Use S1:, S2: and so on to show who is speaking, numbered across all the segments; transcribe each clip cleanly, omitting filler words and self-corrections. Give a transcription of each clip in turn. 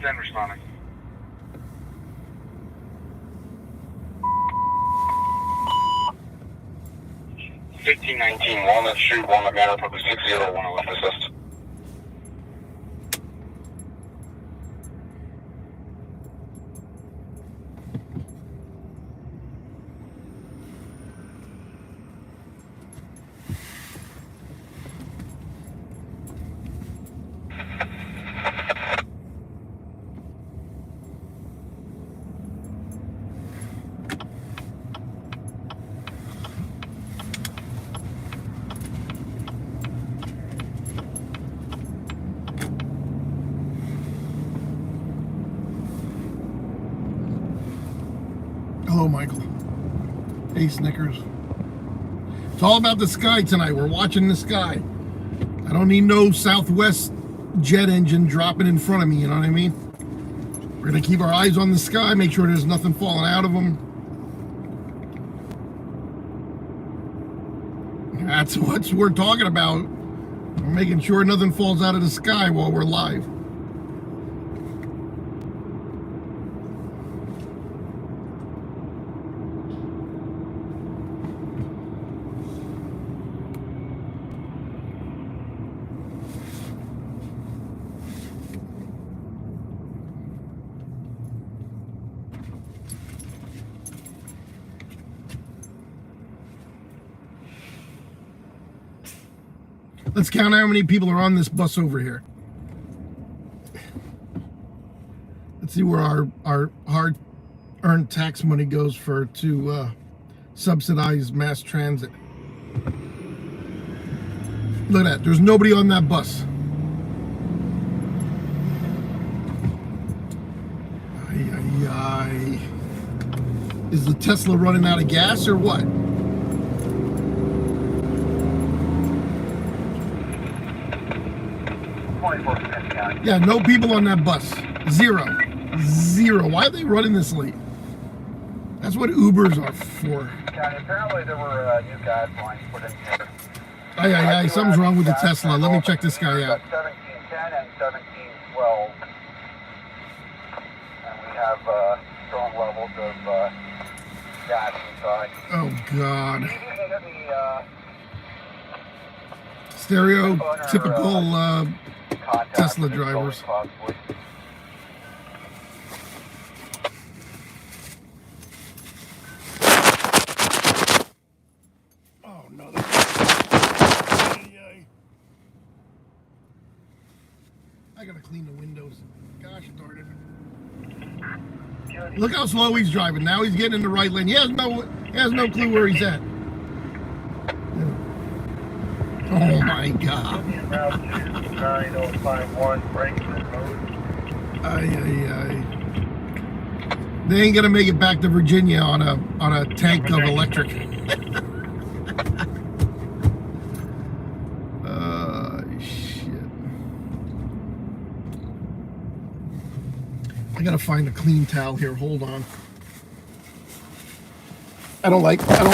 S1: 10 responding. $1519 Walnut Street, Walnut Manor, Public 601 with assist.
S2: Hello, Michael. Hey, Snickers. It's all about the sky tonight. We're watching the sky. I don't need no Southwest jet engine dropping in front of me, you know what I mean? We're going to keep our eyes on the sky, make sure there's nothing falling out of them. That's what we're talking about. We're making sure nothing falls out of the sky while we're live. Let's count how many people are on this bus over here. Let's see where our hard-earned tax money goes to subsidize mass transit. Look at that. There's nobody on that bus. Ay, ay, ay. Is the Tesla running out of gas or what? Yeah, no people on that bus. Zero. Why are they running this late? That's what Ubers are for.
S1: County, apparently there were new guidelines put in here.
S2: Aye, something's wrong with the Tesla. Let me check this guy out.
S1: 1710 and 1712. And we have strong levels of gas inside.
S2: Oh, God. Stereotypical Tesla drivers. Oh no! I gotta clean the windows. Gosh darn it! Look how slow he's driving. Now he's getting in the right lane. He has no clue where he's at. Oh my God! Aye. They ain't gonna make it back to Virginia on a tank of electric. Shit! I gotta find a clean towel here. Hold on. I don't like star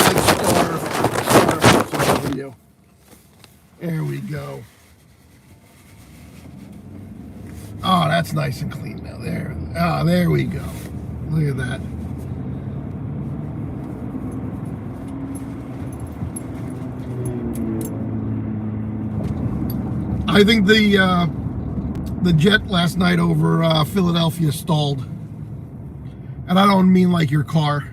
S2: video. There we go. Oh, that's nice and clean now. There we go. Look at that. I think the jet last night over Philadelphia stalled. And I don't mean like your car.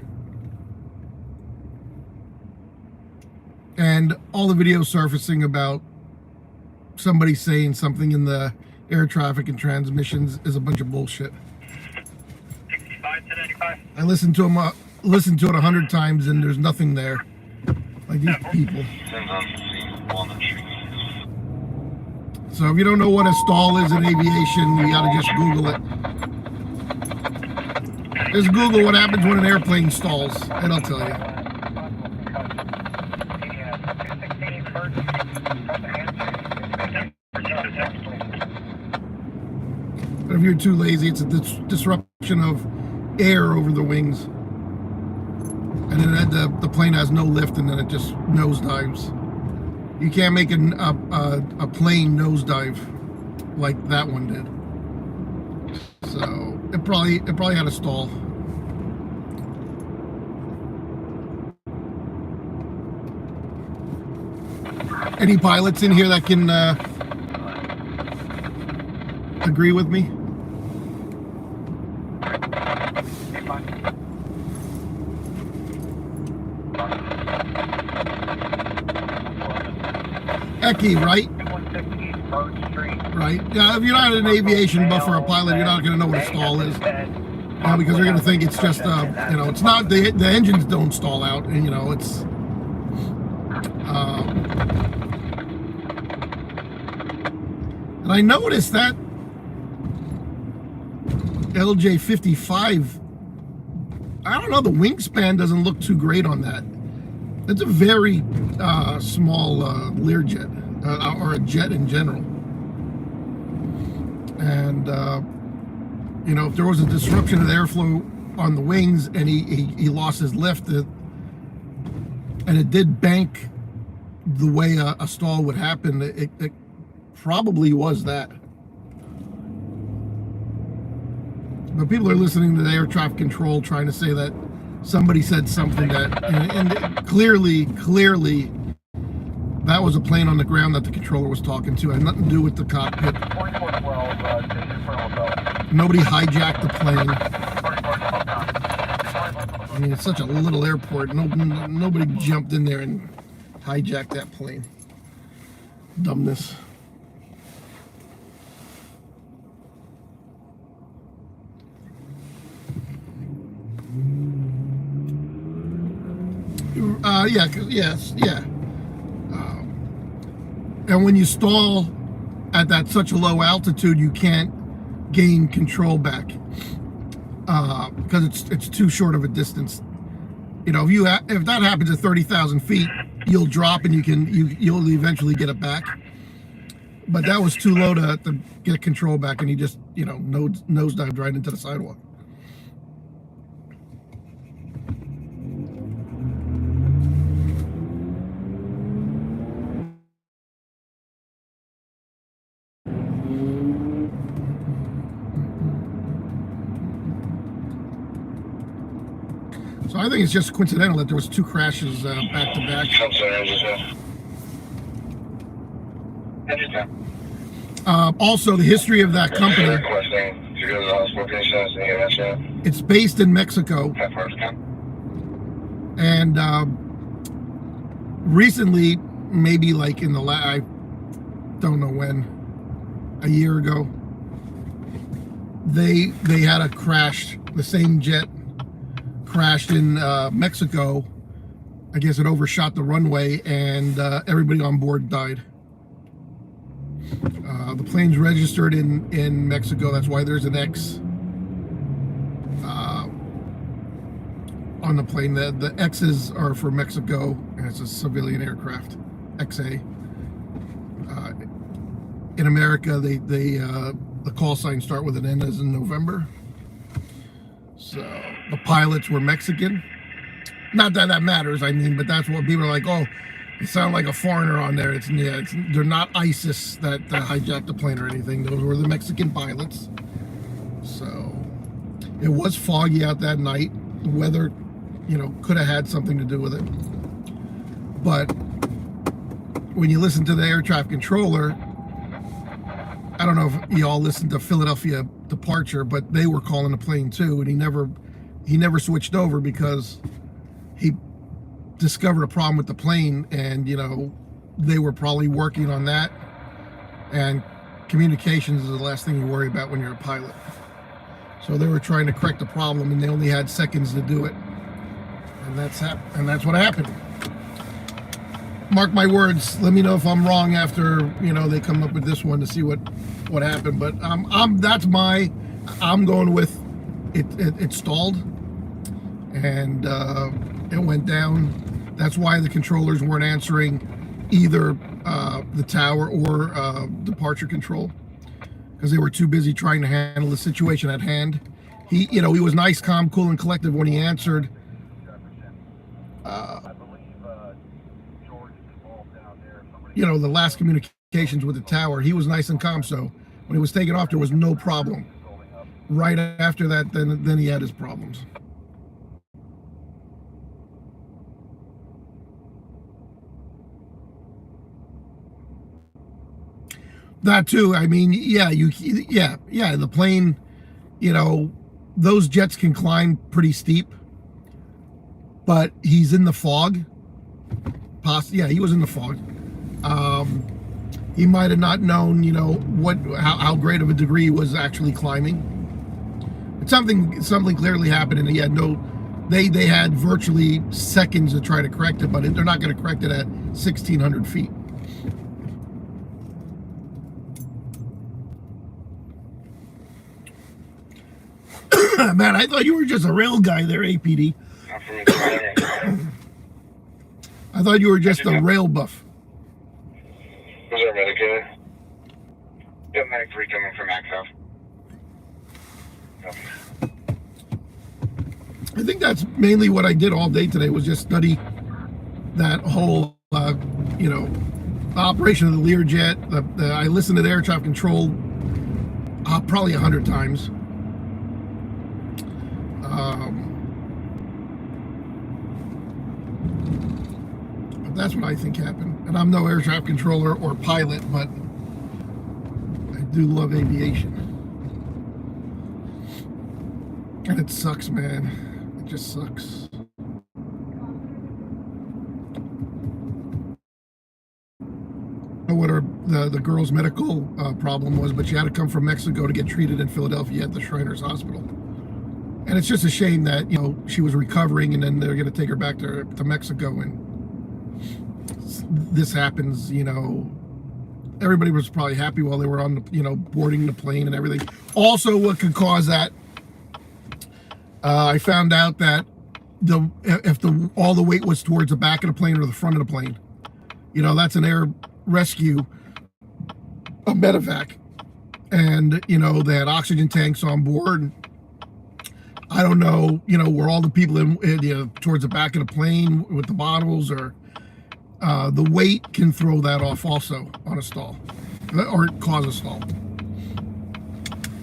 S2: And all the video surfacing about somebody saying something in the air traffic and transmissions is a bunch of bullshit.
S1: 65 to 95.
S2: I listened to it 100 times and there's nothing there. Like these people. So if you don't know what a stall is in aviation, you gotta just Google it. Just Google what happens when an airplane stalls. It'll tell you. But if you're too lazy, it's a disruption of air over the wings. And then the plane has no lift and then it just nosedives. You can't make a plane nosedive like that one did. So it probably had a stall. Any pilots in here that can agree with me? Eki, right? Right. Yeah, if you're not an aviation buff or a pilot, you're not going to know what a stall is. Because they're going to think it's just, it's not, the engines don't stall out, and, it's, and I noticed that LJ55, I don't know, the wingspan doesn't look too great on that. It's a very small Learjet, or a jet in general. And, if there was a disruption of the airflow on the wings and he lost his lift, and it did bank the way a stall would happen, it probably was that. But people are listening to the air traffic control trying to say that somebody said something that, and clearly, that was a plane on the ground that the controller was talking to. It had nothing to do with the cockpit. Nobody hijacked the plane. I mean, it's such a little airport. Nobody jumped in there and hijacked that plane. Dumbness. Yeah. And when you stall at such a low altitude, you can't gain control back because it's too short of a distance. If that happens at 30,000 feet, you'll drop and you'll eventually get it back. But that was too low to get control back, and he just nosedived right into the sidewalk. So I think it's just coincidental that there was two crashes back to back. Also, the history of that company. It's based in Mexico. And recently, maybe like in the I don't know when, a year ago, they had a crash. The same jet crashed in Mexico. I guess it overshot the runway, and everybody on board died. The plane's registered in Mexico. That's why there's an X on the plane. The X's are for Mexico, and it's a civilian aircraft, XA. In America, the call signs start with an N, as in November. So the pilots were Mexican. Not that matters, I mean, but that's what people are like, oh, you sound like a foreigner on there. They're not ISIS that hijacked the plane or anything. Those were the Mexican pilots. So it was foggy out that night. The weather, could have had something to do with it. But when you listen to the air traffic controller, I don't know if y'all listened to Philadelphia departure, but they were calling the plane too, and he never switched over because he discovered a problem with the plane, and they were probably working on that, and communications is the last thing you worry about when you're a pilot. So they were trying to correct the problem, and they only had seconds to do it, and that's what happened. Mark my words. Let me know if I'm wrong after they come up with this one to see what happened. But I'm going with it stalled, and it went down. That's why the controllers weren't answering either the tower or departure control, because they were too busy trying to handle the situation at hand. He was nice, calm, cool, and collective when he answered. The last communications with the tower, he was nice and calm. So when he was taking off, there was no problem right after that, then he had his problems. That too. I mean, yeah, the plane, you know, those jets can climb pretty steep, but he's in the fog. Yeah, he was in the fog. He might have not known, you know, how great of a degree he was actually climbing. But something clearly happened, and he had they had virtually seconds to try to correct it, but they're not going to correct it at 1,600 feet. Man, I thought you were just a rail guy there, APD. I thought you were just a rail buff.
S1: Was there medicated? Yeah, medic 3 coming from Axel.
S2: I think that's mainly what I did all day today, was just study that whole, you know, operation of the Learjet. I listened to the air traffic control probably 100 times. But that's what I think happened. And I'm no air traffic controller or pilot, but I do love aviation. And it sucks, man. It just sucks. What the girl's medical problem was, but she had to come from Mexico to get treated in Philadelphia at the Shriners Hospital. And it's just a shame that, you know, she was recovering and then they're going to take her back to Mexico, and this happens. You know, everybody was probably happy while they were on the, you know, boarding the plane and everything. Also, what could cause that, I found out that if all the weight was towards the back of the plane or the front of the plane, you know, that's an air rescue, a medevac, and you know, they had oxygen tanks on board. I don't know, you know, were all the people in, you know, towards the back of the plane with the bottles, or the weight can throw that off also on a stall, or cause a stall.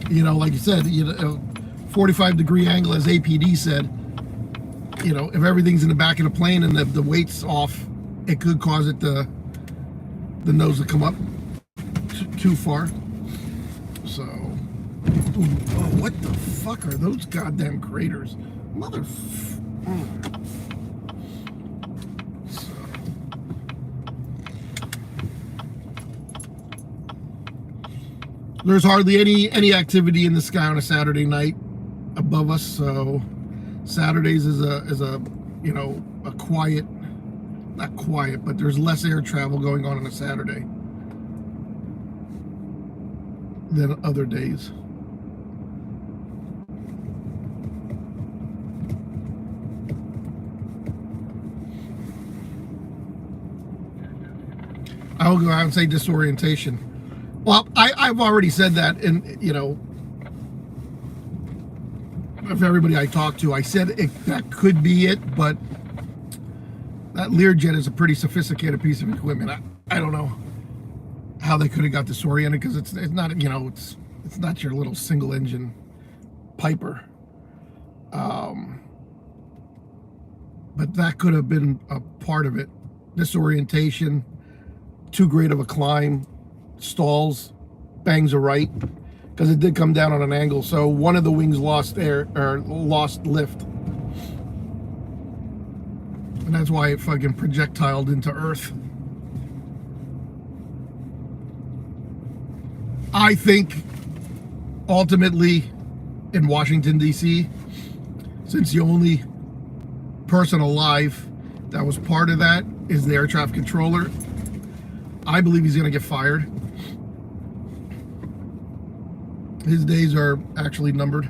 S2: You know, like you said, you know, 45-degree angle, as APD said. You know, if everything's in the back of the plane and the weight's off, it could cause it the nose to come up too far. So, oh, what the fuck are those goddamn craters? So, there's hardly any activity in the sky on a Saturday night above us. So Saturdays is a you know, a quiet, not quiet, but there's less air travel going on a Saturday than other days. I'll go out and say disorientation. Well, I've already said that, and you know, of everybody I talked to, I said that could be it, but that Learjet is a pretty sophisticated piece of equipment. I don't know how they could have got disoriented, because it's not, you know, it's not your little single engine Piper. But that could have been a part of it. Disorientation, too great of a climb, stalls, bangs a right, because it did come down on an angle. So one of the wings lost air, or lost lift. And that's why it fucking projectiled into Earth. I think ultimately in Washington, D.C., since the only person alive that was part of that is the air traffic controller, I believe he's going to get fired. His days are actually numbered,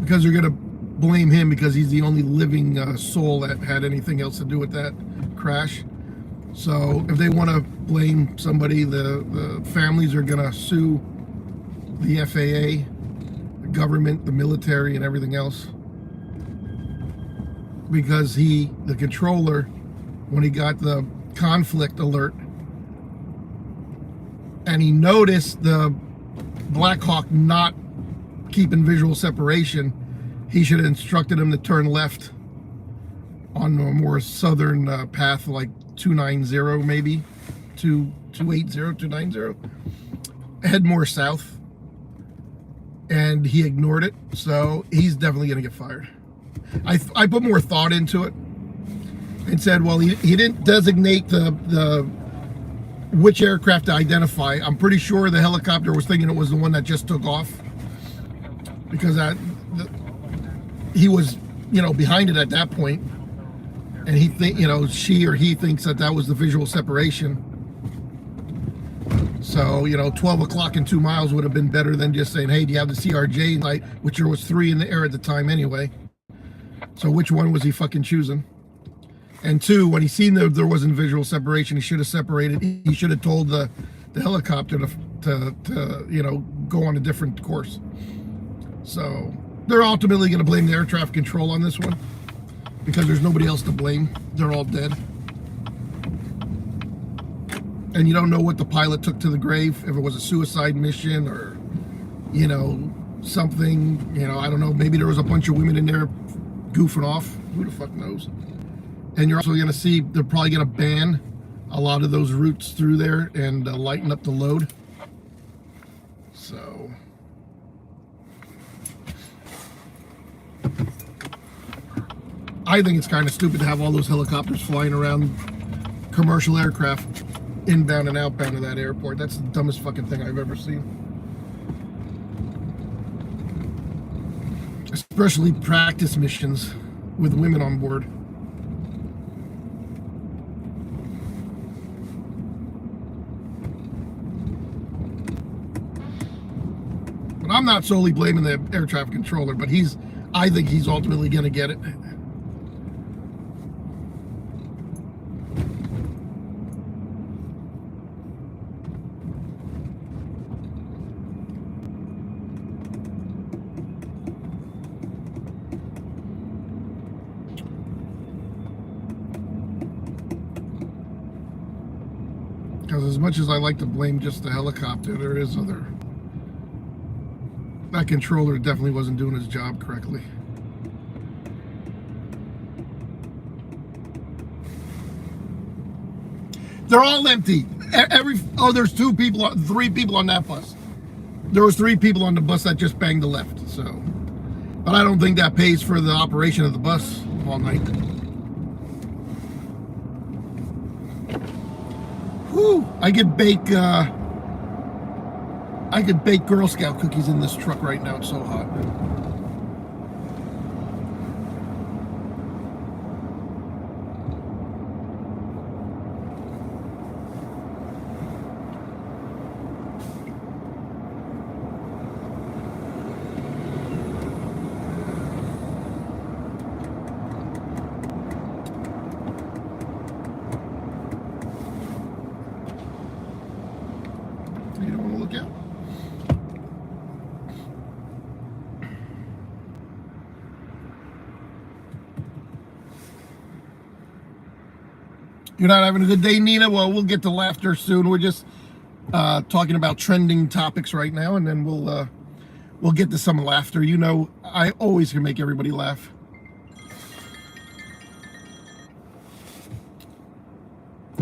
S2: because they're going to blame him because he's the only living soul that had anything else to do with that crash. So if they want to blame somebody, the families are going to sue the FAA, the government, the military, and everything else, because the controller, when he got the conflict alert and he noticed the Black Hawk not keeping visual separation, he should have instructed him to turn left on a more southern path, like 290 maybe, 280, 290. Head more south. And he ignored it, so he's definitely going to get fired. I put more thought into it and said, well, he didn't designate the which aircraft to identify. I'm pretty sure the helicopter was thinking it was the one that just took off, because he was, behind it at that point, and she or he thinks that was the visual separation. So 12 o'clock and 2 miles would have been better than just saying, hey, do you have the CRJ light, which there was 3 in the air at the time anyway. So which one was he fucking choosing? And 2, when he seen that there wasn't visual separation, he should have separated. He should have told the helicopter to go on a different course. So they're ultimately going to blame the air traffic control on this one, because there's nobody else to blame. They're all dead. And you don't know what the pilot took to the grave, if it was a suicide mission or, something, I don't know. Maybe there was a bunch of women in there goofing off. Who the fuck knows? And you're also going to see, they're probably going to ban a lot of those routes through there and lighten up the load. So I think it's kind of stupid to have all those helicopters flying around commercial aircraft inbound and outbound of that airport. That's the dumbest fucking thing I've ever seen. Especially practice missions with women on board. But I'm not solely blaming the air traffic controller, but I think he's ultimately going to get it. Because as much as I like to blame just the helicopter, there is other. That controller definitely wasn't doing his job correctly. They're all empty. There's 3 people on that bus. There was 3 people on the bus that just banged the left. So, but I don't think that pays for the operation of the bus all night. Whew, I could bake Girl Scout cookies in this truck right now. It's so hot. You don't want to look out? You're not having a good day, Nina? Well, we'll get to laughter soon. We're just talking about trending topics right now, and then we'll get to some laughter. I always can make everybody laugh.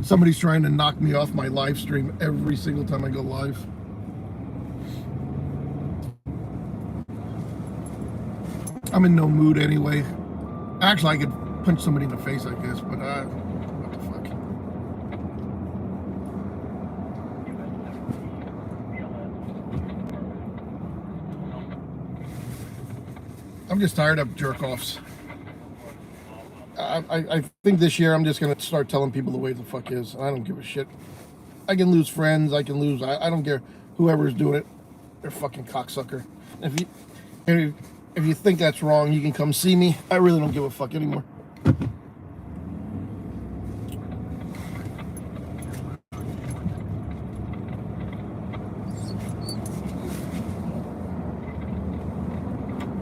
S2: Somebody's trying to knock me off my live stream every single time I go live. I'm in no mood anyway. Actually, I could punch somebody in the face, I guess, but what the fuck? I'm just tired of jerk-offs. I think this year I'm just going to start telling people the way the fuck is. I don't give a shit. I can lose friends. I can lose. I don't care. Whoever's doing it, they're fucking cocksucker. If you think that's wrong, you can come see me. I really don't give a fuck anymore.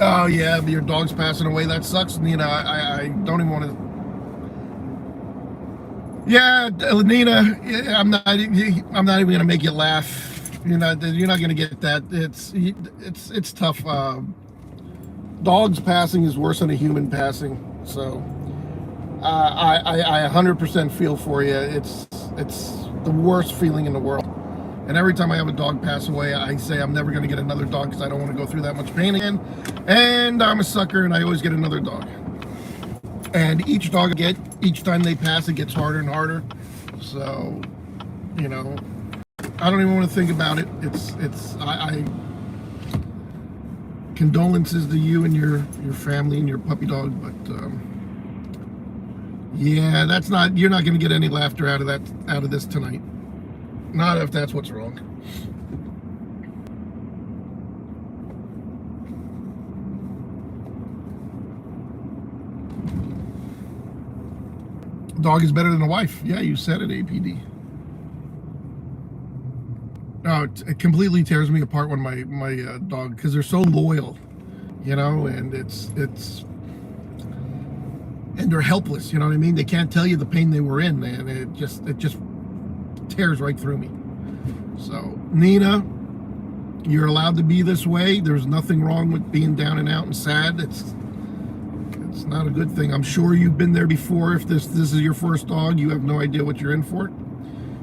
S2: Oh yeah, your dog's passing away. That sucks. Nina, I don't even want to. Yeah, Nina, I'm not even gonna make you laugh. You're not going to get that. It's tough. Dogs passing is worse than a human passing. So I 100% feel for you. It's the worst feeling in the world. And every time I have a dog pass away, I say I'm never going to get another dog because I don't want to go through that much pain again. And I'm a sucker, and I always get another dog. And each dog I get, each time they pass, it gets harder and harder. So, you know, I don't even want to think about it. I condolences to you and your family and your puppy dog, but yeah, you're not going to get any laughter out of this tonight. Not if that's what's wrong. Dog is better than a wife. Yeah, you said it, APD. No, it completely tears me apart when my dog, because they're so loyal, you know, and and they're helpless, you know what I mean? They can't tell you the pain they were in, and it just tears right through me. So, Nina, you're allowed to be this way. There's nothing wrong with being down and out and sad. It's not a good thing. I'm sure you've been there before. If this is your first dog, you have no idea what you're in for.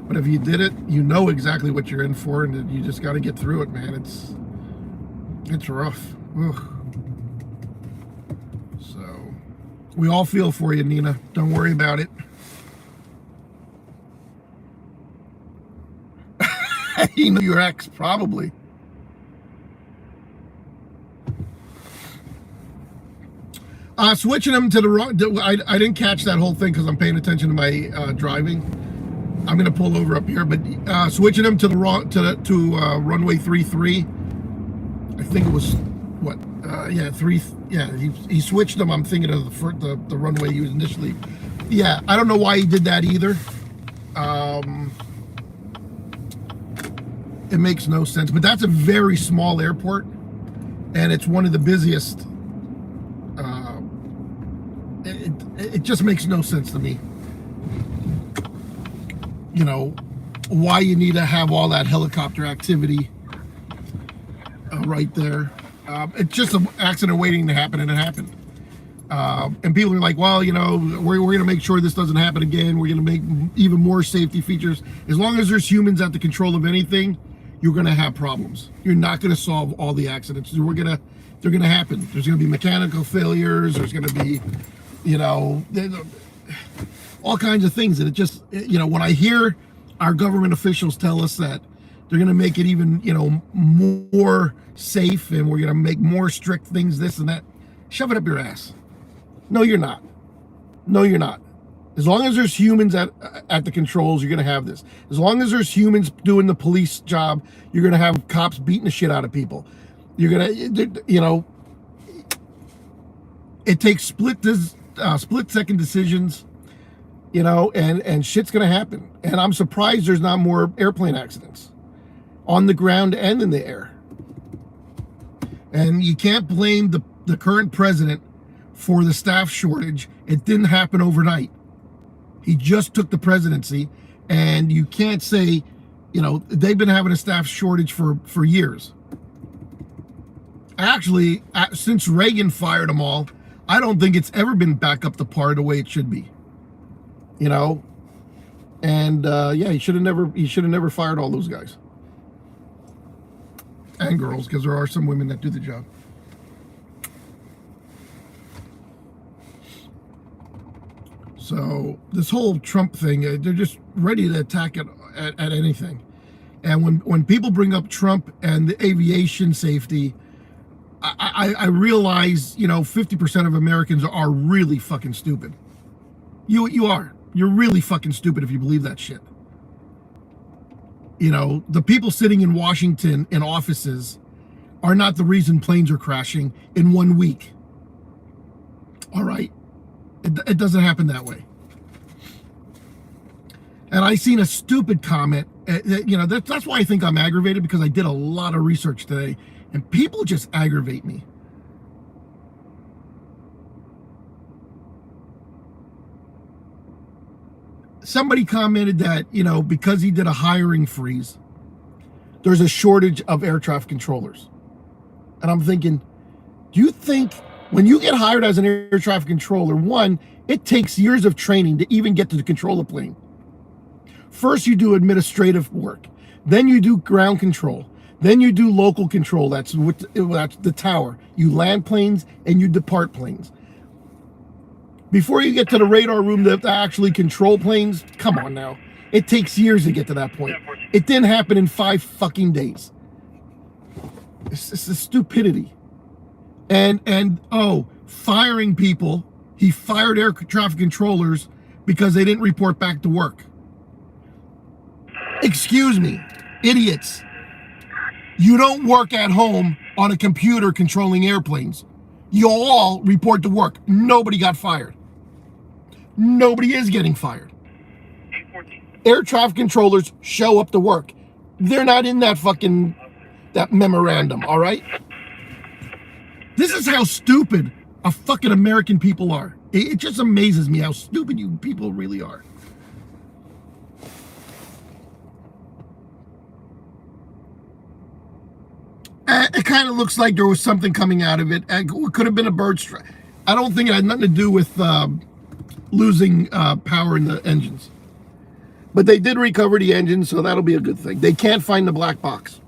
S2: But if you did it, you know exactly what you're in for, and you just got to get through it, man. It's rough. Ugh. So, we all feel for you, Nina. Don't worry about it. You know your ex, probably. Switching them to the wrong. I didn't catch that whole thing because I'm paying attention to my driving. I'm gonna pull over up here, but switching them to the wrong to runway 33. I think it was what? Yeah, 3. Yeah, he switched them. I'm thinking of the runway he was initially. Yeah, I don't know why he did that either. It makes no sense, but that's a very small airport, and it's one of the busiest. It just makes no sense to me. You know, why you need to have all that helicopter activity right there. It's just an accident waiting to happen, and it happened. And people are like, well, you know, we're going to make sure this doesn't happen again. We're going to make even more safety features. As long as there's humans at the control of anything, you're going to have problems. You're not going to solve all the accidents. They're going to happen. There's going to be mechanical failures. There's going to be, you know, all kinds of things. And it just, you know, when I hear our government officials tell us that they're going to make it even, you know, more safe, and we're going to make more strict things, this and that, shove it up your ass. No, you're not. No, you're not. As long as there's humans at the controls, you're going to have this. As long as there's humans doing the police job, you're going to have cops beating the shit out of people. You're going to, you know, it takes split-second decisions, you know, and shit's going to happen. And I'm surprised there's not more airplane accidents on the ground and in the air. And you can't blame the current president for the staff shortage. It didn't happen overnight. He just took the presidency, and you can't say, you know, they've been having a staff shortage for years. Actually, since Reagan fired them all, I don't think it's ever been back up to par the way it should be. You know, and yeah, he should have never fired all those guys and girls, because there are some women that do the job. So this whole Trump thing, they're just ready to attack it at anything. And when people bring up Trump and the aviation safety, I realize, you know, 50% of Americans are really fucking stupid. You are. You're really fucking stupid if you believe that shit. You know, the people sitting in Washington in offices are not the reason planes are crashing in 1 week. All right. It doesn't happen that way. And I seen a stupid comment. You know, that's why I think I'm aggravated, because I did a lot of research today, and people just aggravate me. Somebody commented that, you know, because he did a hiring freeze, there's a shortage of air traffic controllers. And I'm thinking, do you think when you get hired as an air traffic controller, one, it takes years of training to even get to control a plane. First, you do administrative work. Then you do ground control. Then you do local control. That's the tower. You land planes and you depart planes. Before you get to the radar room to actually control planes, come on now. It takes years to get to that point. It didn't happen in 5 fucking days. It's a stupidity. And firing people. He fired air traffic controllers because they didn't report back to work. Excuse me, idiots. You don't work at home on a computer controlling airplanes. You all report to work. Nobody got fired. Nobody is getting fired. Air traffic controllers show up to work. They're not in that memorandum, all right? This is how stupid a fucking American people are. It just amazes me how stupid you people really are. It kind of looks like there was something coming out of it. It could have been a bird strike. I don't think it had nothing to do with losing power in the engines. But they did recover the engine, so that'll be a good thing. They can't find the black box.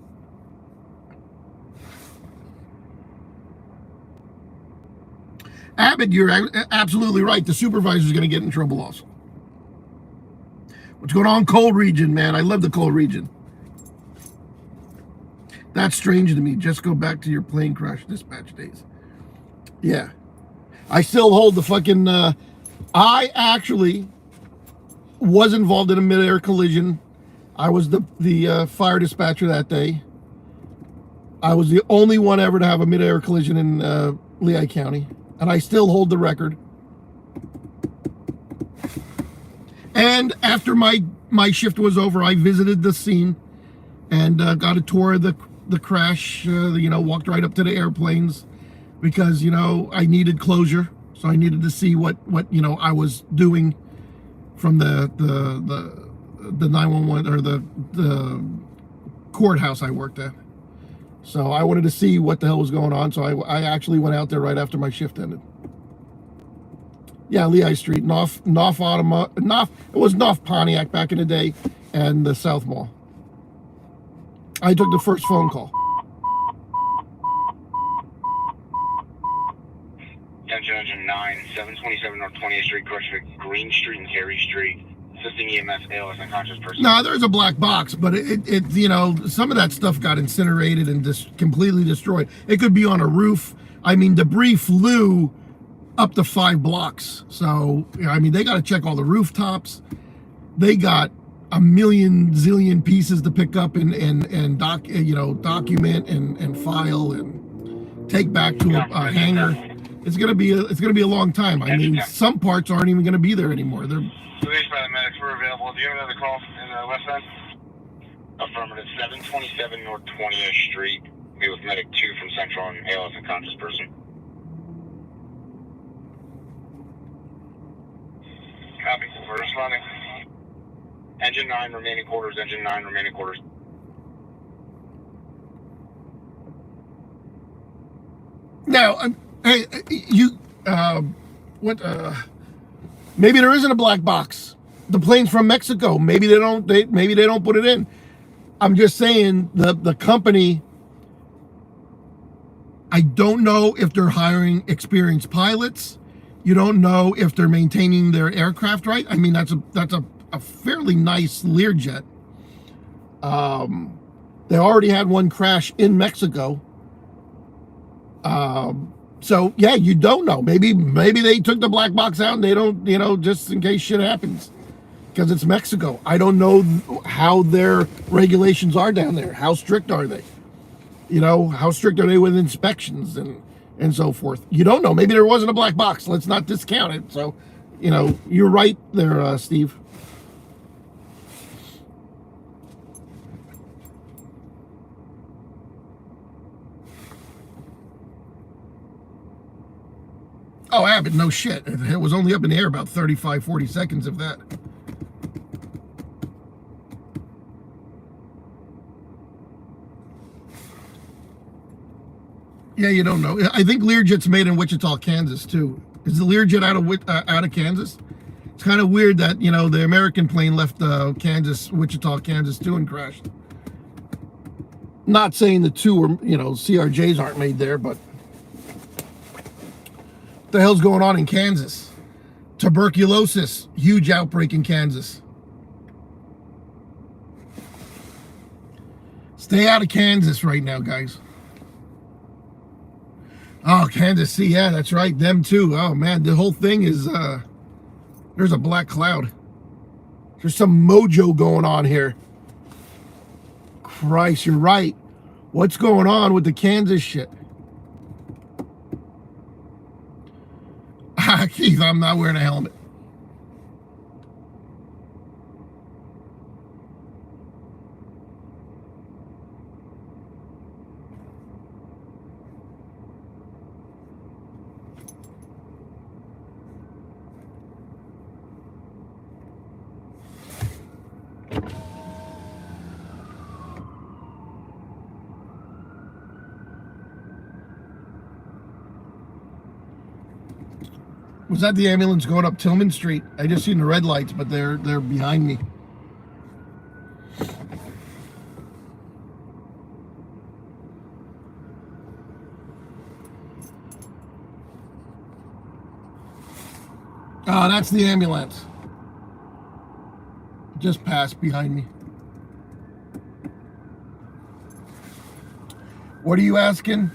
S2: Abbott, you're absolutely right. The supervisor's going to get in trouble also. What's going on, cold region, man? I love the cold region. That's strange to me. Just go back to your plane crash dispatch days. Yeah. I still hold the fucking... I actually was involved in a mid-air collision. I was the fire dispatcher that day. I was the only one ever to have a mid-air collision in Lehigh County. And I still hold the record. And after my shift was over, I visited the scene and got a tour of the crash, walked right up to the airplanes because, I needed closure. So I needed to see what I was doing from the 911 or the courthouse I worked at. So I wanted to see what the hell was going on. So I actually went out there right after my shift ended. Yeah, Lehigh Street, North it was North Pontiac back in the day, and the South Mall. I took the first phone call.
S1: Engine 9, 727 North 20th Street, correction, Green Street and Carey Street. Assisting EMS, ALS, unconscious person.
S2: No, there's a black box, but it some of that stuff got incinerated and just completely destroyed. It could be on a roof. I mean, debris flew up to 5 blocks. So, they got to check all the rooftops. They got a million zillion pieces to pick up and document and file and take back to a hangar. It's gonna be a long time. I mean, some parts aren't even gonna be there anymore. They're
S1: released by the medics. We're available. Do you have another call in the west end? Affirmative. 727 North 20th Street. Be with medic 2 from Central and ALS unconscious person. Copy. We're responding. Engine 9 remaining quarters. Engine 9 remaining quarters.
S2: Now, hey, you, maybe there isn't a black box. The plane's from Mexico. Maybe they don't put it in. I'm just saying the company, I don't know if they're hiring experienced pilots. You don't know if they're maintaining their aircraft right. I mean, that's a fairly nice Learjet. They already had one crash in Mexico. So yeah, you don't know. Maybe they took the black box out and they don't, just in case shit happens, because it's Mexico. I don't know how their regulations are down there. How strict are they? How strict are they with inspections and so forth? You don't know. Maybe there wasn't a black box. Let's not discount it. So, you're right there, Steve. Oh, Abbott, no shit. It was only up in the air about 35, 40 seconds, if that. Yeah, you don't know. I think Learjet's made in Wichita, Kansas, too. Is the Learjet out of Kansas? It's kind of weird that, you know, the American plane left Wichita, Kansas, too, and crashed. Not saying the two are, you know, CRJs aren't made there, but what the hell's going on in Kansas? Tuberculosis, huge outbreak in Kansas. Stay out of Kansas right now, guys. Oh, Kansas City, yeah, that's right, them too. Oh man, the whole thing is, there's a black cloud. There's some mojo going on here. Christ, you're right. What's going on with the Kansas shit? Keith, I'm not wearing a helmet. Was that the ambulance going up Tillman Street? I just seen the red lights, but they're behind me. Oh, that's the ambulance. Just passed behind me. What are you asking?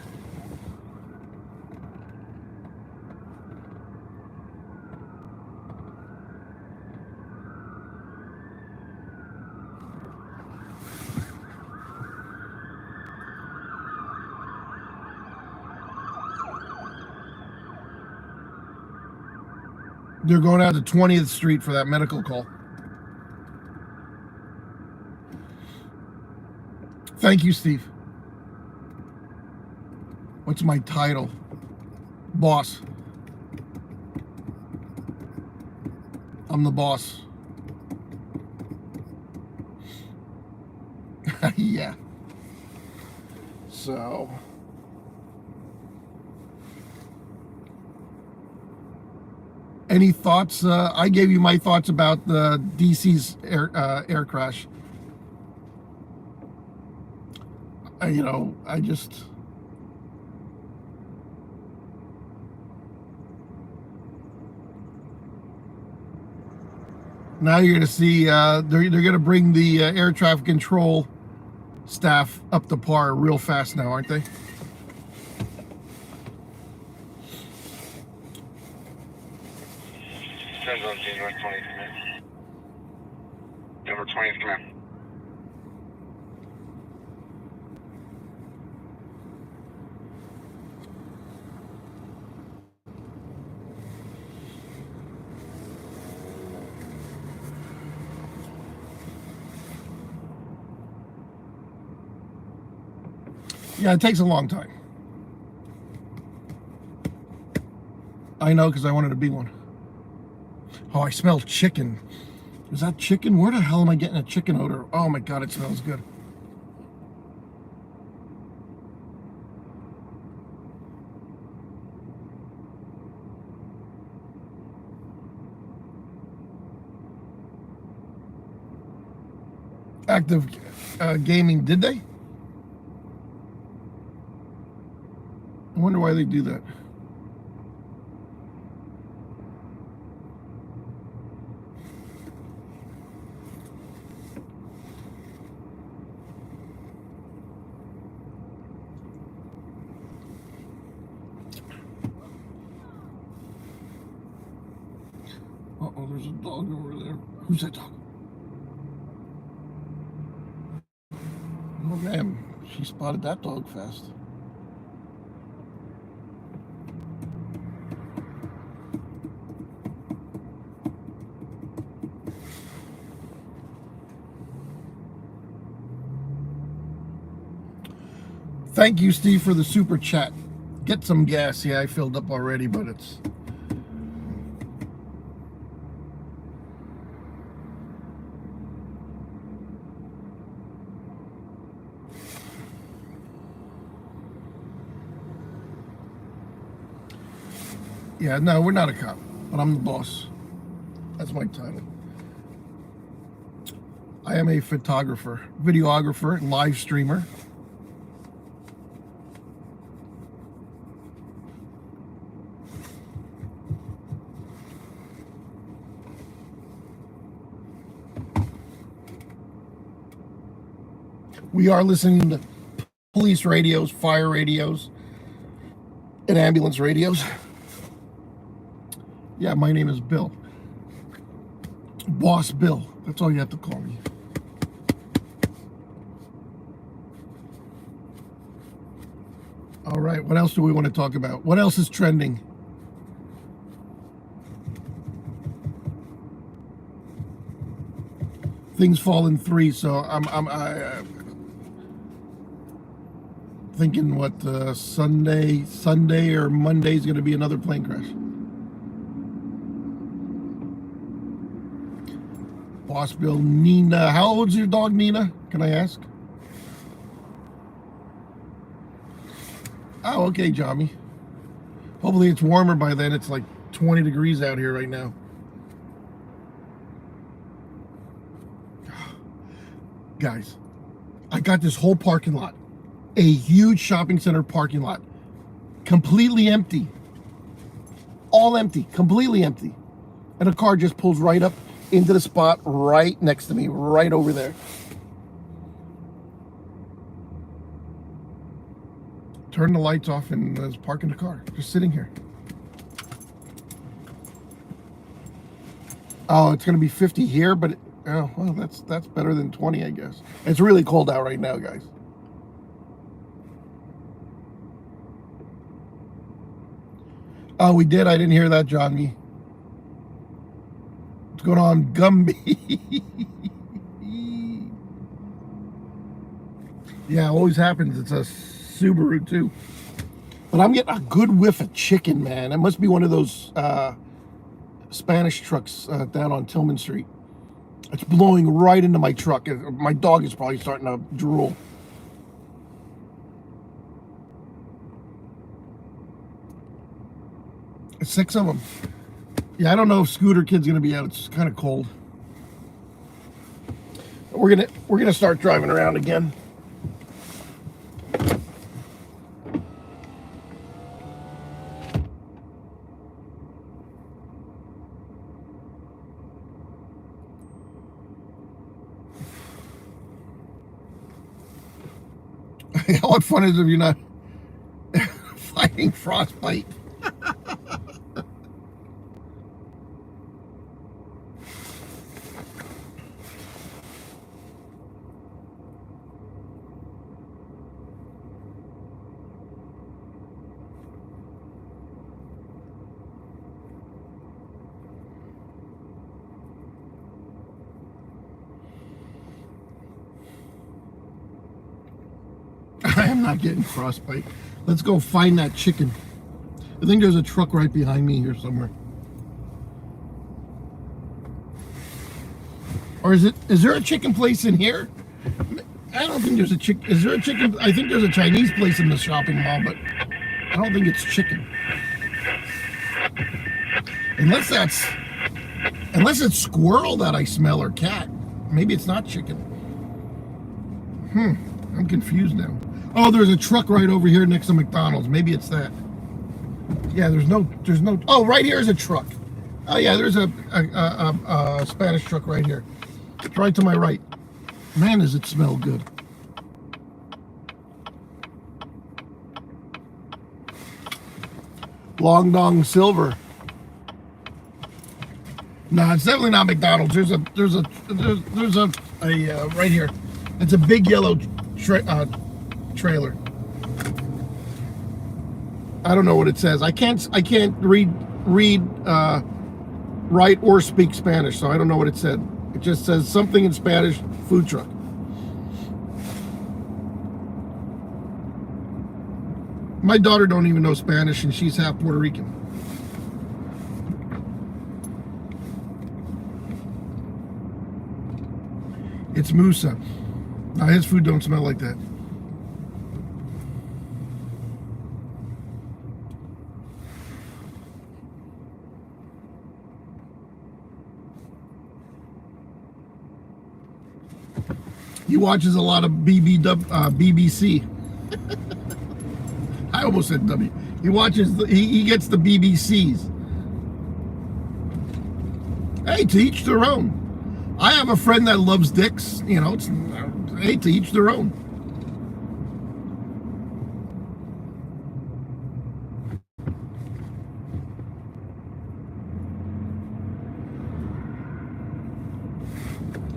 S2: They're going out to 20th Street for that medical call. Thank you, Steve. What's my title? Boss. I'm the boss. Yeah. So... any thoughts? I gave you my thoughts about the DC's air crash. You know, I just... now you're going to see, they're going to bring the air traffic control staff up to par real fast now, aren't they?
S1: On January 20th, November 20th, come in.
S2: Yeah, it takes a long time. I know, because I wanted to be one. Oh, I smell chicken. Is that chicken? Where the hell am I getting a chicken odor? Oh my God, it smells good. Active Gaming, did they? I wonder why they do that. Uh-oh, there's a dog over there. Who's that dog? Oh, man, she spotted that dog fast. Thank you, Steve, for the super chat. Get some gas. Yeah, I filled up already, but it's... Yeah, no, we're not a cop, but I'm the boss. That's my title. I am a photographer, videographer, live streamer. We are listening to police radios, fire radios, and ambulance radios. Yeah, my name is Bill. Boss Bill. That's all you have to call me. All right, what else do we want to talk about? What else is trending? Things fall in three, so I'm thinking what Sunday or Monday is going to be another plane crash. Boss Bill, Nina. How old's your dog, Nina? Can I ask? Oh, okay, Johnny. Hopefully it's warmer by then. It's like 20 degrees out here right now. Guys, I got this whole parking lot, a huge shopping center parking lot, completely empty. All empty, completely empty. And a car just pulls right up into the spot right next to me, right over there. Turn the lights off and was parking the car, just sitting here. Oh, it's going to be 50 here, but oh, well, that's better than 20, I guess. It's really cold out right now, guys. Oh, we did. I didn't hear that, Johnny. What's going on, Gumby? Yeah, it always happens. It's a Subaru too. But I'm getting a good whiff of chicken, man. It must be one of those Spanish trucks down on Tillman Street. It's blowing right into my truck. My dog is probably starting to drool. It's 6 of them. Yeah, I don't know if Scooter Kid's gonna be out. It's kind of cold. We're gonna start driving around again. What fun is it if you're not fighting frostbite? I am not getting frostbite. Let's go find that chicken. I think there's a truck right behind me here somewhere. Or is there a chicken place in here? I don't think there's a chicken. Is there a chicken? I think there's a Chinese place in the shopping mall, but I don't think it's chicken. Unless it's squirrel that I smell or cat. Maybe it's not chicken. I'm confused now. Oh, there's a truck right over here next to McDonald's. Maybe it's that. Yeah, there's no. Oh, right here is a truck. Oh yeah, there's a Spanish truck right here. It's right to my right. Man, does it smell good. Long Dong Silver. No, it's definitely not McDonald's. There's a right here. It's a big yellow trailer. I don't know what it says. I can't read write or speak Spanish, so I don't know what it said. It just says something in Spanish, food truck. My daughter don't even know Spanish, and she's half Puerto Rican. It's Musa. Now his food don't smell like that. He watches a lot of BBC. I almost said W. He watches, he gets the BBCs. Hey, to each their own. I have a friend that loves dicks. You know, it's, hey, to each their own.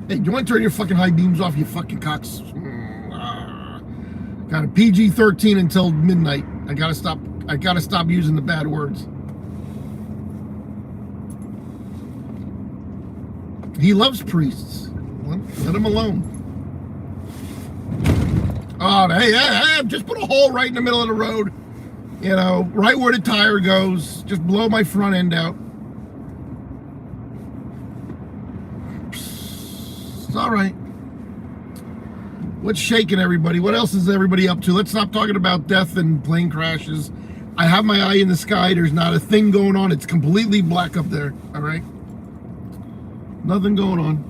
S2: Hey, do you want to turn your fucking high beams off, you fucking cocks? Got a PG-13 until midnight. I gotta stop using the bad words. He loves priests. Let him alone. Oh, hey, just put a hole right in the middle of the road. You know, right where the tire goes. Just blow my front end out. It's all right. What's shaking everybody? What else is everybody up to? Let's stop talking about death and plane crashes. I have my eye in the sky. There's not a thing going on. It's completely black up there. All right? Nothing going on.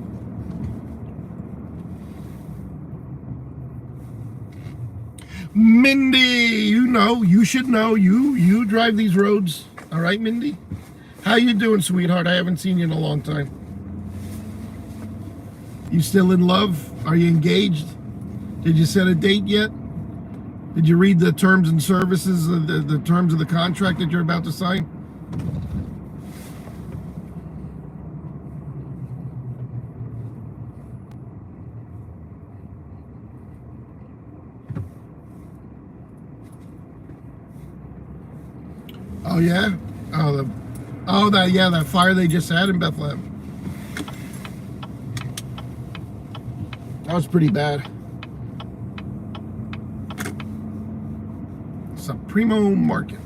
S2: Mindy, you know, you should know. You drive these roads. All right, Mindy? How you doing, sweetheart? I haven't seen you in a long time. You still in love? Are you engaged? Did you set a date yet? Did you read the terms and services, the terms of the contract that you're about to sign? Oh yeah? That fire they just had in Bethlehem. That was pretty bad. Supremo Market.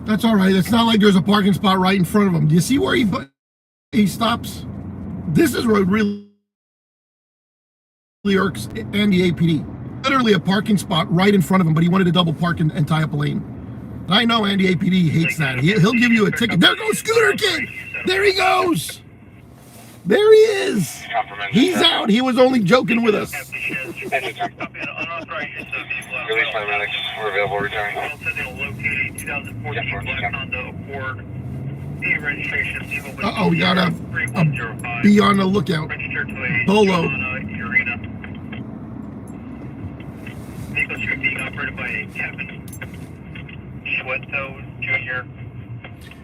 S2: That's all right. It's not like there's a parking spot right in front of him. Do you see where he stops? This is road really irks and the APD. Literally a parking spot right in front of him, but he wanted to double park and tie up a lane. And I know Andy APD hates that. He'll give you a ticket. There goes Scooter Kid. There he goes. There he is. He's out. He was only joking with us.
S1: Release paramedics. We're available. Returning.
S2: Uh-oh, we gotta be on the lookout. Polo.
S1: Vehicle street being operated by a Kevin Schwetto Jr.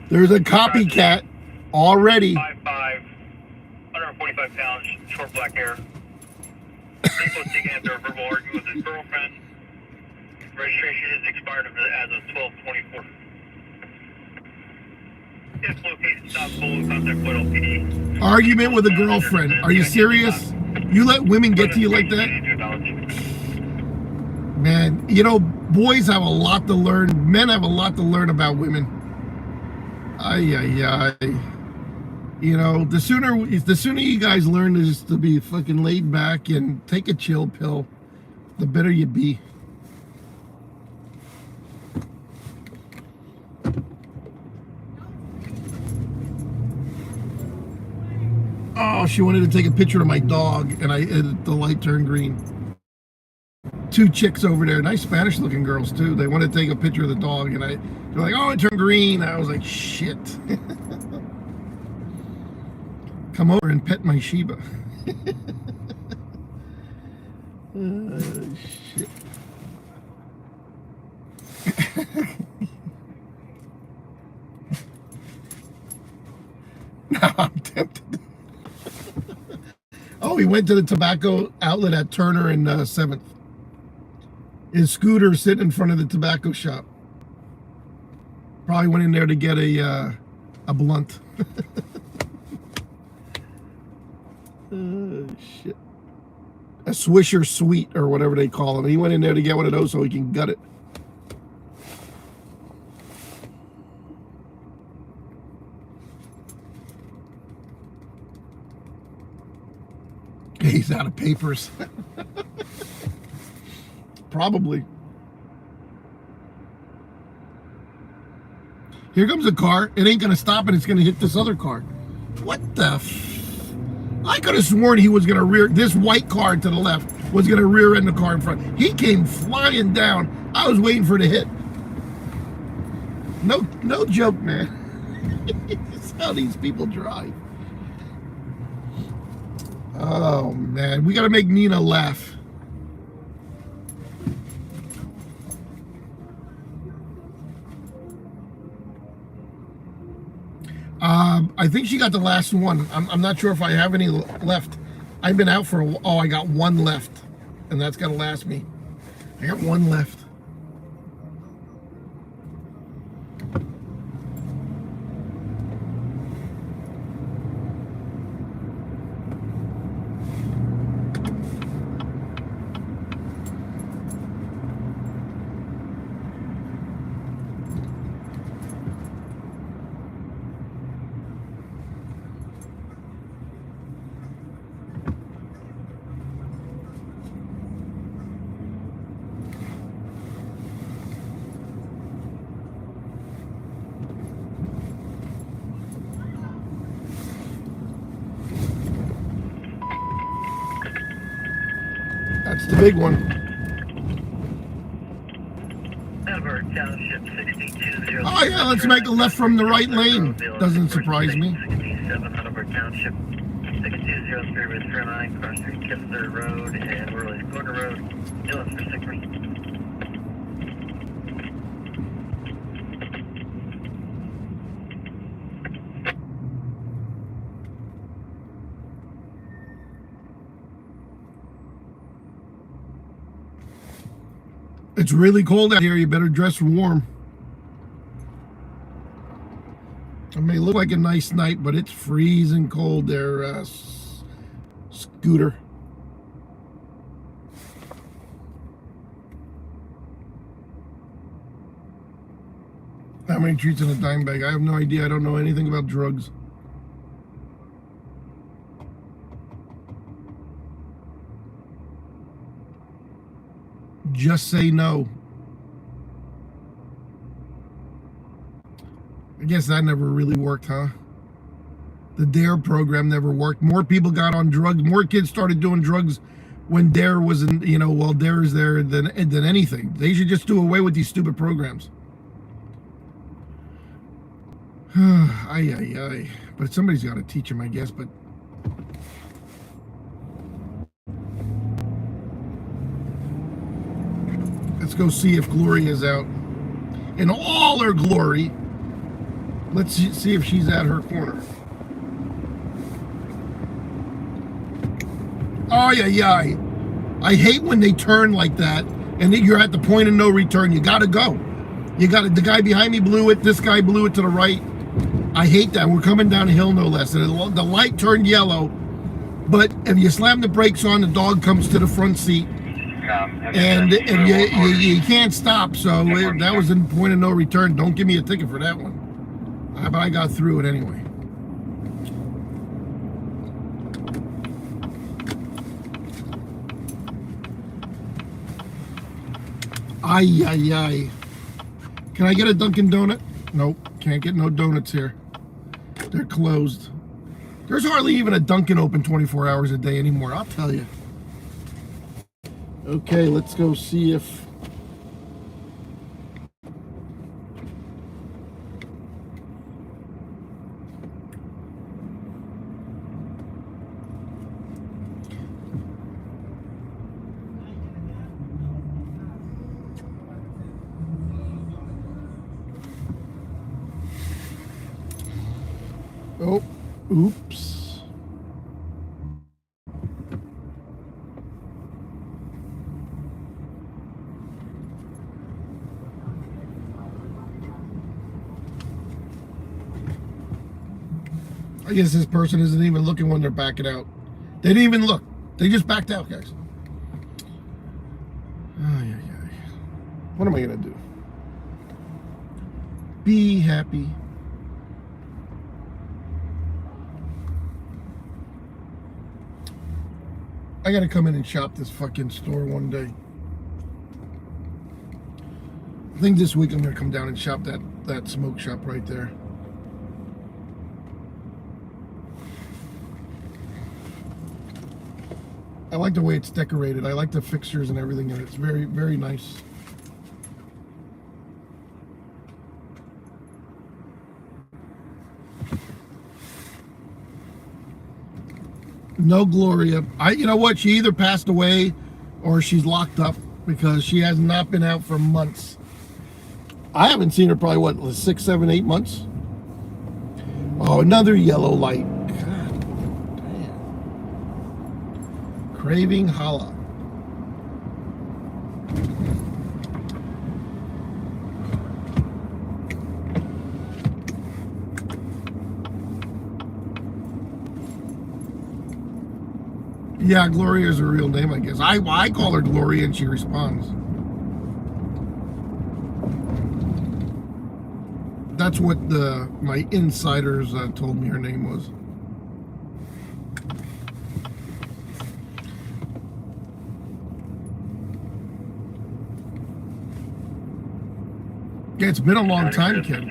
S2: There's a copycat already.
S1: 5'5", 145 pounds, short black hair. Vehicle taken after a verbal argument with his girlfriend. Registration is expired as of 12/24. If located, stop, follow, contact Whitehall PD.
S2: Argument with a girlfriend. Are you serious? You let women get to you like that? Man, you know, boys have a lot to learn. Men have a lot to learn about women. Ay. You know, the sooner you guys learn is to be fucking laid back and take a chill pill, the better you be. Oh, she wanted to take a picture of my dog, and the light turned green. Two chicks over there, nice Spanish-looking girls too. They wanted to take a picture of the dog, and they're like, "Oh, it turned green." I was like, "Shit." Come over and pet my Shiba. Shit. Now I'm tempted. Oh, he went to the tobacco outlet at Turner and 7th. His scooter sitting in front of the tobacco shop. Probably went in there to get a blunt. Shit. A Swisher Sweet or whatever they call them. He went in there to get one of those so he can gut it. He's out of papers. Probably. Here comes a car. It ain't gonna stop and it's gonna hit this other car. What the I could have sworn he was gonna rear, this white car to the left was gonna rear end the car in front. He came flying down. I was waiting for it to hit. No joke, man. That's how these people drive. Oh man, we gotta make Nina laugh. I think she got the last one. I'm not sure if I have any left. I've been out for a while. Oh, I got one left. And that's got to last me. I got one left. That's the big one. Oh yeah, let's make a left from the right lane. Doesn't surprise me.
S1: 67 Hanover Township, 6203 with 39, cross 3 Kistler Road and Worley's Corner Road. Dylan for 6.
S2: It's really cold out here. You better dress warm. It may look like a nice night, but it's freezing cold there, Scooter. How many treats in a dime bag? I have no idea. I don't know anything about drugs. Just say no. I guess that never really worked, huh? The DARE program never worked. More people got on drugs. More kids started doing drugs when DARE wasn't, while DARE is there than anything. They should just do away with these stupid programs. Ay, ay, ay. But somebody's got to teach them, I guess, but... Let's go see if Gloria's out. In all her glory. Let's see if she's at her corner. Oh, yeah. I hate when they turn like that and you're at the point of no return. You got to go. The guy behind me blew it. This guy blew it to the right. I hate that. We're coming down a hill, no less. And the light turned yellow. But if you slam the brakes on, the dog comes to the front seat. And you can't stop, so that was in point of no return. Don't give me a ticket for that one. But I got through it anyway. Ay, ay, ay. Can I get a Dunkin' Donut? Nope, can't get no donuts here. They're closed. There's hardly even a Dunkin' open 24 hours a day anymore, I'll tell you. Okay, let's go see if... Oh, oops. I guess this person isn't even looking when they're backing out. They didn't even look. They just backed out, guys. Ay, ay, ay. What am I going to do? Be happy. I got to come in and shop this fucking store one day. I think this week I'm going to come down and shop that that smoke shop right there. I like the way it's decorated. I like the fixtures and everything, and it's very, very nice. No Gloria. You know what? She either passed away or she's locked up because she has not been out for months. I haven't seen her probably, what, 6, 7, 8 months? Oh, another yellow light. God damn. Craving Holla. Yeah, Gloria is her real name, I guess. I call her Gloria and she responds. That's what my insiders told me her name was. Yeah, it's been a long time, kid.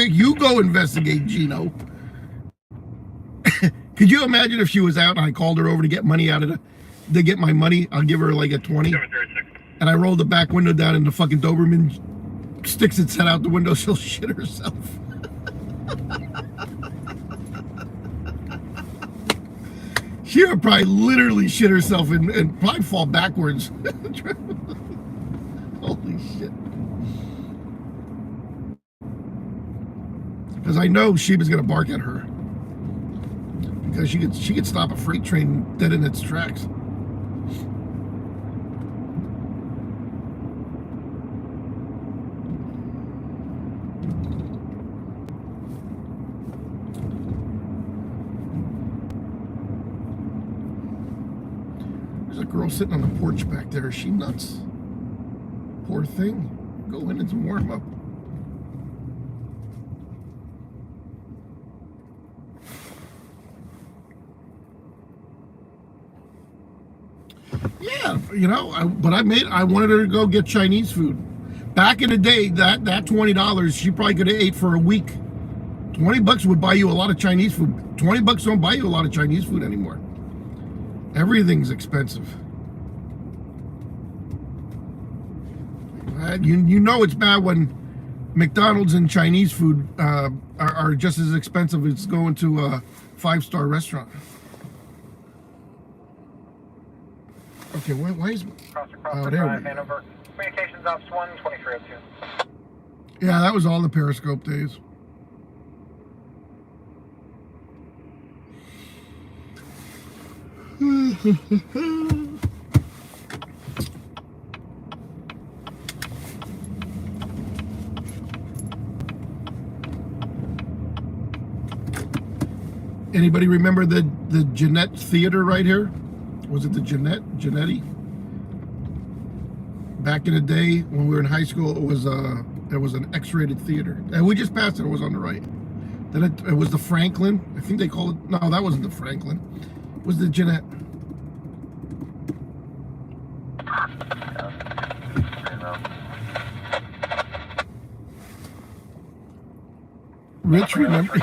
S2: You go investigate, Gino. Could you imagine if she was out and I called her over to get money out of to get my money? I'll give her like a 20. And I rolled the back window down and the fucking Doberman sticks its head out the window, she'll shit herself. She would probably literally shit herself and probably fall backwards. Holy shit. Because I know Sheba's gonna bark at her. Because she could stop a freight train dead in its tracks. There's a girl sitting on the porch back there. Is she nuts? Poor thing. Go in and warm up. Yeah, you know, I wanted her to go get Chinese food. Back in the day, that $20, she probably could have ate for a week. $20 would buy you a lot of Chinese food. $20 don't buy you a lot of Chinese food anymore. Everything's expensive. You know it's bad when McDonald's and Chinese food are just as expensive as going to a 5-star restaurant. Okay, why is... Oh, there we go.
S1: Communications Ops 1, 2302.
S2: Yeah, that was all the Periscope days. Anybody remember the Jeanette Theater right here? Was it the Genetti? Back in the day when we were in high school, it was an X-rated theater, and we just passed it. It was on the right. Then it was the Franklin. I think they called it. No, that wasn't the Franklin. It was the Jeanette. Rich, remember?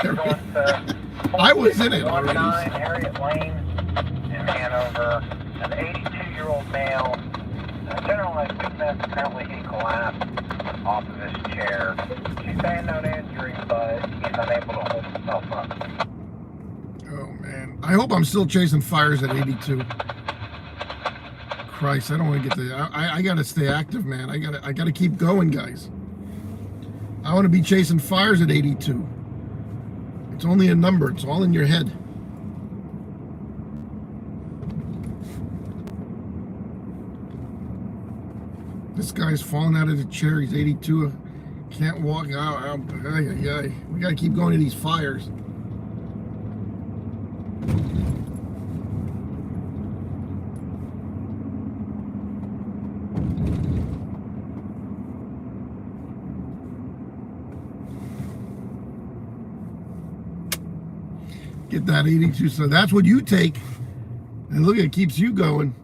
S2: I was in it already.
S1: Harriet Lane in Hanover. An 82-year-old male. Generalized weakness. Apparently he collapsed off of his chair. She's saying no injury, but he's unable to hold himself up.
S2: Oh man, I hope I'm still chasing fires at 82. Christ, I don't want to get the. I gotta stay active, man. I gotta keep going, guys. I want to be chasing fires at 82. It's only a number. It's all in your head. This guy's falling out of the chair. He's 82. Can't walk out. We gotta keep going to these fires. Get that 82. So that's what you take. And look, it keeps you going.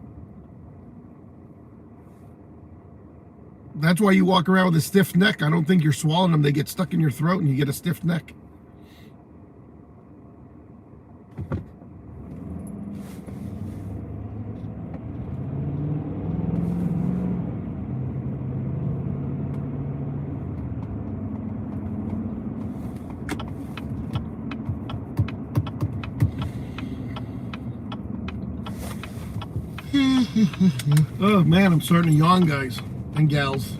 S2: That's why you walk around with a stiff neck. I don't think you're swallowing them. They get stuck in your throat and you get a stiff neck. Oh man, I'm starting to yawn, guys and gals.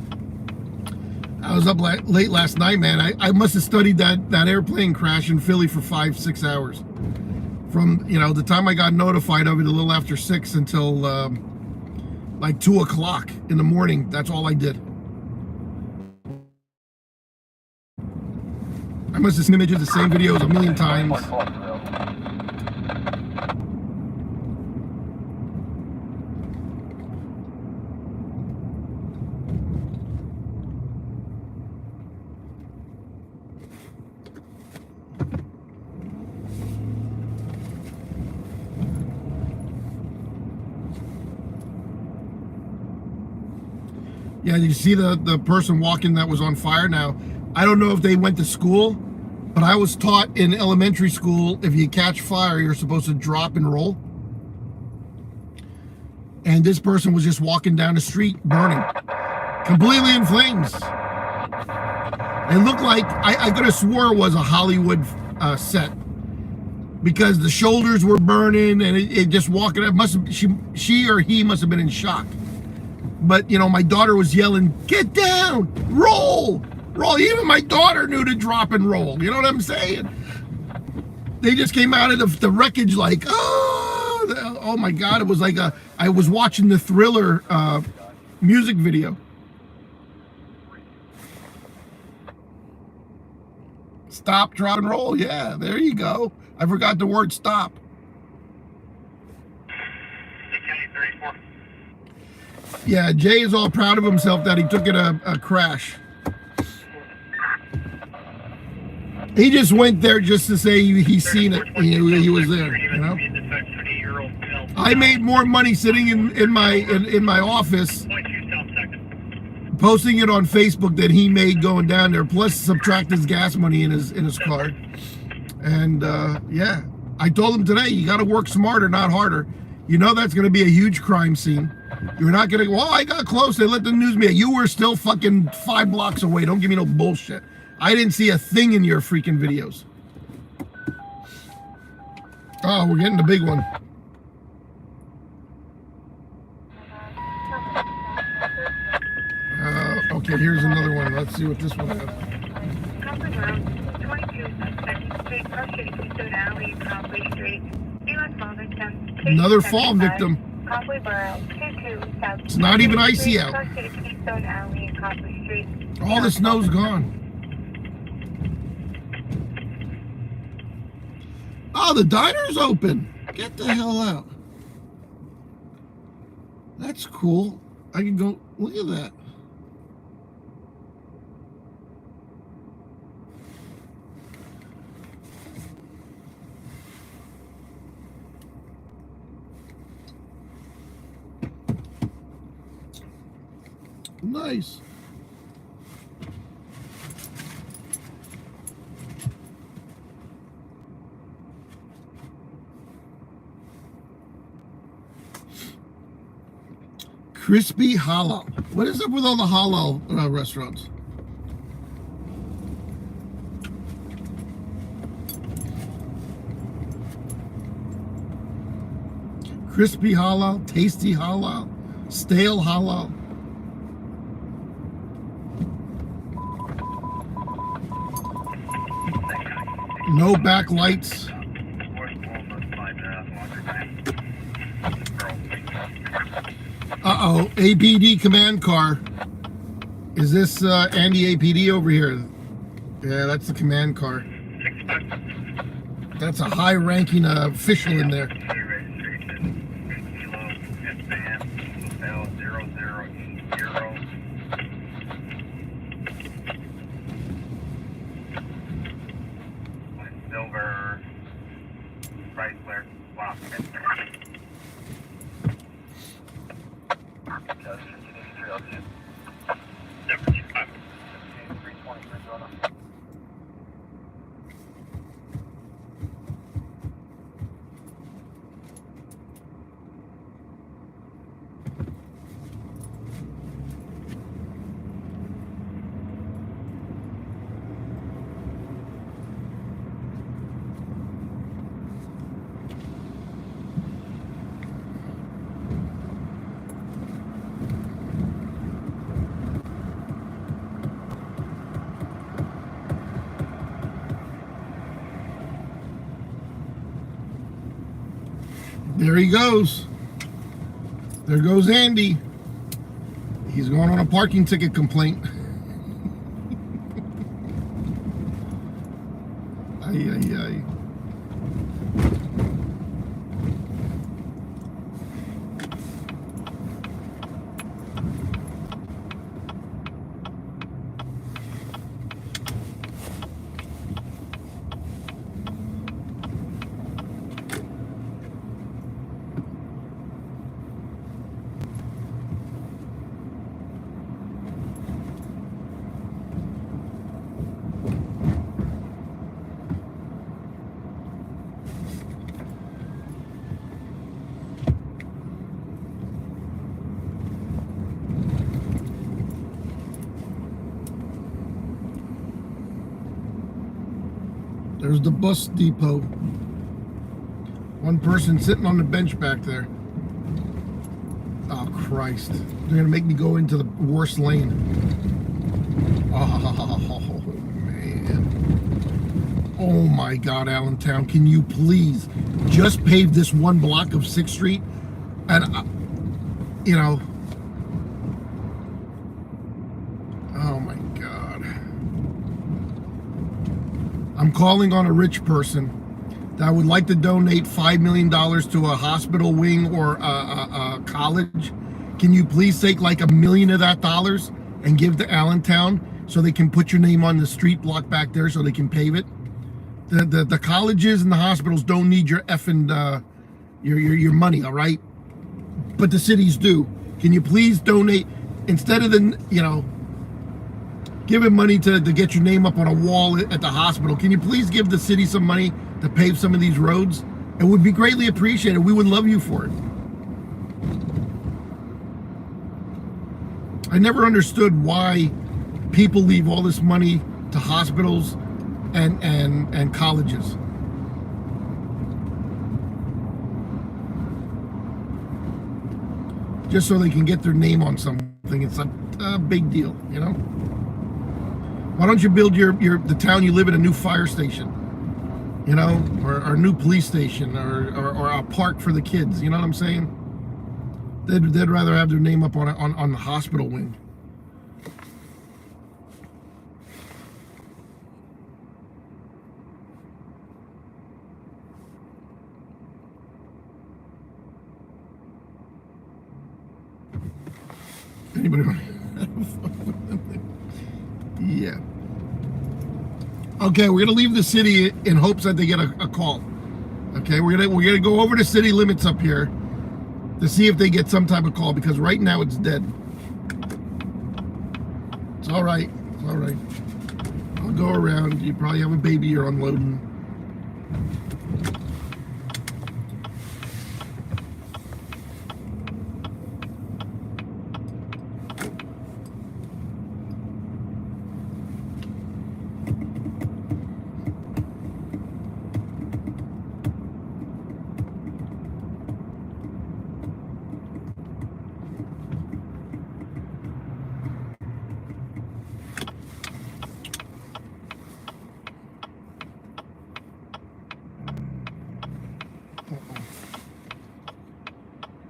S2: I was up late last night, man. I must have studied that airplane crash in Philly for 5-6 hours. From, you know, the time I got notified of it a little after 6 until like 2 o'clock in the morning. That's all I did. I must have seen images, the same videos a million times. Yeah, you see the person walking that was on fire now. I don't know if they went to school, but I was taught in elementary school, if you catch fire, you're supposed to drop and roll. And this person was just walking down the street, burning, completely in flames. It looked like, I could have swore it was a Hollywood set, because the shoulders were burning and it just walking, it must have, she or he must have been in shock. But, you know, my daughter was yelling, get down, roll, roll. Even my daughter knew to drop and roll. You know what I'm saying? They just came out of the wreckage like, oh my God. It was like I was watching the Thriller music video. Stop, drop, and roll. Yeah, there you go. I forgot the word stop. Yeah, Jay is all proud of himself that he took it a crash. He just went there just to say he's seen it. He was there. You know? I made more money sitting in my office, posting it on Facebook, than he made going down there. Plus, subtract his gas money in his car. And yeah, I told him today, you got to work smarter, not harder. You know that's going to be a huge crime scene. You're not going to, well, I got close. They let the news media. You were still fucking 5 blocks away. Don't give me no bullshit. I didn't see a thing in your freaking videos. Oh, we're getting the big one. Okay, here's another one. Let's see what this one has. Another fall victim. It's not even icy out. All the snow's gone. Oh, the diner's open. Get the hell out. That's cool. I can go, look at that. Nice. Crispy halal. What is up with all the halal restaurants? Crispy halal, tasty halal, stale halal. No backlights. Uh-oh, APD command car. Is this Andy APD over here? Yeah, that's the command car. That's a high-ranking official in there. There he goes. There goes Andy. He's going on a parking ticket complaint. Ay, ay, ay. There's the bus depot. One person sitting on the bench back there. Oh, Christ. They're going to make me go into the worst lane. Oh, man. Oh, my God, Allentown. Can you please just pave this one block of 6th Street? And, you know, oh, my God. I'm calling on a rich person that would like to donate $5 million to a hospital wing or a college. Can you please take like $1 million of that dollars and give to Allentown so they can put your name on the street block back there so they can pave it? The colleges and the hospitals don't need your effing your money, all right? But the cities do. Can you please donate instead of the, you know, giving money to get your name up on a wall at the hospital? Can you please give the city some money to pave some of these roads? It would be greatly appreciated. We would love you for it. I never understood why people leave all this money to hospitals and colleges. Just so they can get their name on something. It's a big deal, you know? Why don't you build the town you live in a new fire station? You know, or a new police station, or a park for the kids. You know what I'm saying? They'd rather have their name up on the hospital wing. Anybody? Yeah. Okay, we're gonna leave the city in hopes that they get a call. Okay, we're gonna go over the city limits up here to see if they get some type of call, because right now it's dead. It's all right. It's all right. I'll go around. You probably have a baby you're unloading.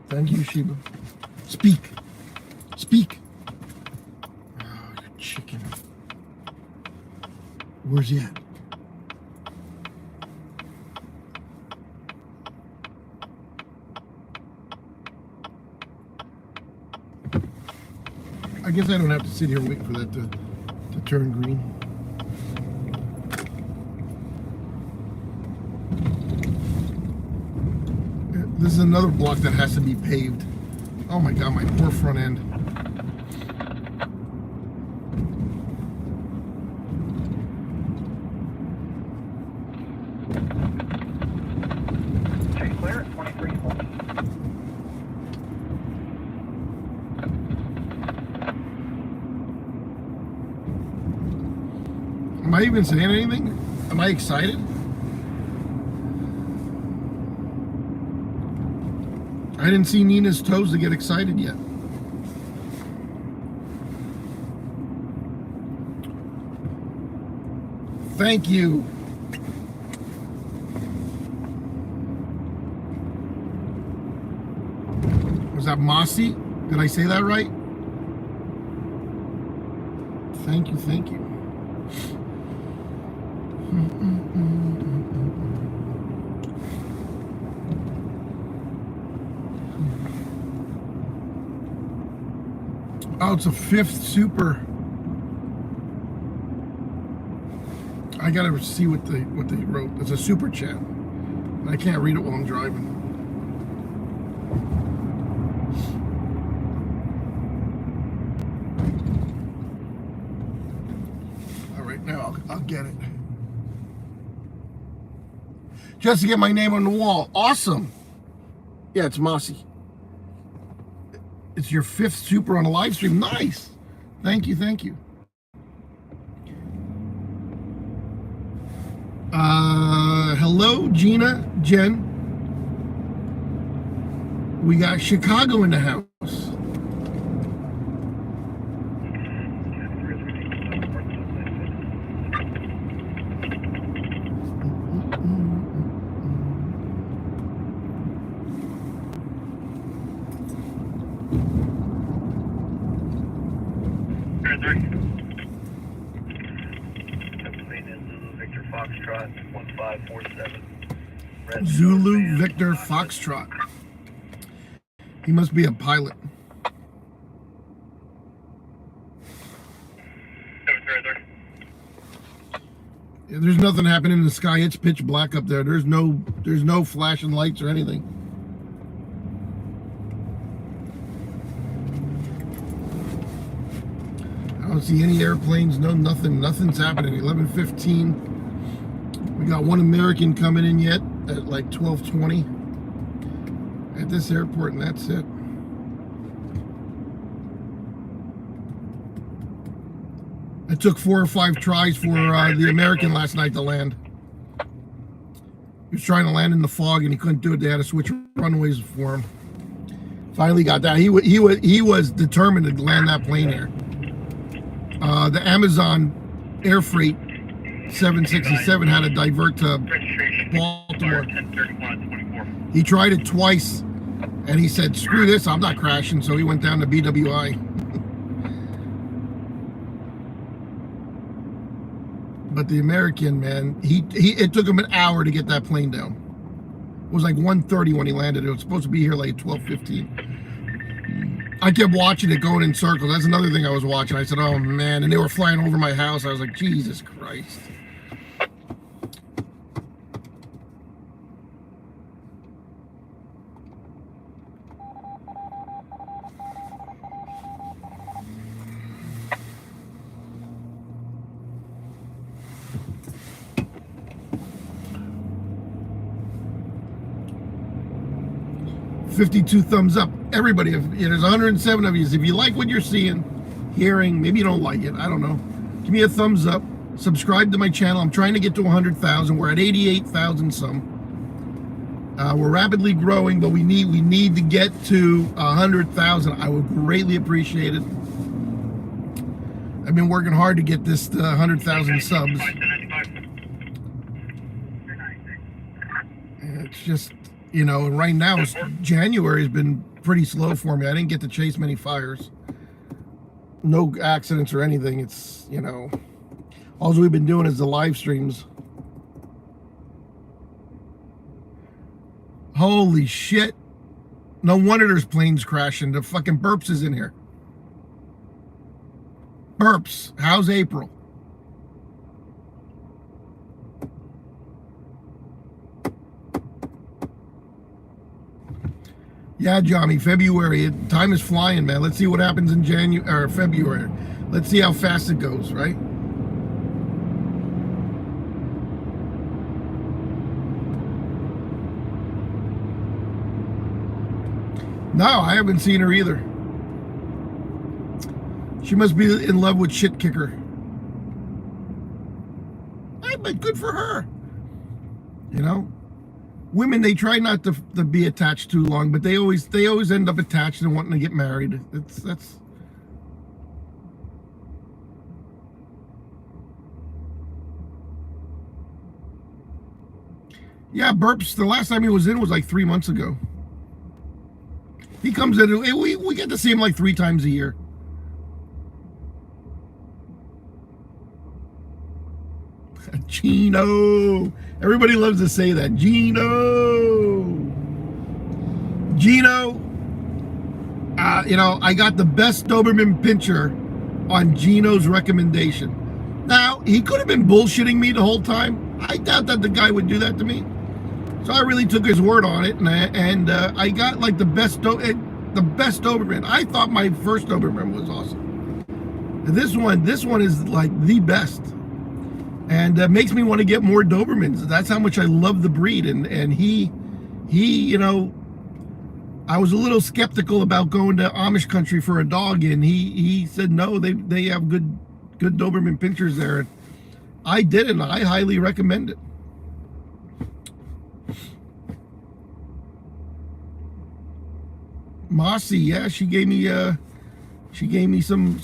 S2: Thank you, Sheba. Speak. Speak. Oh, you chicken. Where's he at? I guess I don't have to sit here and wait for that to turn green. This is another block that has to be paved. Oh my God, my poor front end.
S1: Chase clear at 2340.
S2: Am I even saying anything? Am I excited? I didn't see Nina's toes to get excited yet. Thank you. that Mossy? Did I say that right? Thank you, thank you. Oh, it's a 5th Super. I gotta see what they wrote. It's a super chat. I can't read it while I'm driving. All right, now I'll get it. Just to get my name on the wall. Awesome. Yeah, it's Mossy. It's your 5th Super on a live stream. Nice. Thank you, thank you. Hello, Gina, Jen. We got Chicago in the house. Zulu Victor Foxtrot. He must be a pilot. Yeah, there's nothing happening in the sky. It's pitch black up there. There's no flashing lights or anything. I don't see any airplanes. No, nothing. Nothing's happening. 11:15. We got one American coming in yet at like 12:20 at this airport, and that's it. It took 4 or 5 tries for the American last night to land. He was trying to land in the fog and he couldn't do it. They had to switch runways for him. Finally got that. He was determined to land that plane here. The Amazon air freight 767 had to divert to Baltimore. He tried it twice and he said, screw this, I'm not crashing. So he went down to BWI. But the American, man, it took him an hour to get that plane down. It was like 1:30 when he landed. It was supposed to be here like 12:15. I kept watching it going in circles. That's another thing I was watching. I said, oh man, and they were flying over my house. I was like, Jesus Christ. $52 thumbs up. Everybody, there's 107 of you. If you like what you're seeing, hearing, maybe you don't like it, I don't know. Give me a thumbs up. Subscribe to my channel. I'm trying to get to 100,000. We're at 88,000 some. We're rapidly growing, but we need to get to 100,000. I would greatly appreciate it. I've been working hard to get this to 100,000 subs. It's just, you know, right now, January has been pretty slow for me. I didn't get to chase many fires. No accidents or anything. It's, you know, all we've been doing is the live streams. Holy shit. No wonder there's planes crashing. The fucking Burps is in here. Burps, how's April? Yeah, Johnny, February. Time is flying, man. Let's see what happens in January or February. Let's see how fast it goes, right? No, I haven't seen her either. She must be in love with Shit Kicker. Hey, but good for her. You know? Women, they try not to be attached too long, but they always end up attached and wanting to get married. That's yeah, Burps, the last time he was in was like 3 months ago. He comes in, we get to see him like 3 times a year. Gino. Everybody loves to say that. Gino. I got the best Doberman pinscher on Gino's recommendation. Now, he could have been bullshitting me the whole time. I doubt that the guy would do that to me. So I really took his word on it, and I got like the best Doberman. I thought my first Doberman was awesome. And this one is like the best, and makes me want to get more Dobermans. That's how much I love the breed. And he, I was a little skeptical about going to Amish country for a dog, and he said no, they have good Doberman pinschers there. And I did it, and I highly recommend it. Mossy, yeah, she gave me some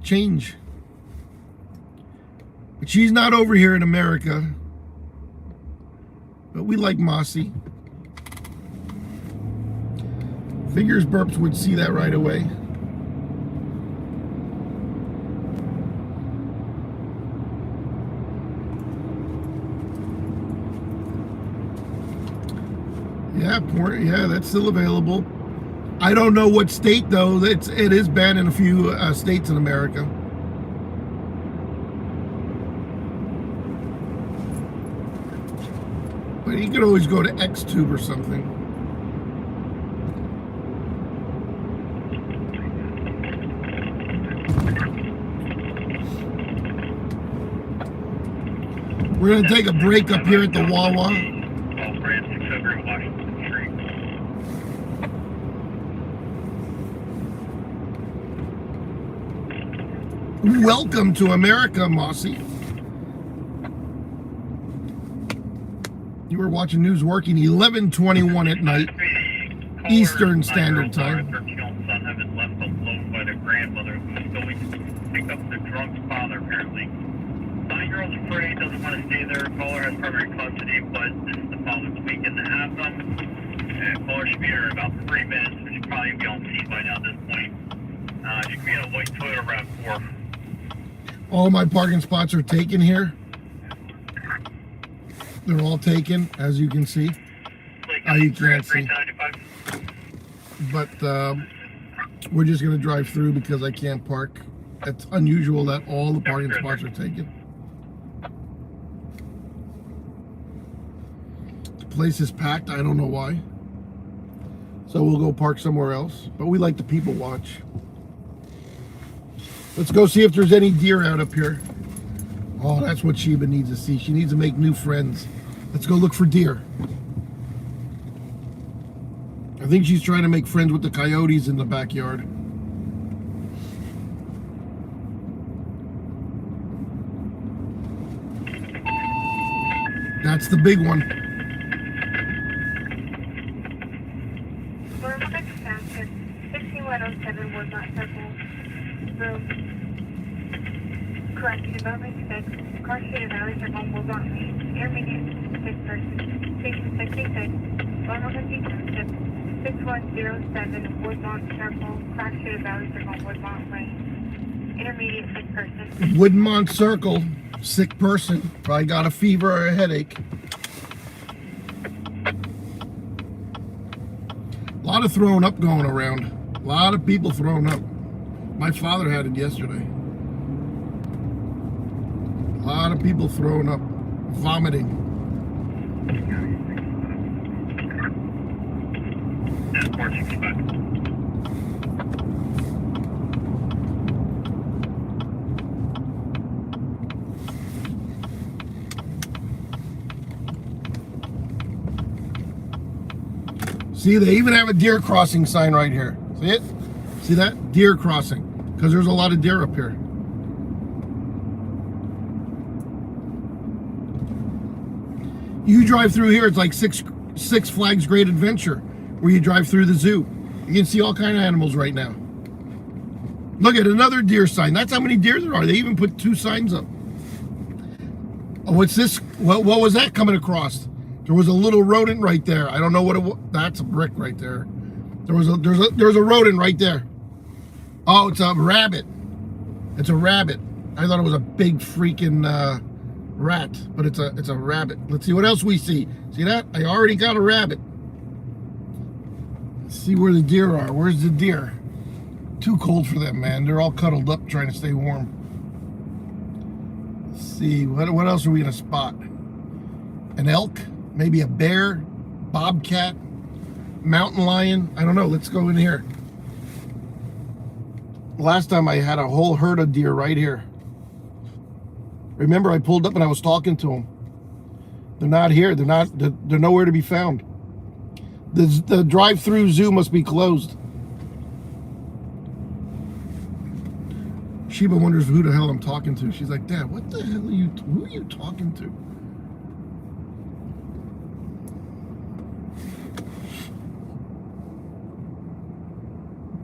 S2: change. But she's not over here in America. But we like Mossy. Fingers Burps would see that right away. Yeah, that's still available. I don't know what state though. It is banned in a few states in America. But you could always go to Xtube or something. We're gonna take a break up here at the Wawa. Welcome to America, Mossy. You were watching News Working, 11:21 at night, Eastern Standard Time.
S3: 13-year-old son had been left alone by their grandmother, who was going to pick up the drunk father, apparently. 9-year-old's afraid, doesn't want to stay there. Caller has primary custody, but this is the father's weekend to have them. And caller should be here in about 3 minutes, which should probably be on scene by now at this point. She could be in a white Toyota RAV4.
S2: All my parking spots are taken here. They're all taken, as you can see. You can't see. But we're just going to drive through because I can't park. It's unusual that all the parking spots are taken. The place is packed. I don't know why. So we'll go park somewhere else. But we like to people watch. Let's go see if there's any deer out up here. Oh, that's what Sheba needs to see. She needs to make new friends. Let's go look for deer. I think she's trying to make friends with the coyotes in the backyard. That's the big one.
S4: We're moving fast. 16107 was not circle. Room. Correction, development 6. Car shaded valley circle was not made. Intermediate 6 person. Station 66. 152. 6107 Woodmont Circle. Car shaded valley circle Woodmont Lane. Intermediate 6 person.
S2: Woodmont Circle. Sick person. Probably got a fever or a headache. A lot of throwing up going around. A lot of people throwing up. My father had it yesterday. A lot of people throwing up, vomiting. See, they even have a deer crossing sign right here. See it? See that? Deer crossing. Because there's a lot of deer up here. You drive through here, it's like Six Flags Great Adventure, where you drive through the zoo. You can see all kind of animals right now. Look at another deer sign. That's how many deer there are. They even put 2 signs up. Oh, what's this? What was that coming across? There was a little rodent right there. I don't know what it was. That's a brick right there. There's a rodent right there. Oh, it's a rabbit. It's a rabbit. I thought it was a big freaking rat, but it's a rabbit. Let's see what else we see. See that? I already got a rabbit. Let's see where the deer are. Where's the deer? Too cold for them, man. They're all cuddled up trying to stay warm. Let's see. What else are we gonna spot? An elk? Maybe a bear? Bobcat? Mountain lion? I don't know. Let's go in here. Last time I had a whole herd of deer right here. Remember, I pulled up and I was talking to them. They're not here. They're nowhere to be found. The drive-through zoo must be closed. Sheba wonders who the hell I'm talking to. She's like, Dad, what the hell who are you talking to?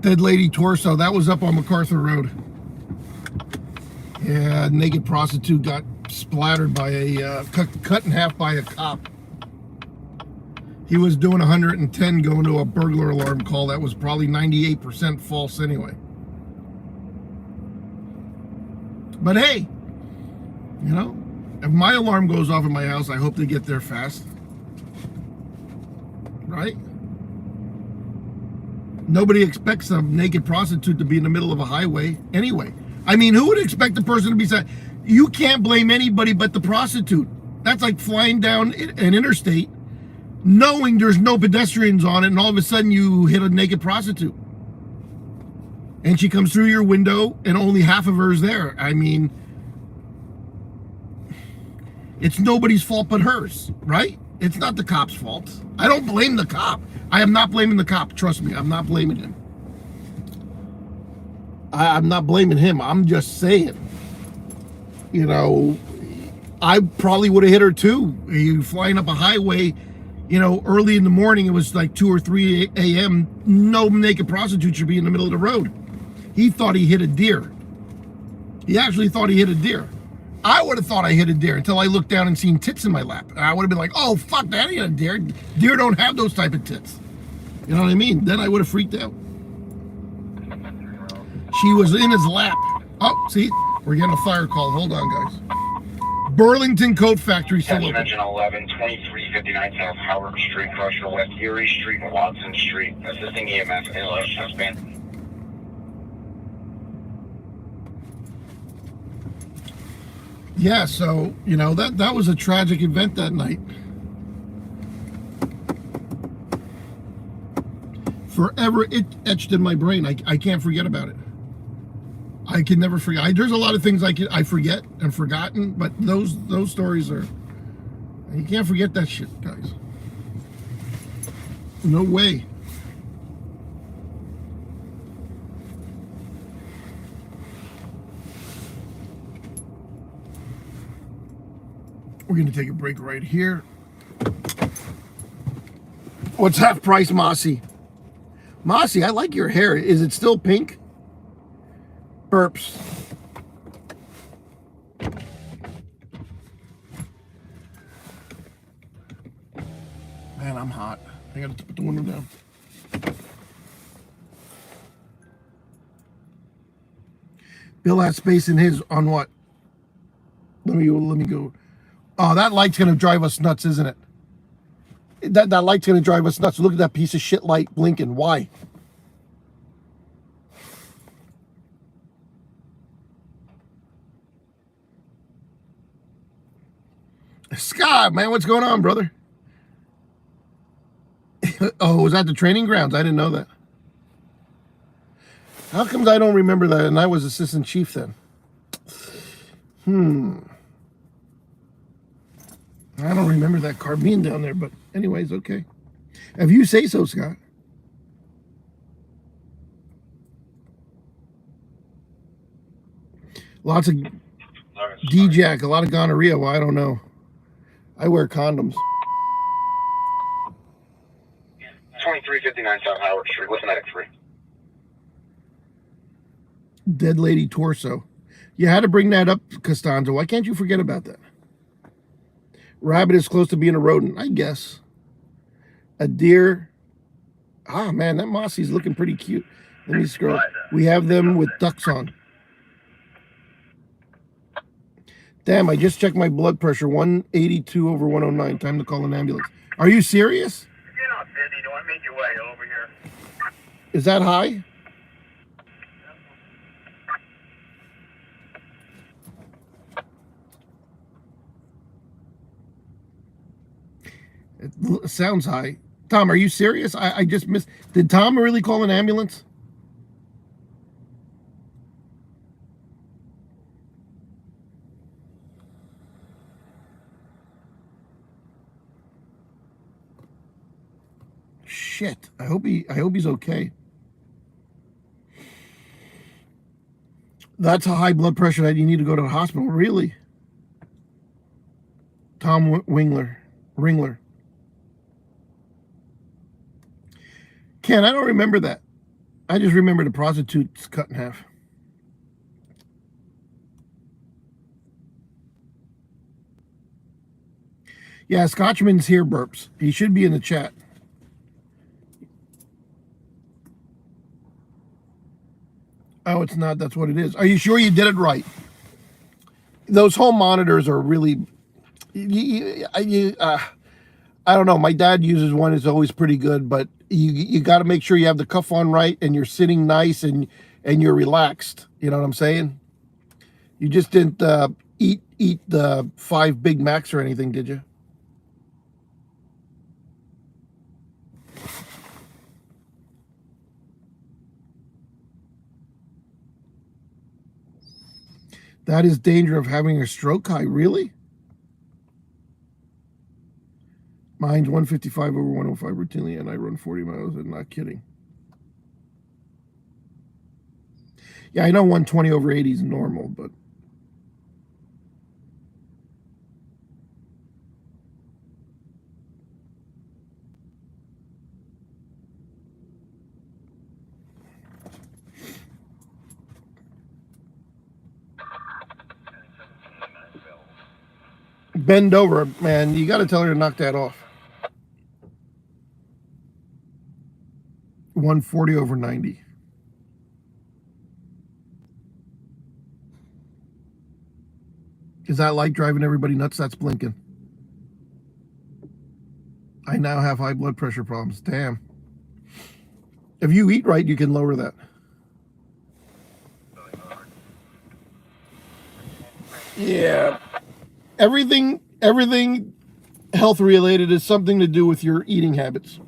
S2: Dead lady torso. That was up on MacArthur Road. Yeah, naked prostitute got splattered by a cut in half by a cop. He was doing 110 going to a burglar alarm call that was probably 98% false anyway. But hey, you know, if my alarm goes off in my house, I hope they get there fast. Right? Nobody expects a naked prostitute to be in the middle of a highway anyway. I mean, who would expect the person to be said? You can't blame anybody but the prostitute. That's like flying down an interstate knowing there's no pedestrians on it, and all of a sudden you hit a naked prostitute. And she comes through your window and only half of her is there. I mean, it's nobody's fault but hers, right? It's not the cop's fault. I don't blame the cop. I am not blaming the cop. Trust me, I'm not blaming him. I'm not blaming him. I'm just saying, you know, I probably would have hit her too. You flying up a highway, you know, early in the morning, it was like 2 or 3 a.m. No naked prostitute should be in the middle of the road. He thought he hit a deer. He actually thought he hit a deer. I would have thought I hit a deer until I looked down and seen tits in my lap. And I would have been like, oh, fuck, that ain't a deer. Deer don't have those type of tits. You know what I mean? Then I would have freaked out. She was in his lap. Oh, see? We're getting a fire call. Hold on, guys. Burlington Coat Factory still open.
S5: Engine 11, 2359 South Howard Street, Crusher West Erie Street, Watson Street. Assisting EMS, NLS suspend.
S2: Yeah, so, you know, that was a tragic event that night. Forever etched in my brain. I can't forget about it. I can never forget. There's a lot of things I forget and forgotten, but those stories are, you can't forget that shit, guys. No way. We're going to take a break right here. What's half price, Mossy? Mossy, I like your hair. Is it still pink? Burps. Man, I'm hot. I got to put the window down. Bill has space in his on what? Let me go. Oh, that light's gonna drive us nuts, isn't it? That light's gonna drive us nuts. Look at that piece of shit light blinking. Why? Scott, man, what's going on, brother? Oh, was that the training grounds? I didn't know that. How comes I don't remember that? And I was assistant chief then. I don't remember that car being down there, but anyways, okay. If you say so, Scott. Lots of D-Jack, a lot of gonorrhea. Well, I don't know. I wear condoms.
S5: 2359 South Howard Street. What's the next three?
S2: Dead lady torso. You had to bring that up, Costanzo. Why can't you forget about that? Rabbit is close to being a rodent, I guess. A deer Ah, man, that Mossie's looking pretty cute. Let me scroll. We have them with ducks on. Damn, I just checked my blood pressure, 182/109. Time to call an ambulance. Are you serious?
S3: If you're not busy, do you want to make your way over here?
S2: Is that high? It sounds high. Tom, are you serious? I just missed. Did Tom really call an ambulance? Shit. I hope he's okay. That's a high blood pressure that you need to go to the hospital. Really? Tom Ringler. Ken, I don't remember that. I just remember the prostitutes cut in half. Yeah, Scotchman's here, burps. He should be in the chat. Oh, it's not. That's what it is. Are you sure you did it right? Those home monitors are really... I don't know. My dad uses one. It's always pretty good, but you got to make sure you have the cuff on right and you're sitting nice and you're relaxed. You know what I'm saying? You just didn't eat the 5 Big Macs or anything, did you? That is danger of having a stroke high. Really? Mine's 155/105 routinely, and I run 40 miles. I'm not kidding. Yeah, I know 120/80 is normal, but bend over, man. You got to tell her to knock that off. 140/90. Is that light driving everybody nuts? That's blinking. I now have high blood pressure problems. Damn. If you eat right, you can lower that. Yeah. Everything health related is something to do with your eating habits.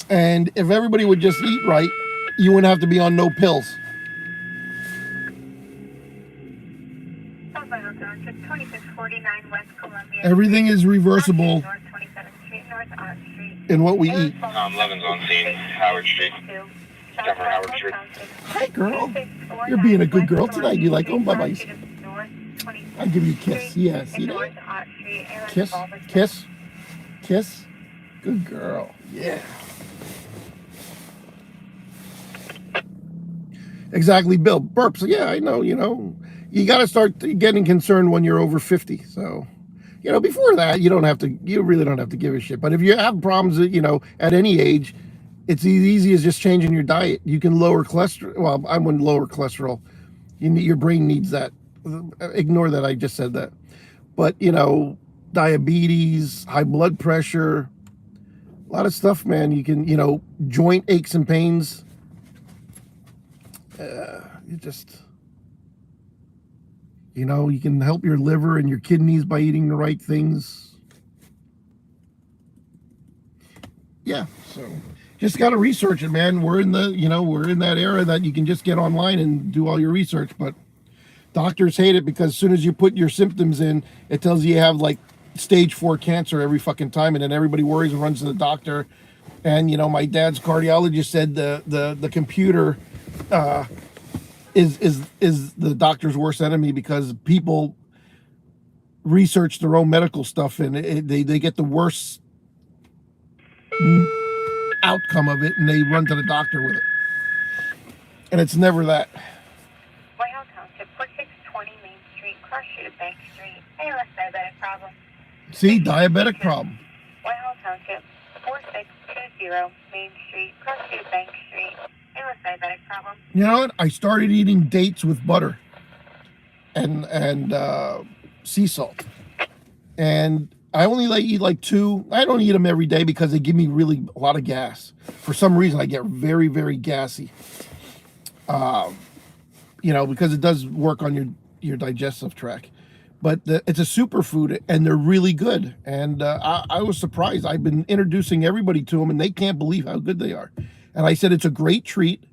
S2: And if everybody would just eat right, you wouldn't have to be on no pills. Everything is reversible in what we eat.
S5: Levin's on scene, Howard Street. Definitely Howard Street.
S2: Hi, girl. You're being a good girl tonight. You like, oh, bye-bye. I'll give you a kiss. Yeah, see that? Kiss, kiss, kiss. Good girl. Yeah. Exactly, Bill. Burps. Yeah, I know, you know. You got to start getting concerned when you're over 50. So, you know, before that, you really don't have to give a shit. But if you have problems, you know, at any age, it's as easy as just changing your diet. You can lower cholesterol. Well, I wouldn't lower cholesterol. Your brain needs that. Ignore that I just said that. But, you know, diabetes, high blood pressure, a lot of stuff, man. You can, you know, joint aches and pains. You just, you know, you can help your liver and your kidneys by eating the right things. Yeah, so just got to research it, man. We're in that era that you can just get online and do all your research, but doctors hate it because as soon as you put your symptoms in, it tells you have like stage 4 cancer every fucking time, and then everybody worries and runs to the doctor. And you know, my dad's cardiologist said the computer is the doctor's worst enemy because people research their own medical stuff and they get the worst outcome of it, and they run to the doctor with it. And it's never that.
S4: Whitehouse Township, 4620 Main Street, cross street Bank Street, ALS diabetic problem.
S2: See, diabetic problem.
S4: Whitehouse Township, 4620 Main Street, close to Bank Street, and with diabetic problem.
S2: You know what? I started eating dates with butter and sea salt. And I only eat like 2. I don't eat them every day because they give me really a lot of gas. For some reason, I get very, very gassy. Because it does work on your digestive tract. But it's a superfood, and they're really good. And I was surprised. I've been introducing everybody to them, and they can't believe how good they are. And I said it's a great treat.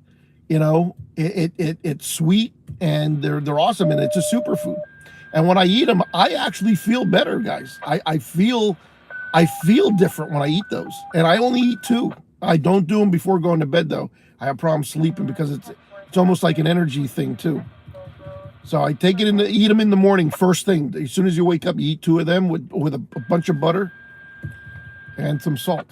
S2: It's sweet, and they're awesome, and it's a superfood. And when I eat them, I actually feel better, guys. I feel different when I eat those. And I only eat 2. I don't do them before going to bed, though. I have problems sleeping because it's almost like an energy thing, too. So I take it eat them in the morning, first thing. As soon as you wake up, you eat 2 of them with a bunch of butter and some salt.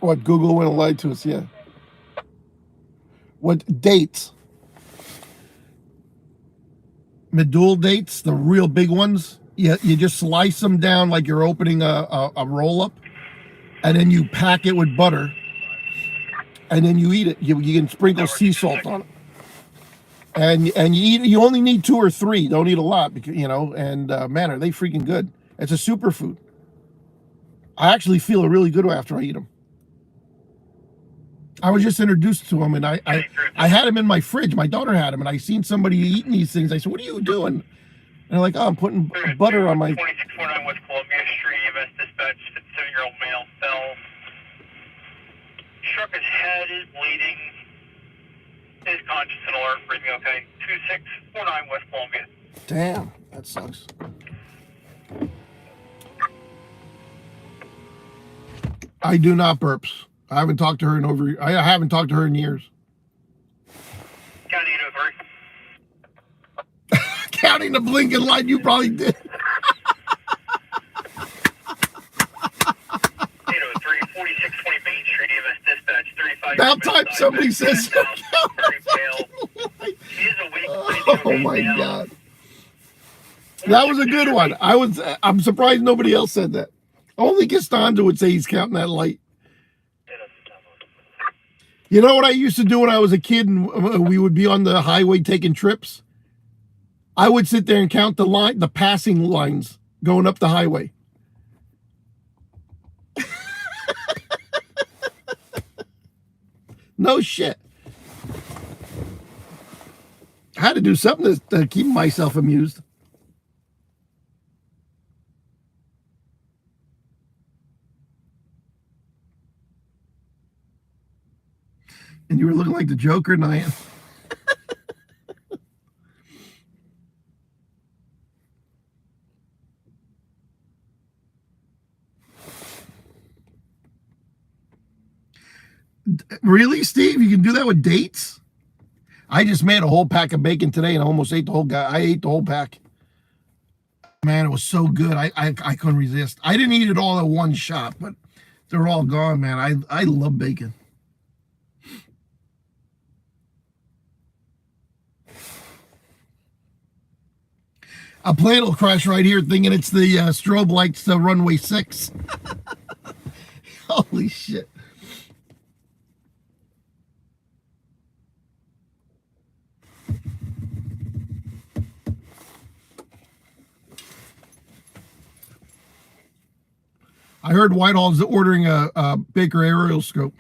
S2: What, Google went and lied to us, yeah. What, dates? Medjool dates, the real big ones. You just slice them down like you're opening a roll-up, and then you pack it with butter, and then you eat it. You can sprinkle sea salt on it. And you only need 2 or 3. Don't eat a lot, because, man, are they freaking good. It's a superfood. I actually feel really good after I eat them. I was just introduced to them, and I had them in my fridge. My daughter had them, and I seen somebody eating these things. I said, "What are you doing?" And they're like, "Oh, I'm putting butter on my."
S3: 2649 West Columbia Street, EMS dispatch, 57-year-old male fell. Struck his head, is bleeding. Is conscious and alert, breathing okay. 2649 West Columbia.
S2: Damn, that sucks. I do not burps. I haven't talked to her in years.
S3: County 803.
S2: Counting the blinking light, you probably did.
S3: 803, 4620 Main Street, EMS dispatch, 35.
S2: About time somebody says
S3: Very pale. She is awake.
S2: Oh my God. That was a good one. I'm surprised nobody else said that. Only Costanza would say he's counting that light. You know what I used to do when I was a kid and we would be on the highway taking trips? I would sit there and count the passing lines going up the highway. No shit. I had to do something to keep myself amused. And you were looking like the Joker, Nyan. Really, Steve? You can do that with dates? I just made a whole pack of bacon today and I almost ate the whole guy. I ate the whole pack. Man, it was so good. I couldn't resist. I didn't eat it all at one shot, but they're all gone, man. I love bacon. A plane will crash right here thinking it's the strobe lights to runway 6. Holy shit. I heard Whitehall's ordering a Baker aerial scope.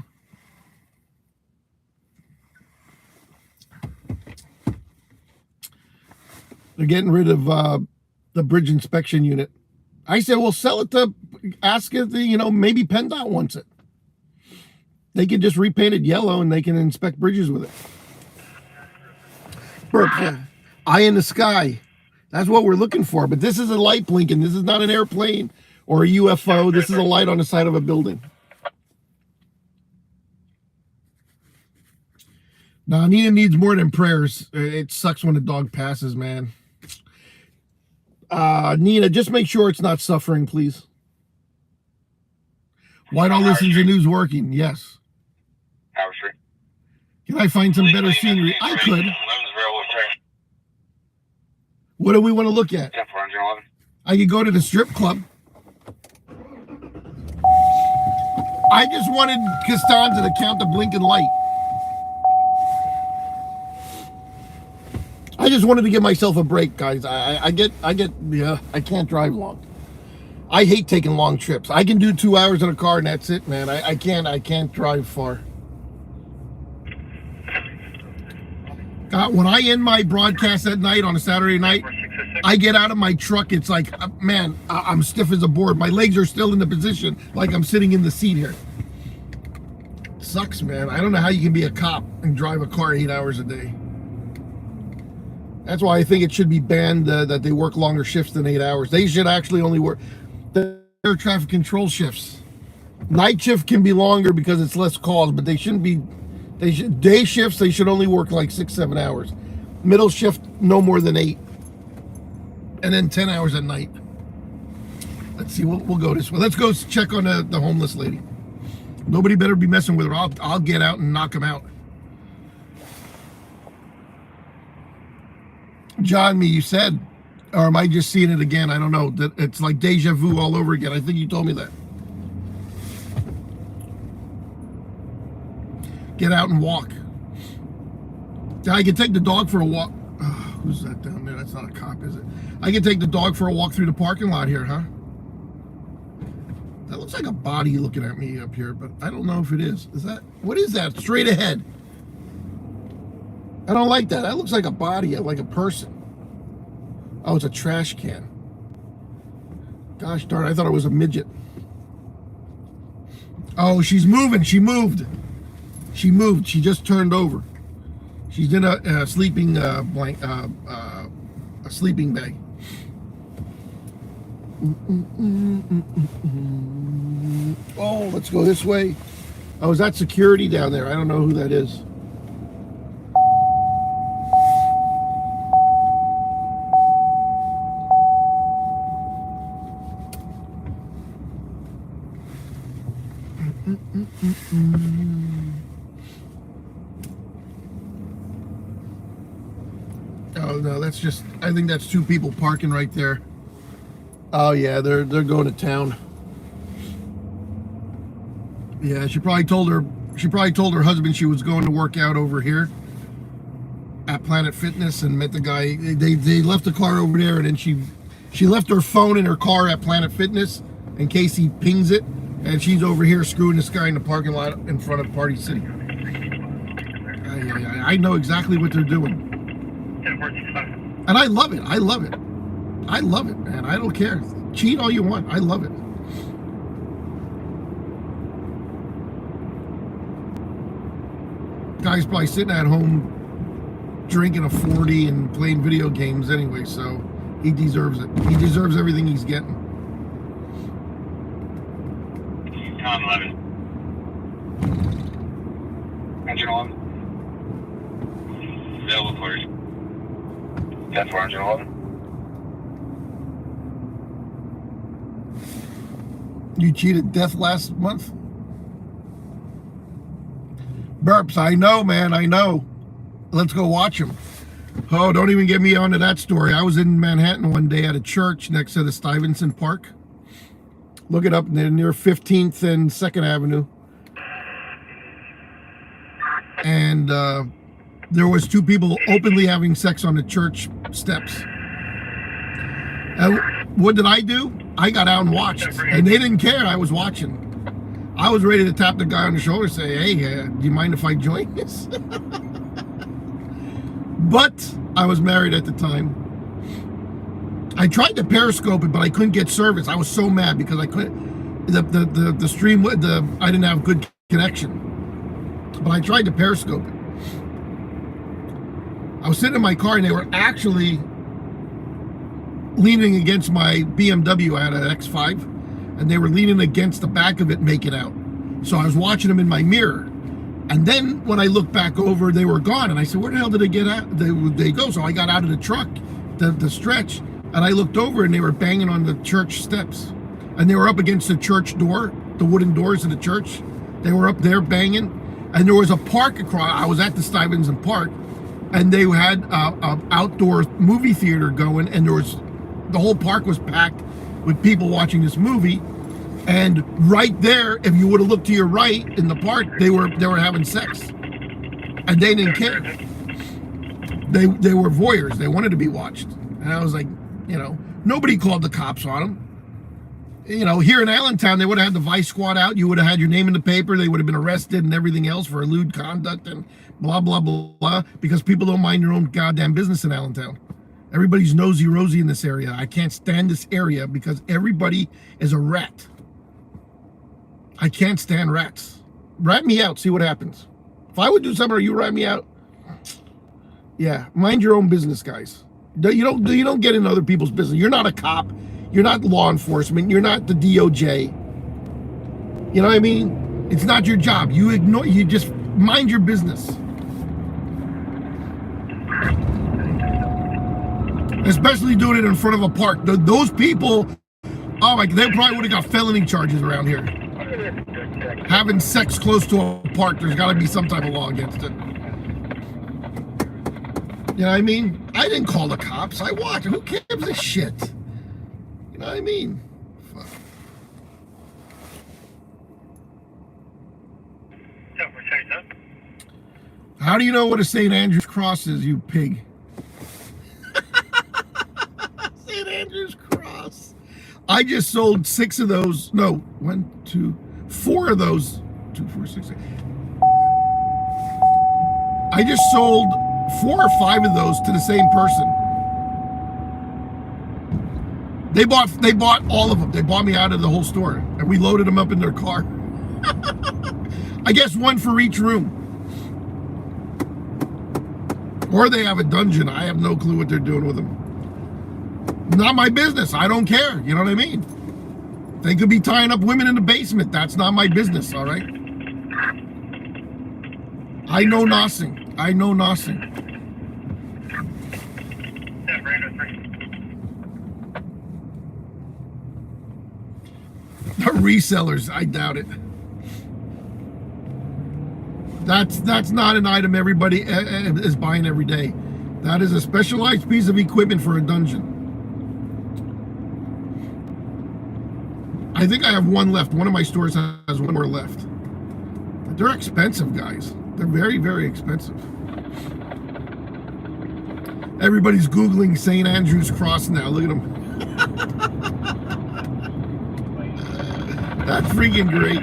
S2: They're getting rid of the bridge inspection unit. I said, well, sell it to, ask if maybe PennDOT wants it. They can just repaint it yellow and they can inspect bridges with it. Burp, yeah. Eye in the sky. That's what we're looking for. But this is a light blinking. This is not an airplane or a UFO. This is a light on the side of a building. Now, Nina needs more than prayers. It sucks when a dog passes, man. Nina, just make sure it's not suffering, please. Whitehall listens to news working. Yes. Can I find some better scenery? I could. What do we want to look at?
S5: 411.
S2: I could go to the strip club. I just wanted Costanza to count the blinking light. I just wanted to give myself a break, guys. I can't drive long. I hate taking long trips. I can do 2 hours in a car and that's it, man. I can't drive far. God, when I end my broadcast at night on a Saturday night, I get out of my truck. It's like, man, I'm stiff as a board. My legs are still in the position like I'm sitting in the seat here. Sucks, man. I don't know how you can be a cop and drive a car 8 hours a day. That's why I think it should be banned that they work longer shifts than 8 hours. They should actually only work the air traffic control shifts. Night shift can be longer because it's less calls, but they shouldn't be. Day shifts, they should only work like 6-7 hours. Middle shift, no more than 8. And then 10 hours at night. Let's see, we'll go this way. Let's go check on the homeless lady. Nobody better be messing with her. I'll get out and knock him out. John, you said, or am I just seeing it again? I don't know. That it's like deja vu all over again. I think you told me that. Get out and walk. I can take the dog for a walk. Oh, who's that down there? That's not a cop, is it? I can take the dog for a walk through the parking lot here, huh? That looks like a body looking at me up here, but I don't know if it is. Is that? What is that? Straight ahead. I don't like that. That looks like a body, like a person. Oh, it's a trash can. Gosh darn, I thought it was a midget. Oh, she's moving. She moved. She moved. She just turned over. She's in a sleeping a sleeping bag. Oh, let's go this way. Oh, is that security down there? I don't know who that is. Oh no, that's just, I think that's two people parking right there. Oh yeah, they're going to town. Yeah, she probably told her husband she was going to work out over here at Planet Fitness and met the guy. They left the car over there, and then she left her phone in her car at Planet Fitness in case he pings it, and she's over here screwing this guy in the parking lot in front of Party City. I know exactly what they're doing. And I love it. I love it. I love it, man. I don't care. Cheat all you want. I love it. Guy's probably sitting at home drinking a 40 and playing video games anyway, so he deserves it. He deserves everything he's getting.
S5: Tom 11. Engine 11. Available quarters. 10-4, engine 11.
S2: You cheated death last month? Burps, I know, man, I know. Let's go watch him. Oh, don't even get me onto that story. I was in Manhattan one day at a church next to the Stuyvesant Park. Look it up, near 15th and 2nd Avenue. And there was two people openly having sex on the church steps. And what did I do? I got out and watched, and they didn't care. I was watching. I was ready to tap the guy on the shoulder and say, hey, do you mind if I join this? But I was married at the time. I tried to Periscope it, but I couldn't get service. I was so mad because I couldn't, the stream, I didn't have good connection. But I tried to Periscope it. I was sitting in my car and they were actually leaning against my BMW. I had an X5, and they were leaning against the back of it, making out. So I was watching them in my mirror. And then when I looked back over, they were gone. And I said, where the hell did they get out? They go. So I got out of the truck, the stretch, and I looked over and they were banging on the church steps. And they were up against the church door, the wooden doors of the church. They were up there banging. And there was a park across. I was at the Stuyvesant Park, and they had a outdoor movie theater going, and the whole park was packed with people watching this movie. And right there, if you would have looked to your right in the park, they were having sex, and they didn't care. They were voyeurs. They wanted to be watched. And I was like, nobody called the cops on them. Here in Allentown, they would have had the vice squad out. You would have had your name in the paper. They would have been arrested and everything else for lewd conduct and blah, blah, blah, blah, because people don't mind their own goddamn business in Allentown. Everybody's nosy-rosy in this area. I can't stand this area because everybody is a rat. I can't stand rats. Rat me out, see what happens. If I would do something or you rat me out, yeah, mind your own business, guys. You don't get in other people's business. You're not a cop. You're not law enforcement. You're not the DOJ. You know what I mean? It's not your job. You just mind your business. Especially doing it in front of a park. Those people, oh my, they probably would have got felony charges around here. Having sex close to a park, there's got to be some type of law against it. You know what I mean? I didn't call the cops. I watched. Who gives a shit? You know what I mean? Fuck. How do you know what a St. Andrew's cross is, you pig? St. Andrew's cross. I just sold 6 of those. No, 1, 2, 4 of those. 2, 4, 6, 8. I just sold 4 or 5 of those to the same person. They bought all of them. They bought me out of the whole store, and we loaded them up in their car. I guess 1 for each room. Or they have a dungeon. I have no clue what they're doing with them. Not my business. I don't care. You know what I mean? They could be tying up women in the basement. That's not my business, all right? I know nothing. I know nothing. The resellers, I doubt it. That's not an item everybody is buying every day. That is a specialized piece of equipment for a dungeon. I think I have 1 left. One of my stores has 1 more left. But they're expensive, guys. They're very, very expensive. Everybody's Googling St. Andrew's Cross now. Look at them. That's freaking great.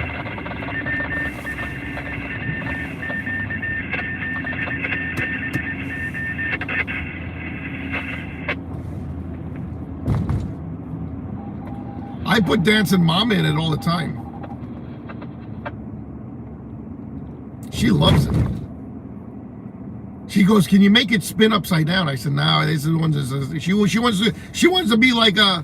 S2: I put Dancing Mama in it all the time. She loves it. She goes, "Can you make it spin upside down?" I said, "No." This is the one that says she wants to be like a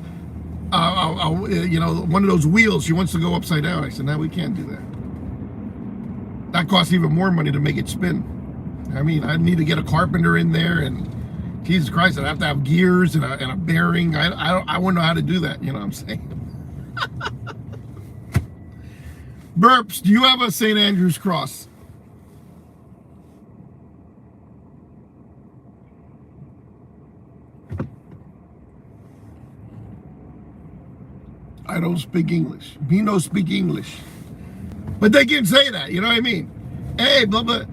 S2: one of those wheels. She wants to go upside down. I said, "No, we can't do that. That costs even more money to make it spin." I mean, I need to get a carpenter in there, and Jesus Christ, I'd have to have gears and a bearing. I wouldn't know how to do that. You know what I'm saying? Burps, do you have a St. Andrew's cross? I don't speak English. Me no speak English. But they can say that, you know what I mean? Hey, blah, blah,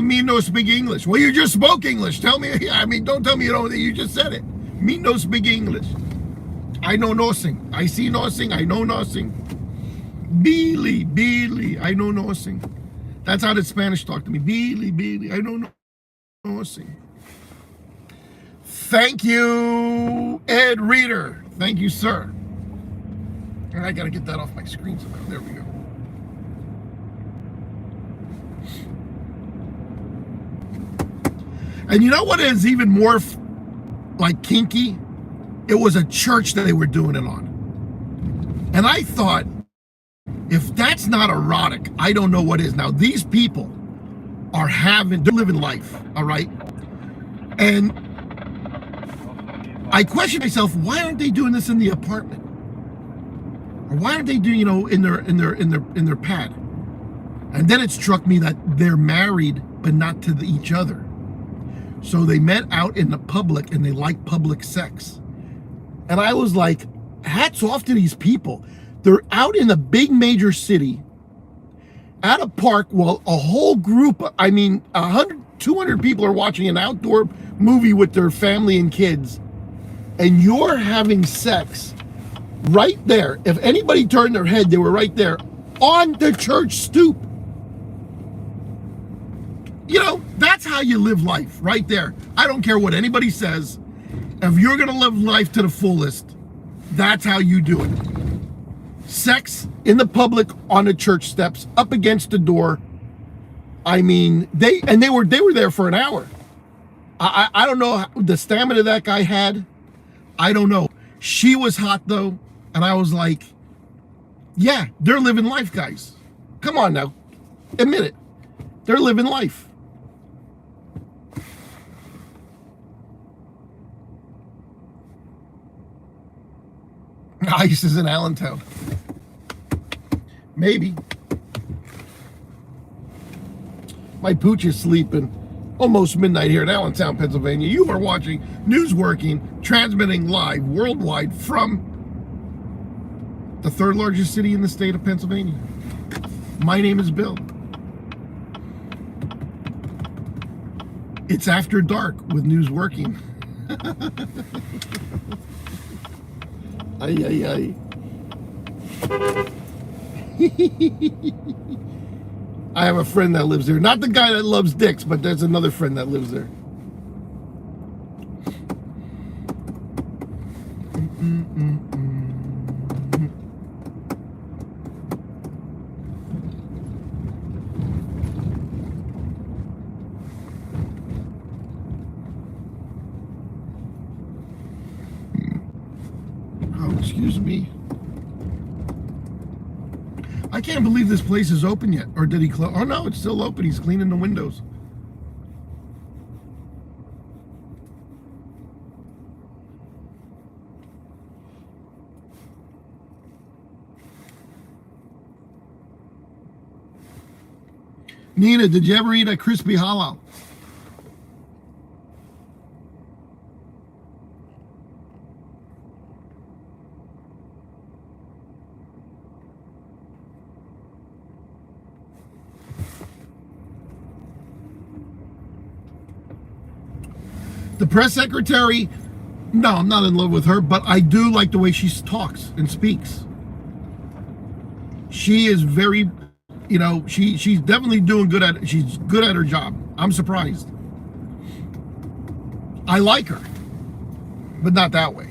S2: me no speak English. Well, you just spoke English. Tell me, I mean, don't tell me you don't, you just said it. Me no speak English. I know nothing. I see nothing. I know nothing. Billy, I know nothing. That's how the Spanish talk to me. Billy, I know nothing. Thank you, Ed Reader. Thank you, sir. And I gotta get that off my screen somehow. There we go. And you know what is even more like kinky? It was a church that they were doing it on. And I thought, if that's not erotic, I don't know what is. Now, these people they're living life, all right? And I question myself, why aren't they doing this in the apartment? Or why aren't they doing, in their pad? And then it struck me that they're married, but not to each other. So they met out in the public and they like public sex. And I was like, hats off to these people. They're out in a big major city at a park while a whole group, 100, 200 people are watching an outdoor movie with their family and kids. And you're having sex right there. If anybody turned their head, they were right there on the church stoop. You know, that's how you live life, right there. I don't care what anybody says. If you're going to live life to the fullest, that's how you do it. Sex in the public on the church steps, up against the door. I mean, they were there for an hour. I don't know the stamina that guy had. I don't know. She was hot though, and I was like, yeah, they're living life, guys. Come on now, admit it. They're living life. ICE is in Allentown. Maybe. My pooch is sleeping. Almost midnight here in Allentown, Pennsylvania. You are watching News Working, transmitting live worldwide from the third largest city in the state of Pennsylvania. My name is Bill. It's after dark with News Working. Ay, ay, ay. I have a friend that lives there. Not the guy that loves dicks, but there's another friend that lives there. Oh, excuse me. I can't believe this place is open yet. Or did he close? Oh no, it's still open. He's cleaning the windows. Nina, did you ever eat a crispy halal? The press secretary, no, I'm not in love with her, but I do like the way she talks and speaks. She is very, you know, she's definitely doing good at it. She's good at her job. I'm surprised. I like her, but not that way.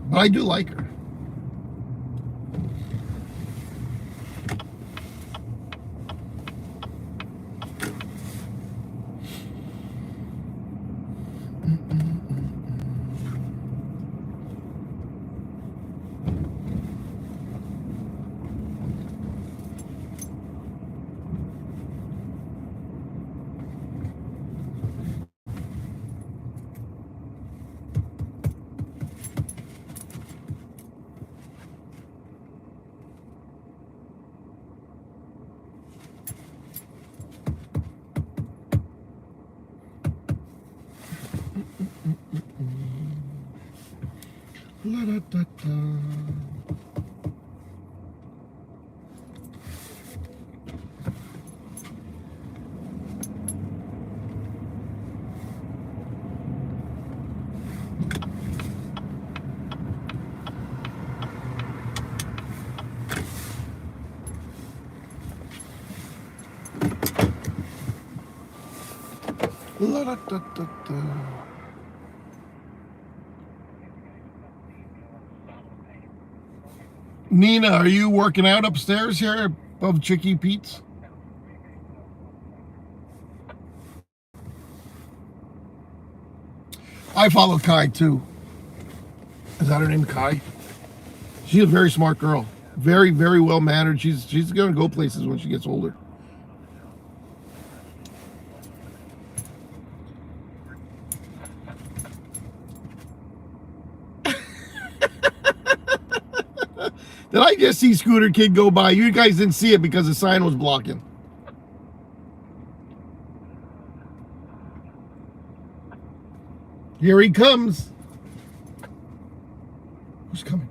S2: But I do like her. La, da, da, da. La, da, da, da, da. Nina, are you working out upstairs here above Chicky Pete's? I follow Kai too. Is that her name, Kai? She's a very smart girl. Very, very well mannered. She's gonna go places when she gets older. Did I just see Scooter Kid go by? You guys didn't see it because the sign was blocking. Here he comes. Who's coming?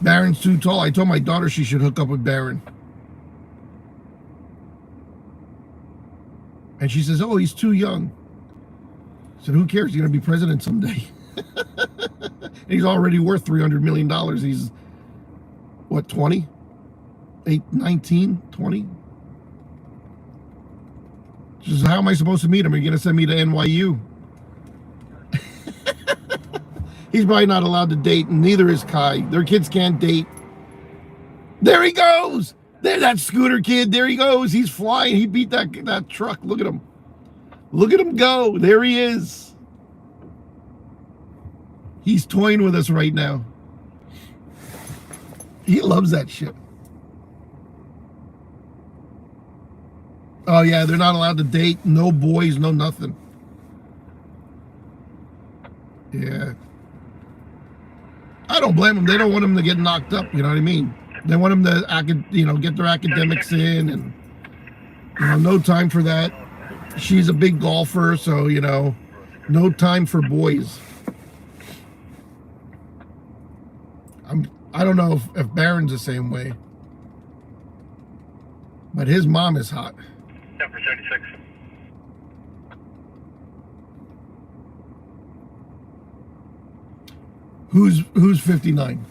S2: Barron's too tall. I told my daughter she should hook up with Barron. And she says, oh, he's too young. I said, who cares? He's going to be president someday. He's already worth $300 million. He's, what, 20? 19, 20? She says, how am I supposed to meet him? Are you going to send me to NYU? He's probably not allowed to date, and neither is Kai. Their kids can't date. There he goes! There, that scooter kid. There he goes. He's flying. He beat that truck. Look at him. Look at him go. There he is. He's toying with us right now. He loves that shit. Oh, yeah, they're not allowed to date. No boys, no nothing. Yeah. I don't blame them. They don't want them to get knocked up, you know what I mean? They want them to, get their academics in, and, no time for that. She's a big golfer, so, no time for boys. I don't know if Barron's the same way, but his mom is hot.
S3: Number 36.
S2: Who's 59?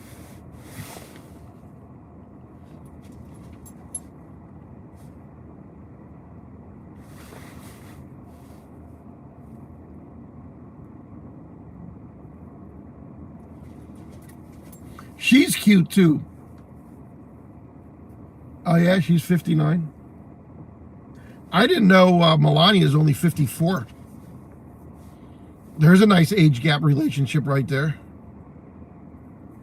S2: She's cute too. Oh yeah, she's 59. I didn't know Melania is only 54. There's a nice age gap relationship right there.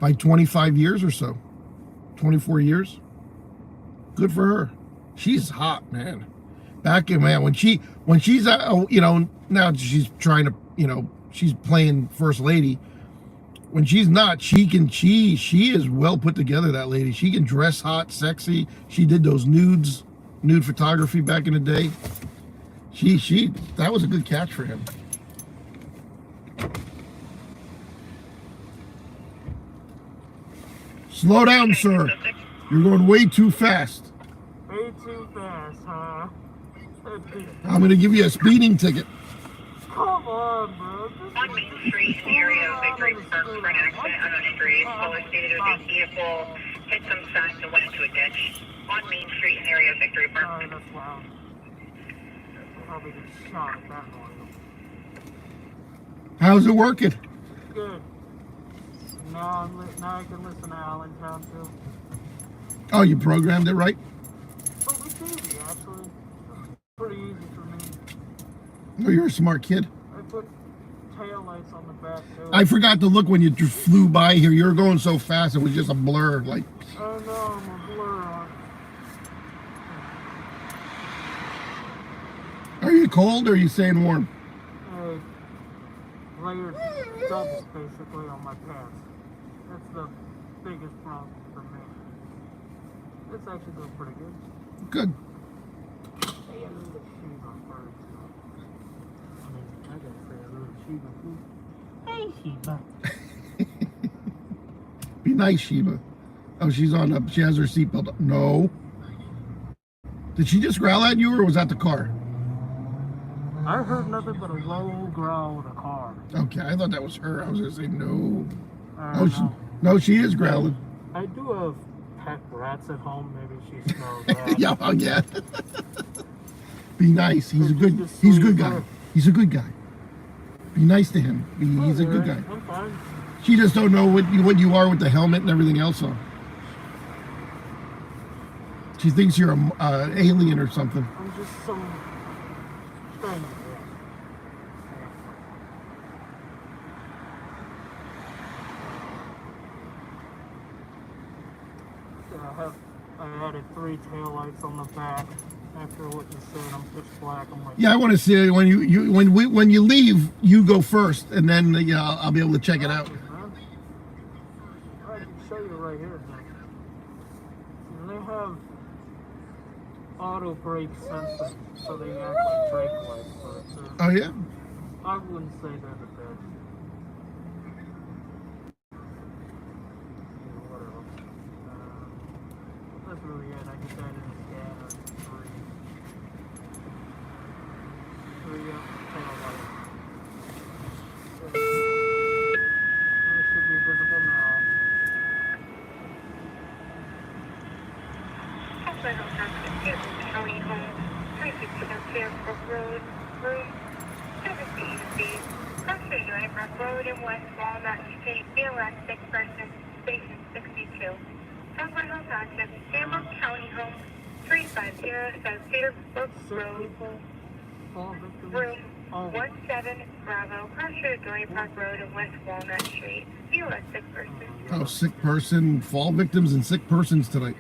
S2: By 25 years or so. 24 years. Good for her. She's hot, man. Back in, man, when she's now she's trying to, she's playing first lady. When she's not, she is well put together, that lady. She can dress hot, sexy. She did those nude photography back in the day. That was a good catch for him. Slow down, sir. You're going way too fast.
S6: Way too fast, huh?
S2: I'm going to give you a speeding ticket.
S6: Come on, bro.
S7: On Main Street, in the area of Victory Park, for an accident on a street. Caller stated it was a vehicle hit some signs and went into a ditch. On Main Street, in the area of Victory Park.
S6: Sorry, that's loud. Probably get shot at that noise.
S2: How's it working?
S6: Good. Now I can listen to Allentown too.
S2: Oh, you programmed it right?
S6: Oh, it's easy, actually. Pretty easy for me.
S2: Oh, you're a smart kid.
S6: I put taillights on the back too.
S2: I forgot to look when you flew by here. You were going so fast, it was just a blur. Like,
S6: I know, I'm a blur on.
S2: are you cold or are you staying warm?
S6: Layered subs basically on my pants. That's the biggest problem for me. It's actually doing pretty good.
S2: Good.
S6: I got a little Shiba first. I mean, I gotta say a little Shiba too. Hey, Shiba.
S2: Be nice, Sheba. Oh, she has her seatbelt up. No. Did she just growl at you or was that the car?
S6: I heard nothing but a low growl with a car.
S2: Okay, I thought that was her. I was gonna say no.
S6: No.
S2: No, she is growling.
S6: I do have pet rats at home. Maybe she smells that.
S2: Yeah, oh, yeah. Be nice. He's a good guy. He's a good guy. Be nice to him. He's a good guy.
S6: I'm fine.
S2: She just don't know what you are with the helmet and everything else on. She thinks you're an alien or something.
S6: I'm just some strange. I added 3 taillights on the back. After what you said, I'm pitch black. I'm like,
S2: Yeah, I want to see when you leave, you go first, and then I'll be able to check it out.
S6: I can show you right here. auto brake sensors, so they act like brake lights. But
S2: Oh yeah.
S6: I wouldn't say they're the best. Whatever. That's really it. I just added a scanner. Three up tail lights. It should be visible now.
S4: County Home, 360 Fairfield Road, room 17B, Country Drive, Rock Road in West Walnut Street, BLS 6 person, station 62. Southwest Township, Shamrock County Home, 350 South Cedarburg Road, room 17 Bravo, Country Drive, Rock Road in West Walnut Street, BLS 6 person.
S2: Oh, sick person, fall victims and sick persons tonight.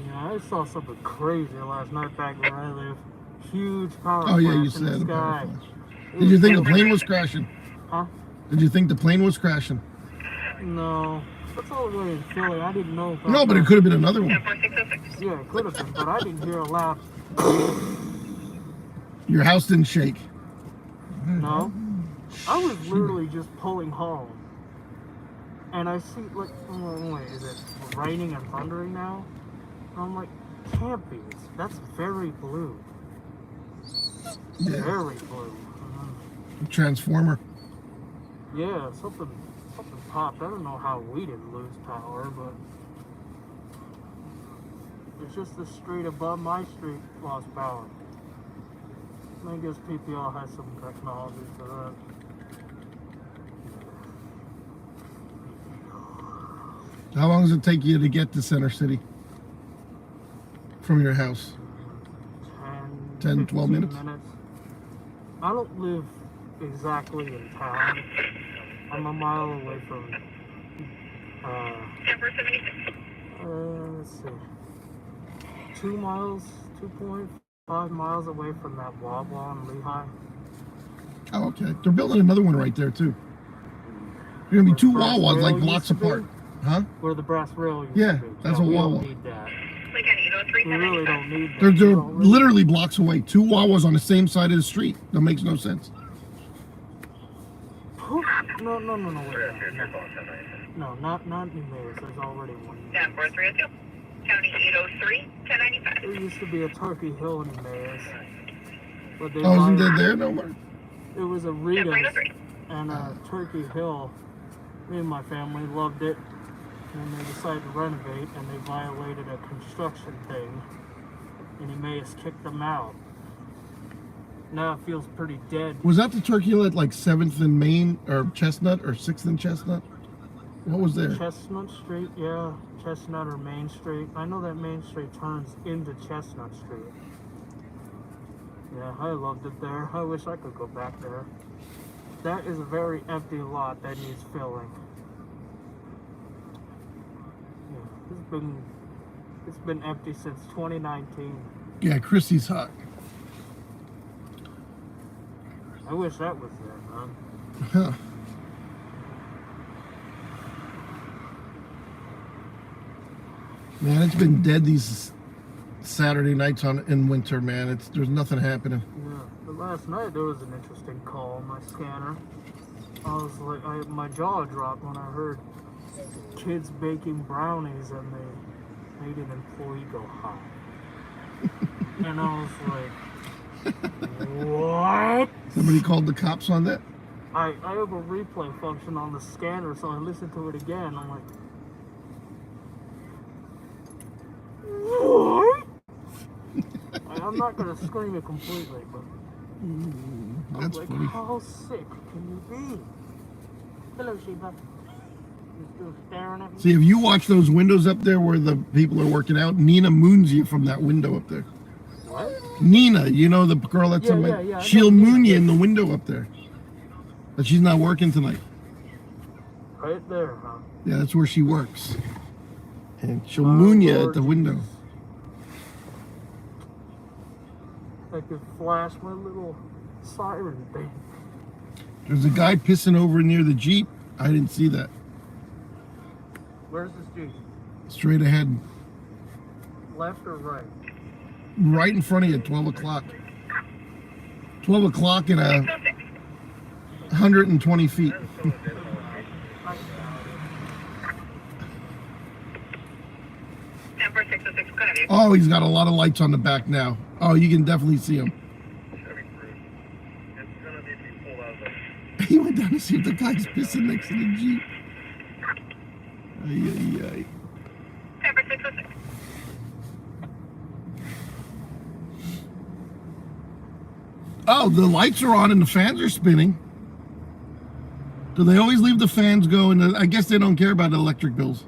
S6: Yeah, I saw something crazy last night back where I live. Huge power
S2: Oh yeah,
S6: flash
S2: you
S6: in
S2: said
S6: the
S2: the
S6: sky.
S2: power flash. Did you think the plane was crashing?
S6: Huh?
S2: Did you think the plane was crashing?
S6: No. That's all the way in Philly. I didn't know.
S2: No, but it could have been another one.
S7: 14606.
S6: Yeah, it could have been, but I didn't hear a loud.
S2: Your house didn't shake.
S6: No. I was literally just pulling home. And I see, like, oh, wait, is it raining and thundering now? And I'm like, can't be. That's very blue.
S2: Yeah.
S6: Very blue.
S2: Transformer.
S6: Yeah, something popped. I don't know how we didn't lose power, but it's just the street above my street lost power. I guess PPL has some technology for that.
S2: How long does it take you to get to Center City from your house? 10, 12 minutes?
S6: I don't live exactly in town. I'm a mile away from,
S7: 76.
S6: let's see, 2.5 miles away from that Wawa in Lehigh.
S2: Oh, okay. They're building another one right there too. There's gonna be two Wawas like blocks apart. Huh?
S6: Where the brass rail used
S2: Yeah,
S6: to be.
S2: that's
S6: No,
S2: a
S6: we
S2: Wawa.
S6: don't need that.
S7: Lincoln 803
S6: We really don't need that.
S2: They're
S6: We don't really-
S2: literally blocks away. Two Wawas on the same side of the street. That makes no sense.
S6: No, wait. No, not Emmaus. There's already one.
S7: 10302. County 803 1095.
S6: There used to be a Turkey Hill in Emmaus. But they
S2: Oh, isn't
S6: violated-
S2: that there no more?
S6: It was a Rita's
S7: 10303.
S6: and Turkey Hill. Me and my family loved it. And they decided to renovate, and they violated a construction thing. And Emmaus kicked them out. Now it feels pretty dead.
S2: Was that the Turkey Hill at like 7th and Main or Chestnut or 6th and Chestnut? What was there?
S6: Chestnut Street, yeah. Chestnut or Main Street. I know that Main Street turns into Chestnut Street. Yeah, I loved it there. I wish I could go back there. That is a very empty lot that needs filling. Yeah, it's been empty since 2019.
S2: Yeah, Chrissy's hot.
S6: I wish that was there, man.
S2: Huh. Man, it's been dead these Saturday nights in winter, man. There's nothing happening.
S6: Yeah, but last night there was an interesting call on my scanner. I was like, my jaw dropped when I heard kids baking brownies and they made an employee go high. And I was like, what?
S2: Somebody called the cops on that?
S6: I have a replay function on the scanner, so I listened to it again. I'm like, what? I'm not gonna scream it completely, but
S2: That's
S6: like,
S2: funny.
S6: how sick can you be? Hello, Sheba. You still staring at me?
S2: See, if you watch those windows up there where the people are working out, Nina moons you from that window up there.
S6: What?
S2: Nina, you know the girl that's in my...
S6: Yeah, I
S2: She'll
S6: know Nina.
S2: moon you in the window up there. But she's not working tonight.
S6: Right there, huh?
S2: Yeah, that's where she works. And she'll moon you at the window.
S6: I could flash my little siren thing.
S2: There's a guy pissing over near the Jeep. I didn't see that.
S6: Where's this Jeep?
S2: Straight ahead.
S6: Left or right?
S2: right in front of you at 12 o'clock. 12 o'clock and 120 feet.
S7: Number 606, kind of you.
S2: Oh, he's got a lot of lights on the back now. Oh, you can definitely see him. He went down to see if the guy's pissing next to the Jeep. Ay, ay, ay.
S7: Number 606.
S2: Oh, the lights are on and the fans are spinning. Do they always leave the fans go? And I guess they don't care about the electric bills.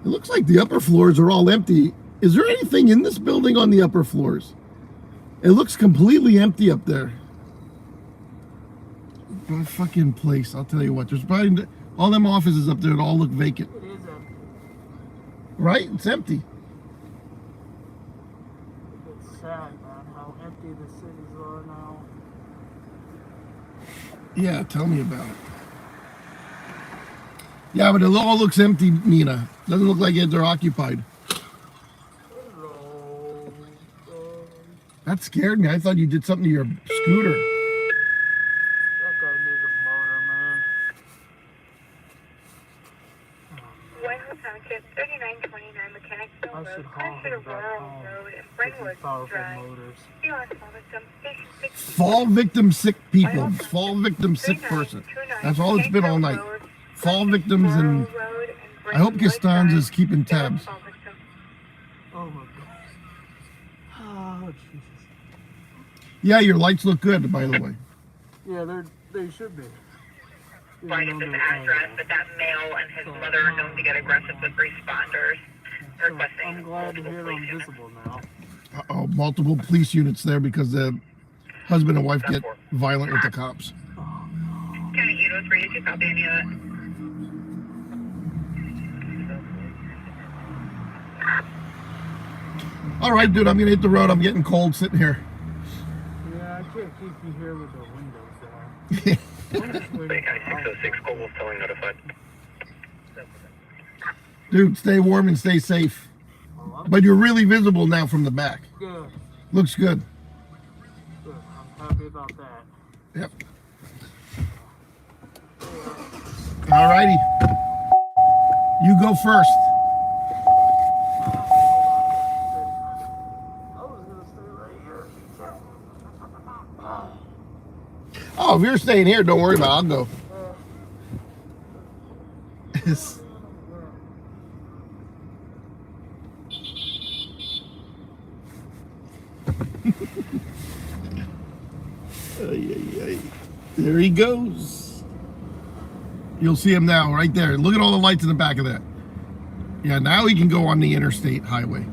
S2: It looks like the upper floors are all empty. Is there anything in this building on the upper floors? It looks completely empty up there. What a fucking place, I'll tell you what. There's probably all them offices up there that all look vacant.
S6: It is empty.
S2: Right? It's empty.
S6: It's sad, man, how empty the cities are now.
S2: Yeah, tell me about it. Yeah, but it all looks empty, Nina. Doesn't look like they're occupied.
S6: Hello.
S2: That scared me. I thought you did something to your scooter.
S6: That guy needs a motor, man.
S4: Whitehouse Township, 3929 Mechanicsville
S6: I
S4: Road,
S6: should haul
S4: close to
S6: him back
S4: Rural
S6: home.
S4: Road, and
S6: With these
S4: Brentwood
S6: powerful
S4: Drive.
S6: motors.
S4: The last call victim, station 6.
S2: Fall victim sick people. Fall victim sick person. That's all it's been all night. Fall victims, and I hope Costanza's keeping tabs.
S6: Oh my god. Oh Jesus.
S2: Yeah, your lights look good, by the way.
S6: Yeah, they should be. Even
S7: Right
S6: though
S7: at this
S6: they're
S7: address, but that male and his mother are known to get aggressive with responders.
S6: So
S7: Requesting
S6: I'm glad to hear
S7: multiple
S6: I'm
S7: police
S6: visible now.
S2: Uh-oh, multiple police units there because the husband and wife get violent with the cops.
S7: County 803, did you copy any of that?
S2: All right, dude, I'm gonna hit the road. I'm getting cold sitting here.
S6: Yeah, I can't keep you here with the windows down. I'm just waiting
S3: Bay County
S6: for
S3: 606, Coldwell Towing notified.
S2: Dude, stay warm and stay safe.
S6: Well,
S2: But you're really visible now from the back.
S6: good.
S2: Looks good.
S6: Good. I'm happy about that.
S2: Yep. All righty. You go first.
S6: I was gonna stay right here.
S2: Oh, if you're staying here, don't worry about it. I'll go. There he goes. You'll see him now, right there. Look at all the lights in the back of that. Yeah, now he can go on the interstate highway.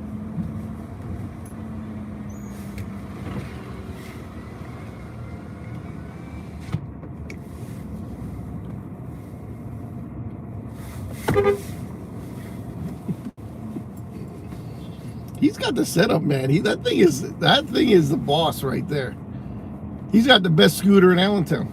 S2: He's got the setup, man. That thing is the boss right there. He's got the best scooter in Allentown.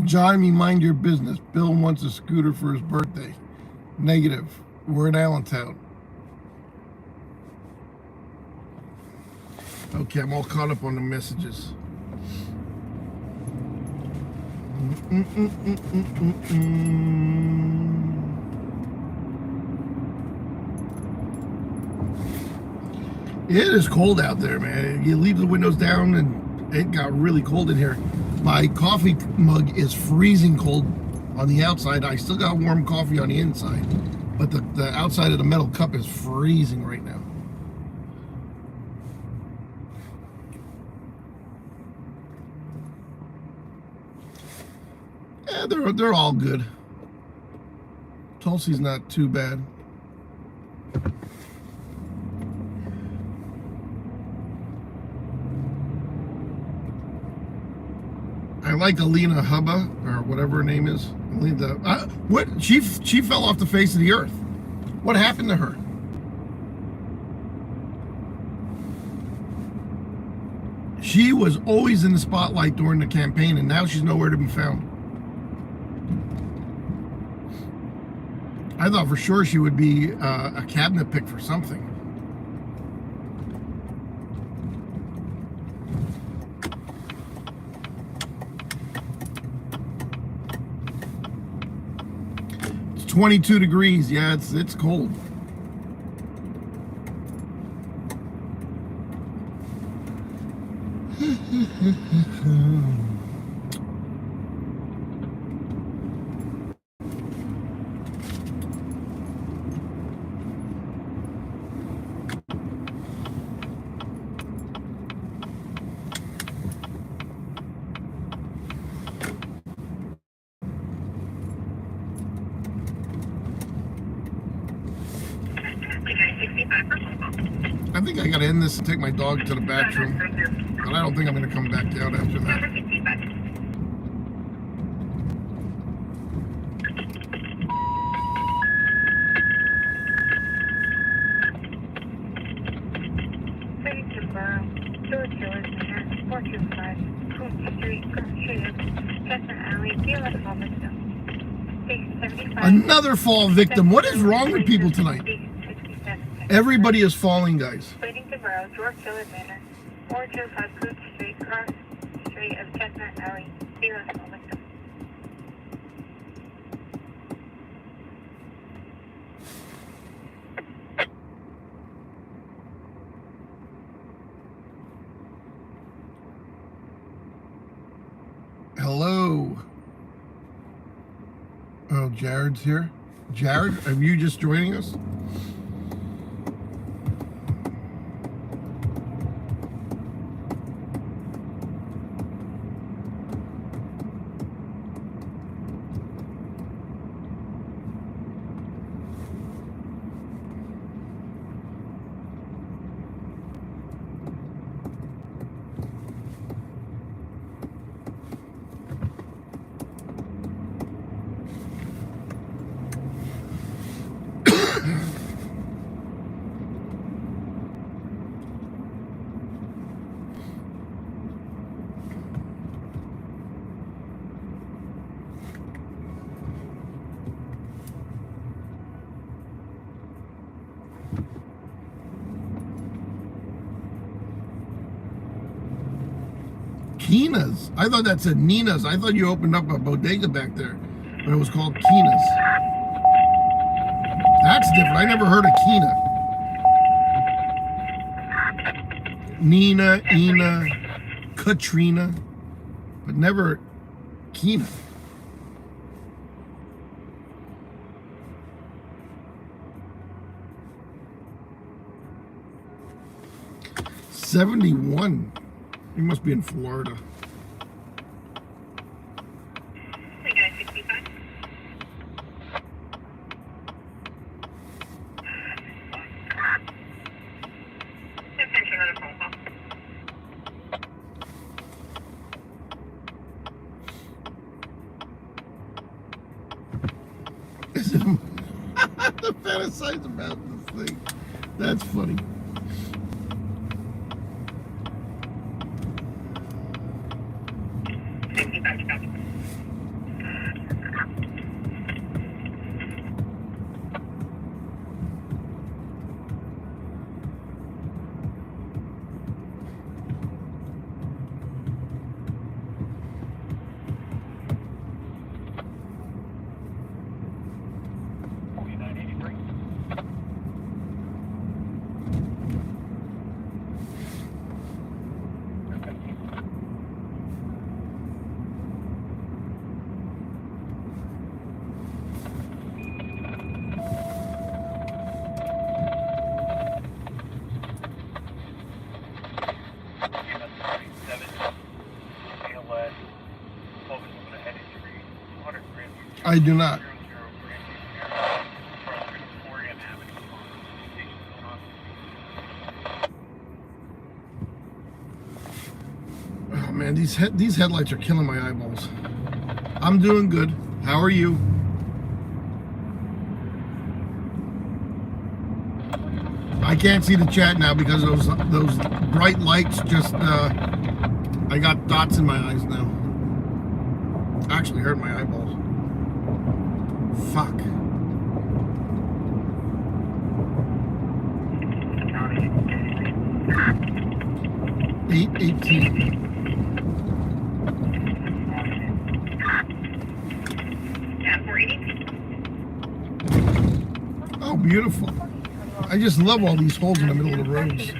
S2: Johnny, mind your business. Bill wants a scooter for his birthday. Negative. We're in Allentown. Okay, I'm all caught up on the messages. It is cold out there, man. You leave the windows down and it got really cold in here. My coffee mug is freezing cold on the outside. I still got warm coffee on the inside, but the outside of the metal cup is freezing right now. Yeah, they're all good. Tulsi's not too bad. I like Alina Hubba, or whatever her name is. What? She fell off the face of the earth. What happened to her? She was always in the spotlight during the campaign, and now she's nowhere to be found. I thought for sure she would be a cabinet pick for something. It's 22 degrees. Yeah, it's cold. I think I gotta end this and take my dog to the bathroom, but I don't think I'm gonna come back out after that. Another fall victim. What is wrong with people tonight? Everybody is falling, guys.
S4: Waiting to borrow George Taylor Manor, 405 Coop Street, cross street of Chestnut Alley. Be left fall victim.
S2: Hello. Oh, Jared's here. Jared, are you just joining us? Keena's. I thought that said Nina's. I thought you opened up a bodega back there, but it was called Keena's. That's different. I never heard of Keena. Nina, Ina, Katrina, but never Keena. $71. You must be in Florida.
S7: We got 65. Attention on a phone call.
S2: The fantasize about this thing. That's funny. I do not. Oh man, these headlights are killing my eyeballs. I'm doing good. How are you? I can't see the chat now because those bright lights just I got dots in my eyes now. Actually hurt my eyeballs. Fuck. Eight 18. Oh, beautiful. I just love all these holes in the middle of the roads.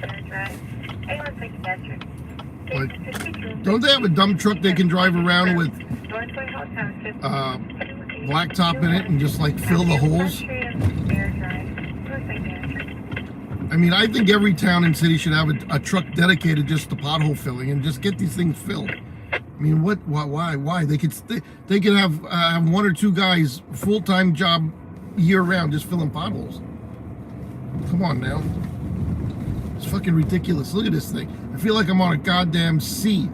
S2: Like, don't they have a dump truck they can drive around with blacktop in it and just like fill the holes? I mean, I think every town and city should have a truck dedicated just to pothole filling and just get these things filled. I mean, what? Why? They could have one or two guys full-time job year round just filling potholes. Come on now. It's fucking ridiculous. Look at this thing. I feel like I'm on a goddamn sea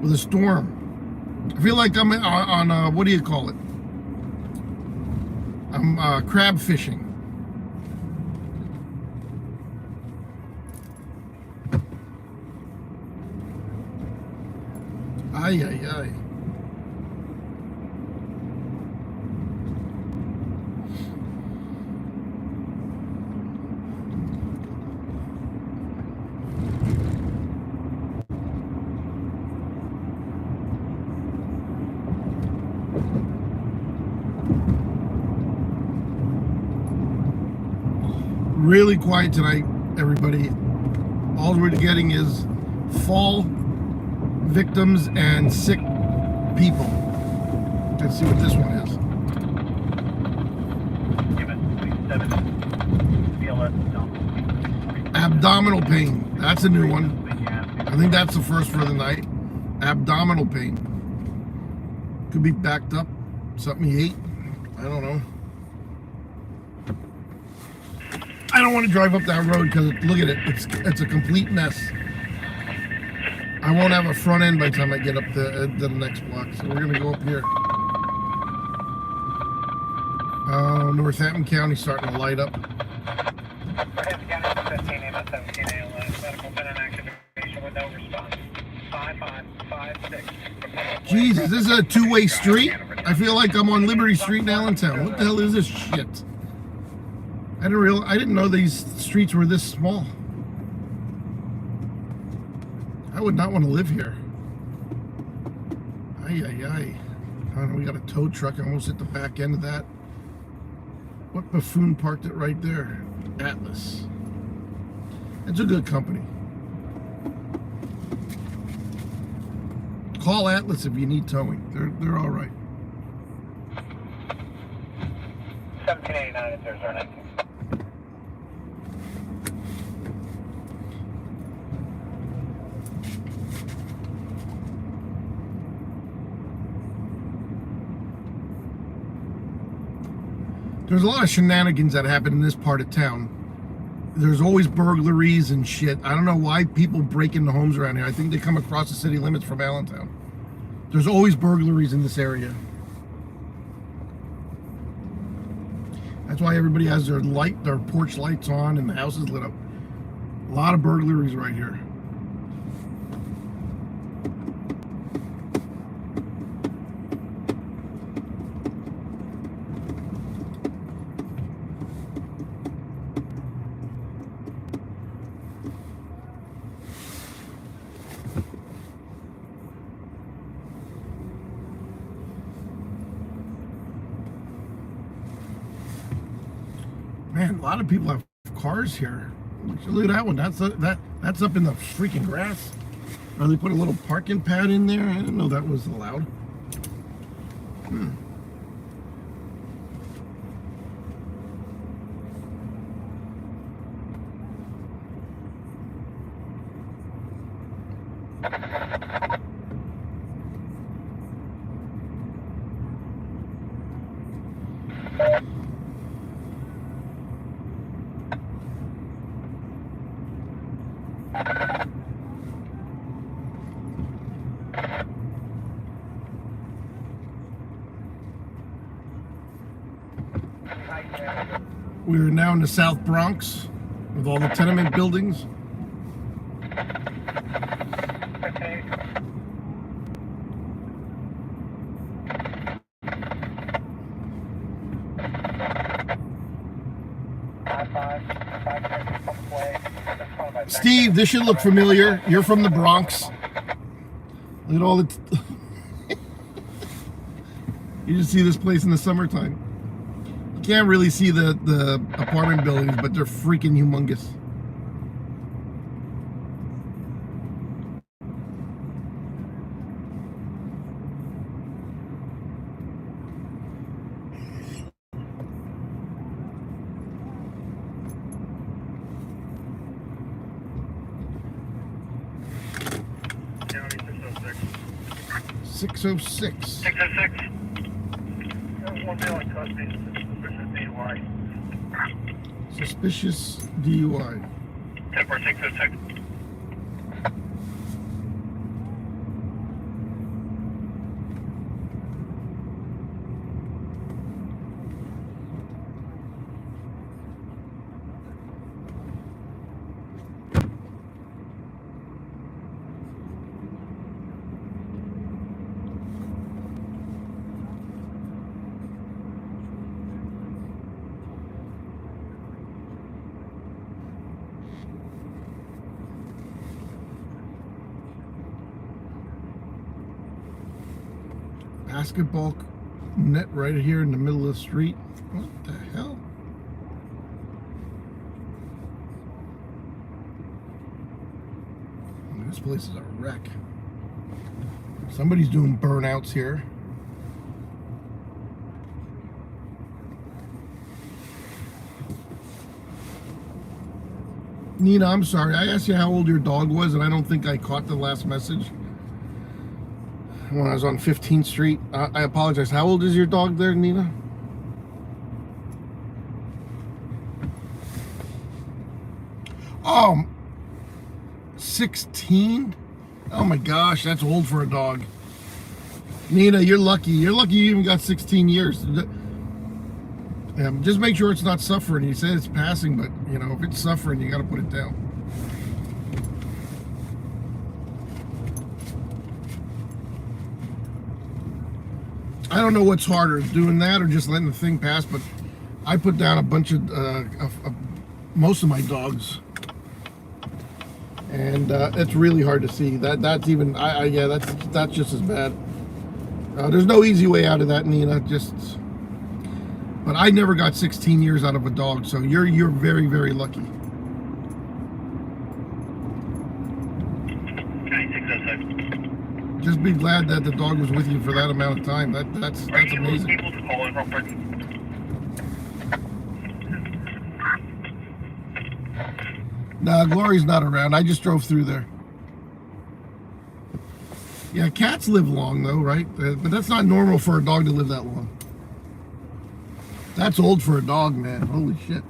S2: with a storm. I feel like I'm on what do you call it? I'm crab fishing. Ay, ay, ay. Really quiet tonight, everybody. All we're getting is fall victims and sick people. Let's see what this one is. Abdominal pain. That's a new one. I think that's the first for the night. Abdominal pain. Could be backed up. Something you ate. I don't know. I don't want to drive up that road because look at it. It's a complete mess. I won't have a front end by the time I get up to the next block. So we're going to go up here. Northampton County starting to light up.
S1: Northampton County 15 AM 17 ALS. Medical center activation with no response. 5556.
S2: Jesus, this is a two-way street? I feel like I'm on Liberty Street in Allentown. What the hell is this shit? I didn't know these streets were this small. I would not want to live here. Ay, ay, ay. I don't know, we got a tow truck. I almost hit the back end of that. What buffoon parked it right there? Atlas. It's a good company. Call Atlas if you need towing. They're all right.
S1: 1789 is 019.
S2: There's a lot of shenanigans that happen in this part of town. There's always burglaries and shit. I don't know why people break into homes around here. I think they come across the city limits from Allentown. There's always burglaries in this area. That's why everybody has their porch lights on and the house is lit up. A lot of burglaries right here. Man, a lot of people have cars here. Look at that one. That's up in the freaking grass. Or they put a little parking pad in there. I didn't know that was allowed. We are now in the South Bronx with all the tenement buildings.
S1: Okay.
S2: Steve, this should look familiar. You're from the Bronx. Look at all the... You just see this place in the summertime. You can't really see the apartment buildings, but they're freaking humongous.
S3: County 606.
S2: 606.
S3: 606. There's one male in custody. Suspicious
S2: Suspicious
S3: DUI.
S2: DUI.
S3: 10-4-606.
S2: Basketball net right here in the middle of the street. What the hell? This place is a wreck. Somebody's doing burnouts here. Nina, I'm sorry. I asked you how old your dog was, and I don't think I caught the last message when I was on 15th Street. I apologize. How old is your dog there, Nina? Oh, 16? Oh my gosh, that's old for a dog. Nina, you're lucky. You're lucky you even got 16 years. Just make sure it's not suffering. You said it's passing, but you know, if it's suffering, you got to put it down. I don't know what's harder, doing that or just letting the thing pass, but I put down a bunch of most of my dogs, and it's really hard to see. That's even, yeah, that's just as bad. There's no easy way out of that, Nina. But I never got 16 years out of a dog, so you're very, very lucky. Just be glad that the dog was with you for that amount of time. That's amazing.
S3: People to call in real quick.
S2: Nah, Glory's not around. I just drove through there. Yeah, cats live long though, right? But that's not normal for a dog to live that long. That's old for a dog, man. Holy shit.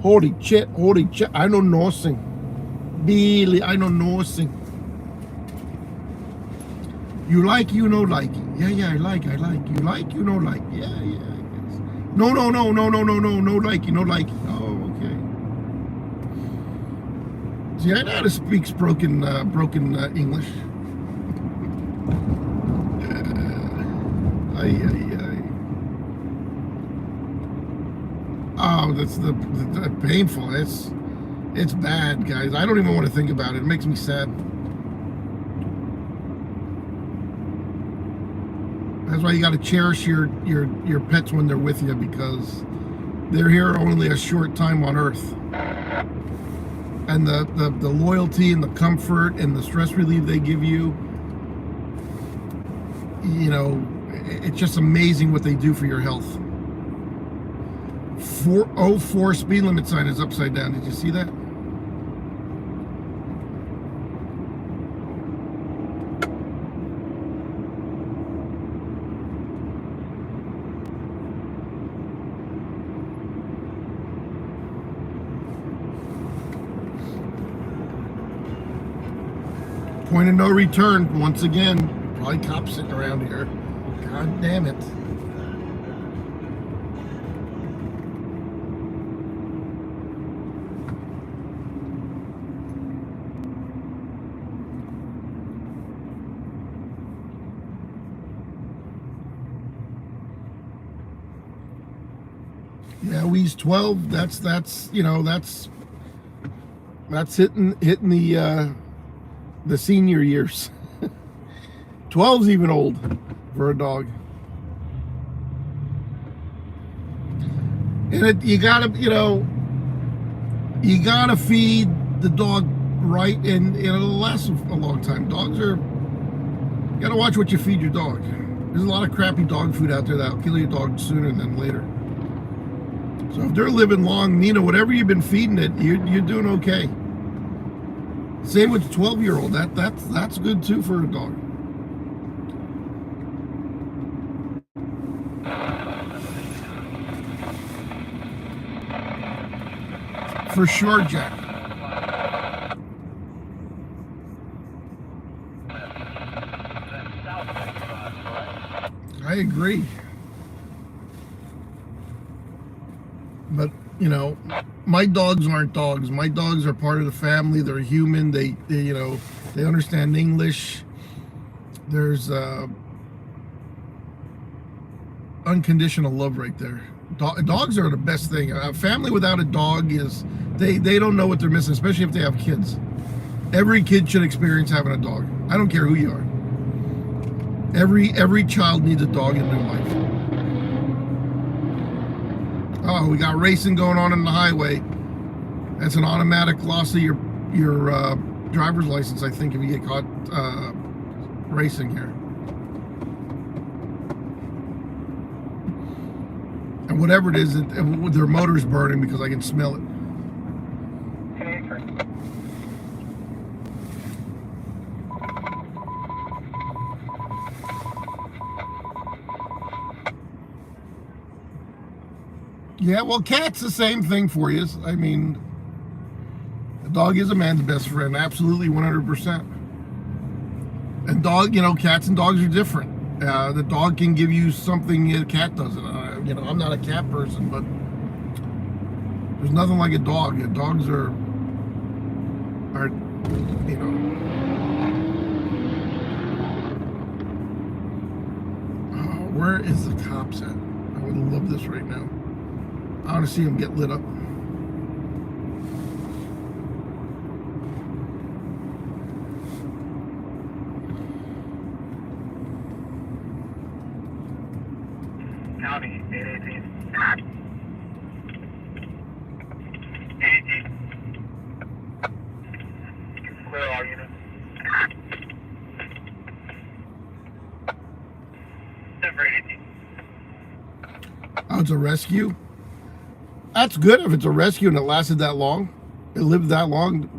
S2: Holy shit, holy shit. I know nothing. Billy, I know nothing. You like, you know like. Yeah, I like. You like, you know like. Yeah, I guess. No, like, you know like. Oh, okay. See, I know how to speak broken English. Oh, that's the painful. It's bad, guys. I don't even want to think about it. It makes me sad. That's why you got to cherish your pets when they're with you, because they're here only a short time on Earth. And the loyalty and the comfort and the stress relief they give you, you know, it's just amazing what they do for your health. 404 speed limit sign is upside down. Did you see that? Point of no return once again. Probably cops sitting around here. God damn it. Yeah, We's 12. That's you know, that's hitting the senior years. 12's even old for a dog. And you gotta feed the dog right, and it'll last a long time. You gotta watch what you feed your dog. There's a lot of crappy dog food out there that'll kill your dog sooner than later. So if they're living long, Nina, whatever you've been feeding it, you're doing okay. Same with the 12-year-old. That's good too for a dog. For sure, Jack. I agree. But, my dogs aren't dogs. My dogs are part of the family. They're human. They understand English. There's unconditional love right there. Dogs are the best thing. A family without a dog is, they don't know what they're missing, especially if they have kids. Every kid should experience having a dog. I don't care who you are. Every child needs a dog in their life. Oh, we got racing going on the highway. That's an automatic loss of your driver's license, I think, if you get caught racing here. And whatever it is, their motor's burning because I can smell it. Yeah, well, cat's the same thing for you. I mean, a dog is a man's best friend, absolutely 100%. And cats and dogs are different. The dog can give you something a cat doesn't. I'm not a cat person, but there's nothing like a dog. Dogs are where is the cops at? I would love this right now. I want to see them get lit up.
S3: County, 818. 818. Clear all units. 718.
S2: Oh, it's a rescue? That's good if it's a rescue and it lasted that long. It lived that long.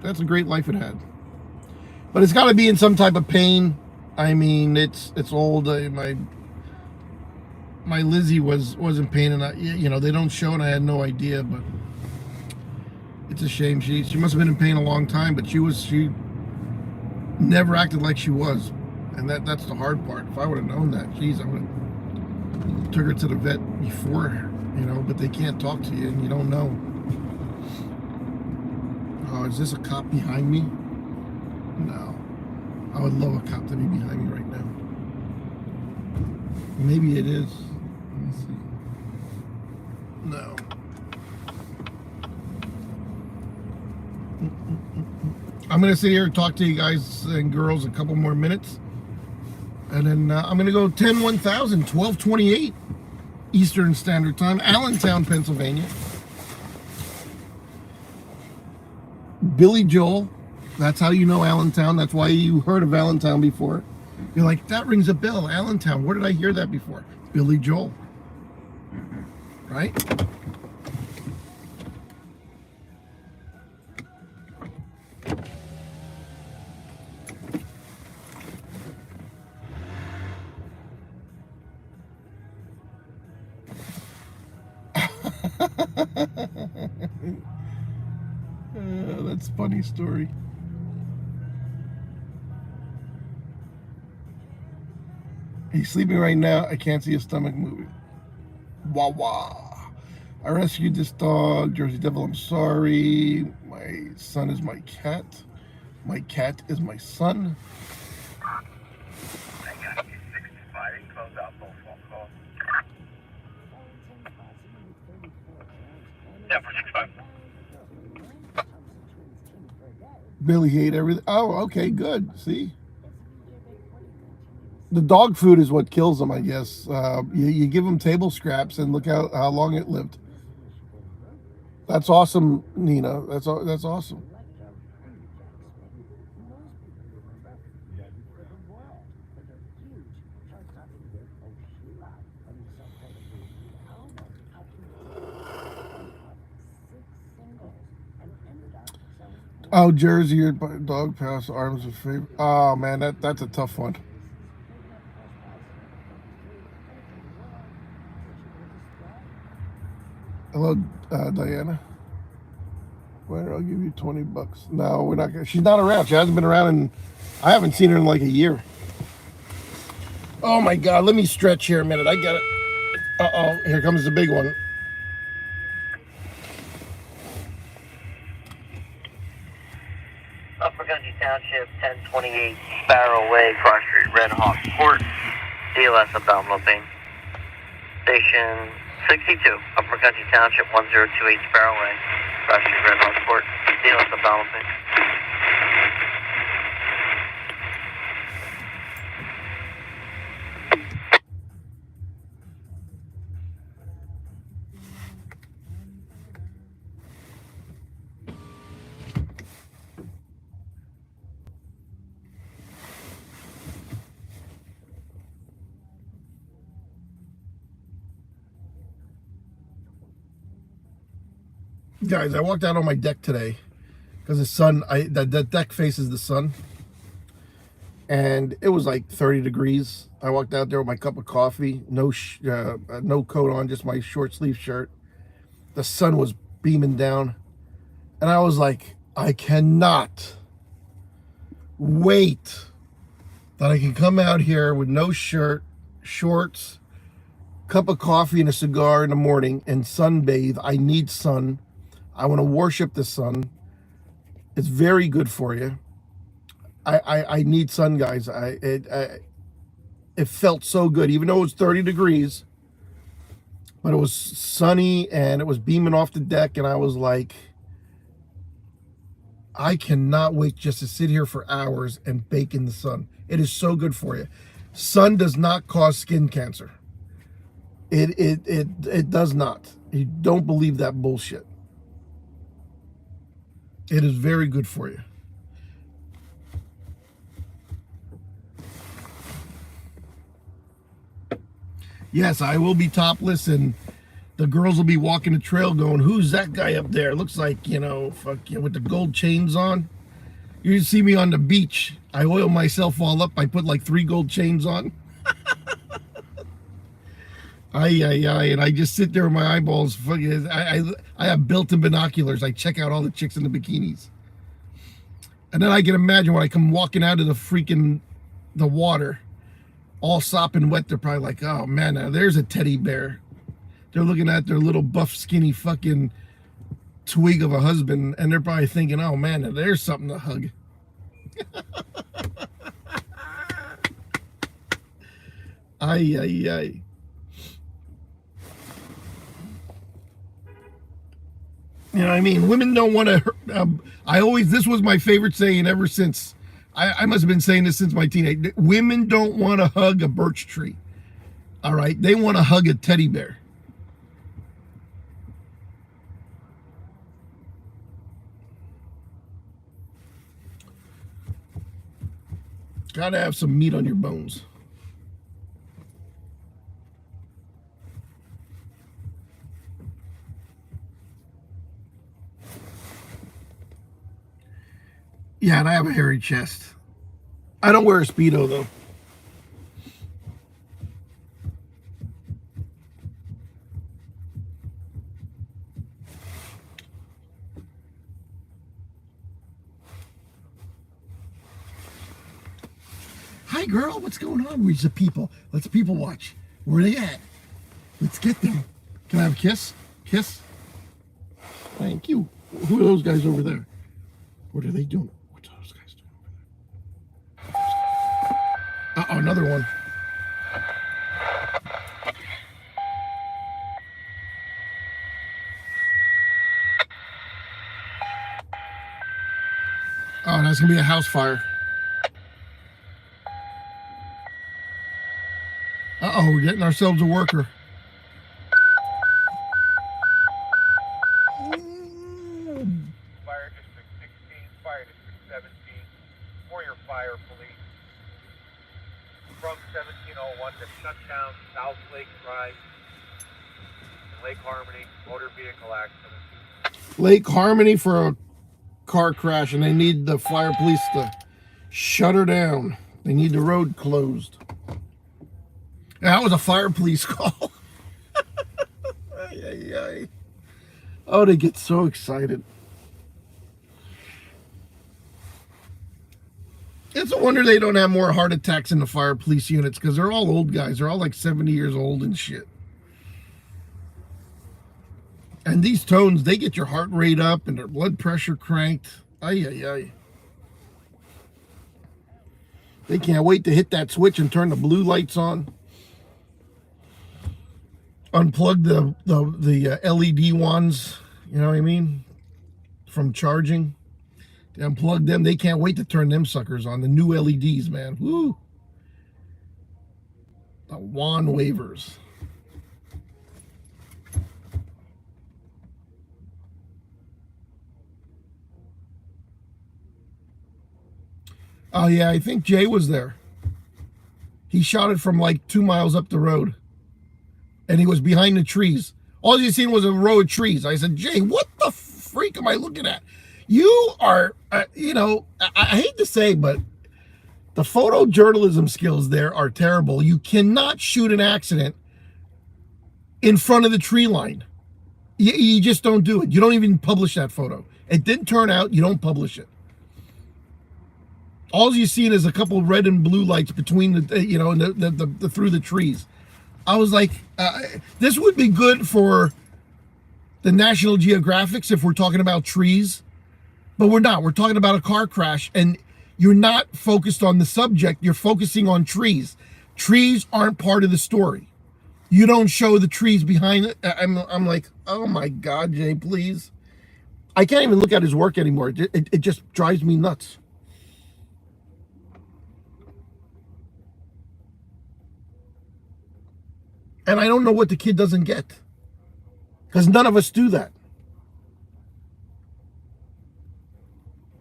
S2: That's a great life it had. But it's got to be in some type of pain. I mean, it's old. My Lizzie was in pain, and they don't show, and I had no idea. But it's a shame. She must have been in pain a long time, but she never acted like she was, and that's the hard part. If I would have known that, geez, I would have took her to the vet before. But they can't talk to you and you don't know. Oh, is this a cop behind me? No. I would love a cop to be behind me right now. Maybe it is. Let me see. No. I'm going to sit here and talk to you guys and girls a couple more minutes. And then I'm going to go 10-1000, 1228. Eastern Standard Time, Allentown, Pennsylvania. Billy Joel, that's how you know Allentown. That's why you heard of Allentown before. You're like, that rings a bell, Allentown. Where did I hear that before? Billy Joel. Right? That's a funny story. He's sleeping right now. I can't see his stomach moving. Wah wah. I rescued this dog. Jersey Devil, I'm sorry. My son is my cat. My cat is my son.
S1: I got you 65. Close out both phone calls. Yeah, for 65.
S2: Billy ate everything. Oh, okay, good. See? The dog food is what kills them, I guess. You give them table scraps and look how long it lived. That's awesome, Nina. That's awesome. Oh, Jersey, your dog pass arms of favor. Oh man, that's a tough one. Hello, Diana. Well, I'll give you $20. No, we're not gonna. She's not around. She hasn't been around, and I haven't seen her in like a year. Oh my God! Let me stretch here a minute. I got it. Oh, here comes the big one.
S8: Upper Country Township, 1028 Sparrow Way, Cross Street, Red Hawk Court, DLS abdominal pain. Station 62, Upper Country Township, 1028 Sparrow Way, Cross Street, Red Hawk Court, DLS abdominal pain.
S2: Guys, I walked out on my deck today because the sun, the deck faces the sun, and it was like 30 degrees. I walked out there with my cup of coffee, no coat on, just my short sleeve shirt. The sun was beaming down, and I was like, I cannot wait that I can come out here with no shirt, shorts, cup of coffee and a cigar in the morning and sunbathe. I need sun. I want to worship the sun. It's very good for you. I need sun, guys. It felt so good, even though it was 30 degrees, but it was sunny and it was beaming off the deck, and I was like, I cannot wait just to sit here for hours and bake in the sun. It is so good for you. Sun does not cause skin cancer. It does not. You don't believe that bullshit. It is very good for you. Yes, I will be topless, and the girls will be walking the trail going, who's that guy up there? Looks like, with the gold chains on. You see me on the beach. I oil myself all up. I put like 3 gold chains on. And I just sit there with my eyeballs. I have built-in binoculars. I check out all the chicks in the bikinis. And then I can imagine when I come walking out of the water, all sopping wet, they're probably like, oh man, now there's a teddy bear. They're looking at their little buff, skinny fucking twig of a husband, and they're probably thinking, oh man, now there's something to hug. Ay. You know what I mean? Women don't want to. This was my favorite saying ever since. I must have been saying this since my teenage. Women don't want to hug a birch tree. All right? They want to hug a teddy bear. Gotta have some meat on your bones. Yeah, and I have a hairy chest. I don't wear a Speedo, though. Hi, Hi, girl. What's going on? Where's the people? Let's people watch. Where are they at? Let's get them. Can I have a kiss? Kiss? Thank you. Who are those guys over there? What are they doing? What's those guys doing over there? Uh-oh, another one. Oh, that's going to be a house fire. Uh-oh, we're getting ourselves a worker.
S1: Fire District 16, Fire District 17, for your fire police. From 1701 to Shutdown, South Lake Drive, Lake Harmony, motor vehicle accident.
S2: Lake Harmony for a car crash, and they need the fire police to shut her down. They need the road closed. That was a fire police call. Ay, ay, ay. Oh, they get so excited. It's a wonder they don't have more heart attacks in the fire police units, because they're all old guys. They're all like 70 years old and shit. And these tones, they get your heart rate up and their blood pressure cranked. Ay, ay, ay. They can't wait to hit that switch and turn the blue lights on. Unplug the LED ones, you know what I mean, from charging. They unplug them. They can't wait to turn them suckers on. The new LEDs, man. Woo. The wand wavers. Oh, yeah, I think Jay was there. He shot it from like 2 miles up the road. And he was behind the trees. All you seen was a row of trees. I said, Jay, what the freak am I looking at? You are, you know, I hate to say, but the photojournalism skills there are terrible. You cannot shoot an accident in front of the tree line. You just don't do it. You don't even publish that photo. It didn't turn out. You don't publish it. All you seen is a couple of red and blue lights between the, you know, and the through the trees. I was like, this would be good for the National Geographics if we're talking about trees, but we're not. We're talking about a car crash, and you're not focused on the subject. You're focusing on trees. Trees aren't part of the story. You don't show the trees behind it. I'm like, oh my God, Jay, please. I can't even look at his work anymore. It just drives me nuts. And I don't know what the kid doesn't get, because none of us do that.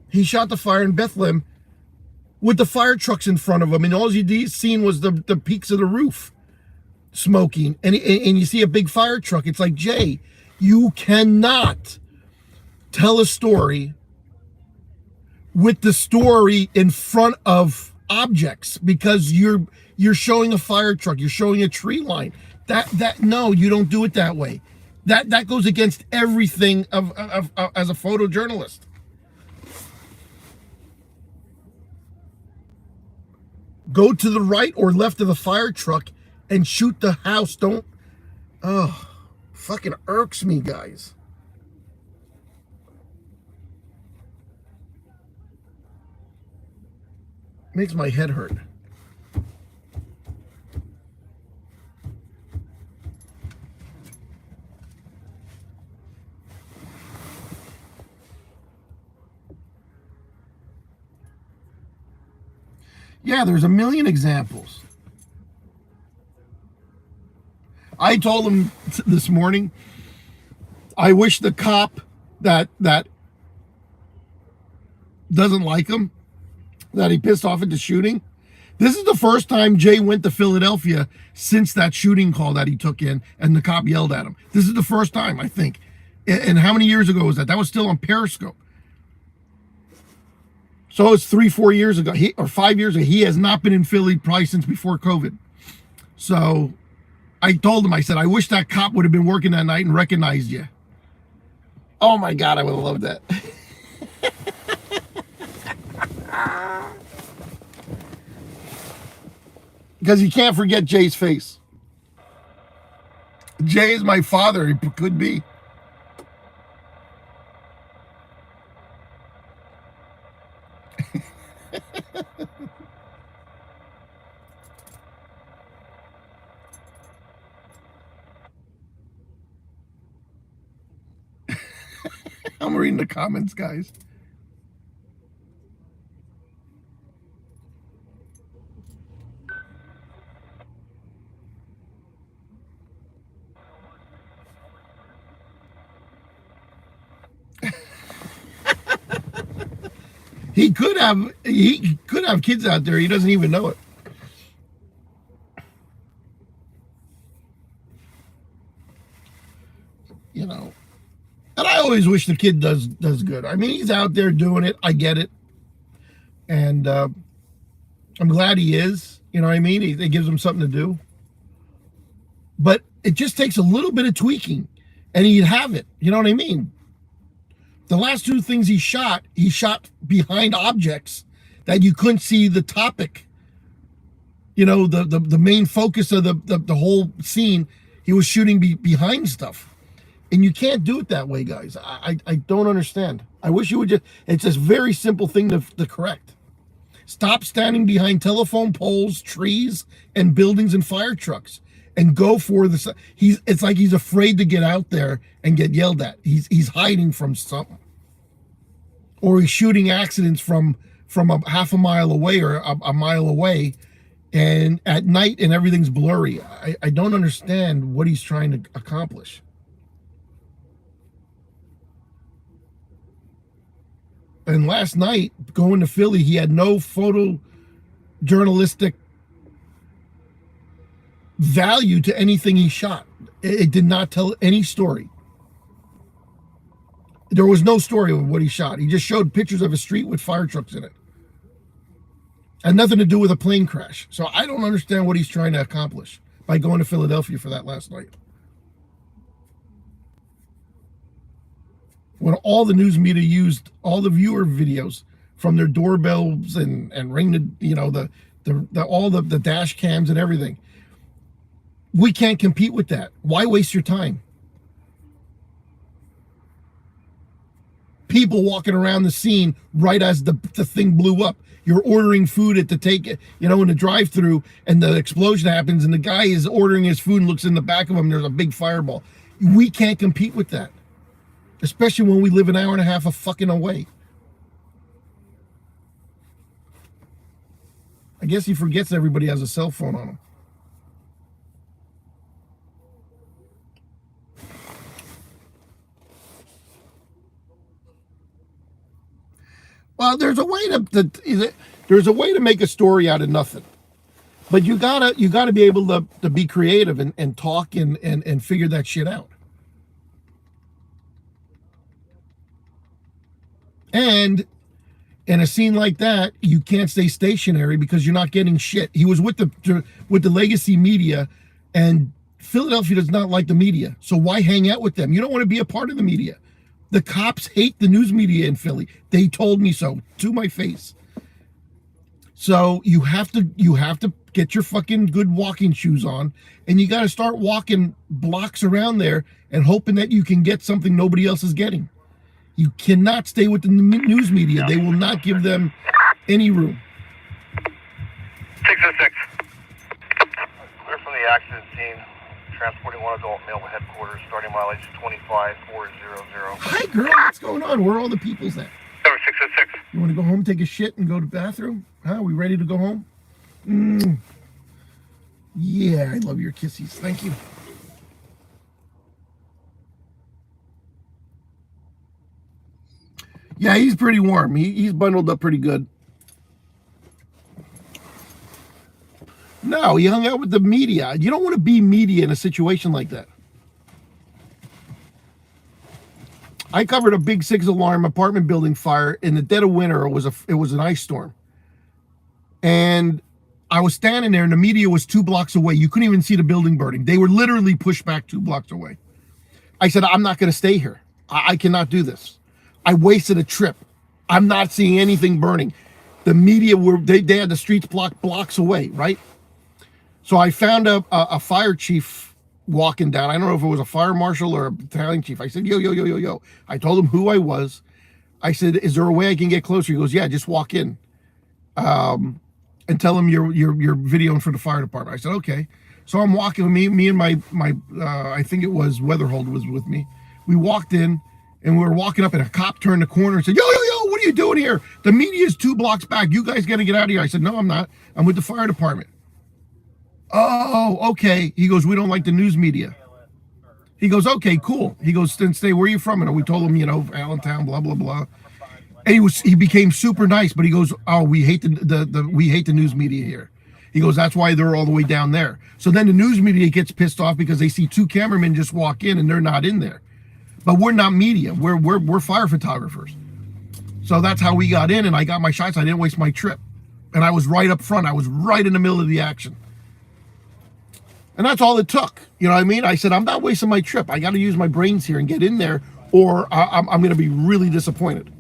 S2: He shot the fire in Bethlehem with the fire trucks in front of him, and all you seen was the peaks of the roof smoking, and you see a big fire truck. It's like, Jay, you cannot tell a story with the story in front of objects, because you're showing a fire truck, you're showing a tree line. No, you don't do it that way. That goes against everything of as a photojournalist. Go to the right or left of the fire truck and shoot the house. Don't. Oh, fucking irks me, guys. Makes my head hurt. Yeah, there's a million examples. I told him this morning, I wish the cop that doesn't like him, that he pissed off at the shooting. This is the first time Jay went to Philadelphia since that shooting call that he took in and the cop yelled at him. This is the first time, I think. And how many years ago was that? That was still on Periscope. So it's 3-4 years ago, or 5 years ago. He has not been in Philly probably since before COVID. So I told him, I said, I wish that cop would have been working that night and recognized you. Oh my God, I would have loved that. Because you can't forget Jay's face. Jay is my father. He could be. I'm reading the comments, guys. He could have kids out there. He doesn't even know it. You know. And I always wish the kid does good. I mean, he's out there doing it. I get it. And I'm glad he is. You know what I mean? It gives him something to do. But it just takes a little bit of tweaking and he'd have it. You know what I mean? The last two things he shot behind objects that you couldn't see the topic. You know, the main focus of the whole scene, he was shooting behind stuff. And you can't do it that way, guys. I don't understand. I wish you would just, it's a very simple thing to correct. Stop standing behind telephone poles, trees, and buildings and fire trucks. And go for the, it's like he's afraid to get out there and get yelled at. He's hiding from something. Or he's shooting accidents from a half a mile away or a mile away. And at night and everything's blurry. I don't understand what he's trying to accomplish. And last night, going to Philly, he had no photojournalistic value to anything he shot. It did not tell any story. There was no story of what he shot. He just showed pictures of a street with fire trucks in it. Had nothing to do with a plane crash. So I don't understand what he's trying to accomplish by going to Philadelphia for that last night. When all the news media used all the viewer videos from their doorbells and ring the, you know, all the dash cams and everything. We can't compete with that. Why waste your time? People walking around the scene right as the thing blew up. You're ordering food at the in the drive-thru, and the explosion happens, and the guy is ordering his food and looks in the back of him, there's a big fireball. We can't compete with that. Especially when we live an hour and a half of fucking away. I guess he forgets everybody has a cell phone on him. Well, there's a way to make a story out of nothing. But you gotta be able to be creative and talk and figure that shit out. And in a scene like that, you can't stay stationary because you're not getting shit. He was with the legacy media, and Philadelphia does not like the media. So why hang out with them? You don't want to be a part of the media. The cops hate the news media in Philly. They told me so to my face. So you have to get your fucking good walking shoes on, and you got to start walking blocks around there and hoping that you can get something nobody else is getting. You cannot stay with the news media. They will not give them any room.
S9: 606. Clear from the accident scene. Transporting one adult male to headquarters. Starting mileage 25400.
S2: Hi, girl. What's going on? Where are all the people's at?
S9: 606.
S2: You want to go home, take a shit, and go to the bathroom? Huh? We ready to go home? Yeah, I love your kissies. Thank you. Yeah, he's pretty warm. He's bundled up pretty good. No, he hung out with the media. You don't want to be media in a situation like that. I covered a big 6-alarm apartment building fire in the dead of winter. It was an ice storm. And I was standing there, and the media was 2 blocks away. You couldn't even see the building burning. They were literally pushed back 2 blocks away. I said, I'm not going to stay here. I cannot do this. I wasted a trip. I'm not seeing anything burning. The media they had the streets blocked blocks away, right? So I found a fire chief walking down. I don't know if it was a fire marshal or a battalion chief. I said, yo. I told him who I was. I said, is there a way I can get closer? He goes, yeah, just walk in. And tell him you're videoing for the fire department. I said, okay. So I'm walking, me and my I think it was Weatherhold was with me. We walked in and we were walking up and a cop turned the corner and said, yo, what are you doing here? The media is 2 blocks back. You guys got to get out of here. I said, no, I'm not. I'm with the fire department. Oh, okay. He goes, we don't like the news media. He goes, okay, cool. He goes, then stay, where are you from? And we told him, Allentown, blah, blah, blah. And he became super nice, but he goes, oh, we hate we hate the news media here. He goes, that's why they're all the way down there. So then the news media gets pissed off because they see 2 cameramen just walk in and they're not in there. But we're not media. We're fire photographers. So that's how we got in, and I got my shots. I didn't waste my trip. And I was right up front. I was right in the middle of the action. And that's all it took. You know what I mean? I said, I'm not wasting my trip. I got to use my brains here and get in there, or I'm going to be really disappointed.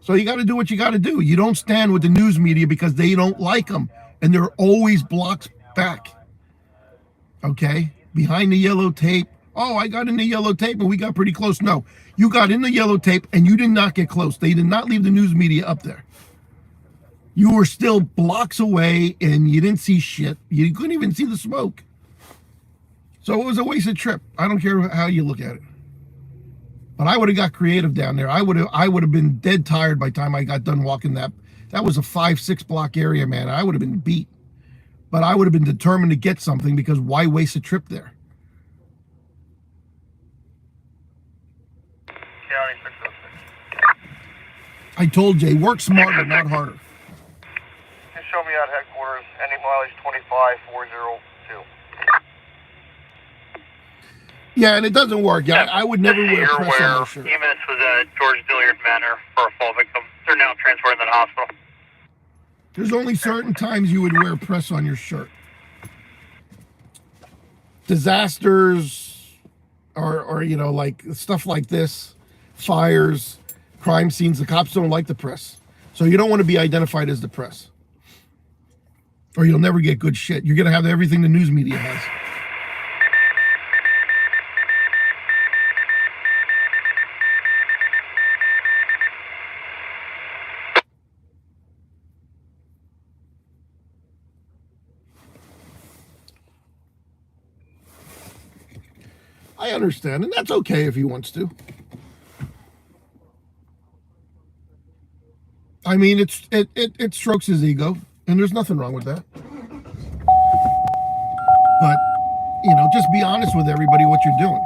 S2: So you got to do what you got to do. You don't stand with the news media because they don't like them. And they're always blocks back. Okay? Behind the yellow tape. Oh, I got in the yellow tape and we got pretty close. No, you got in the yellow tape and you did not get close. They did not leave the news media up there. You were still blocks away and you didn't see shit. You couldn't even see the smoke. So it was a wasted trip. I don't care how you look at it. But I would have got creative down there. I would have been dead tired by the time I got done walking that. That was a 5-6 block area, man. I would have been beat. But I would have been determined to get something because why waste a trip there?
S9: County 606.
S2: I told Jay, work smarter, not harder.
S9: Just show me out headquarters, ending mileage 25402.
S2: Yeah, and it doesn't work. Yeah, I would never wear press on my shirt.
S3: EMS was at George Dilliard Manor for a fall victim. They're now transported to the hospital.
S2: There's only certain times you would wear press on your shirt. Disasters, or like stuff like this, fires, crime scenes. The cops don't like the press, so you don't want to be identified as the press, or you'll never get good shit. You're gonna have everything the news media has. I understand, and that's okay if he wants to. I mean, it strokes his ego, and there's nothing wrong with that. But, just be honest with everybody what you're doing.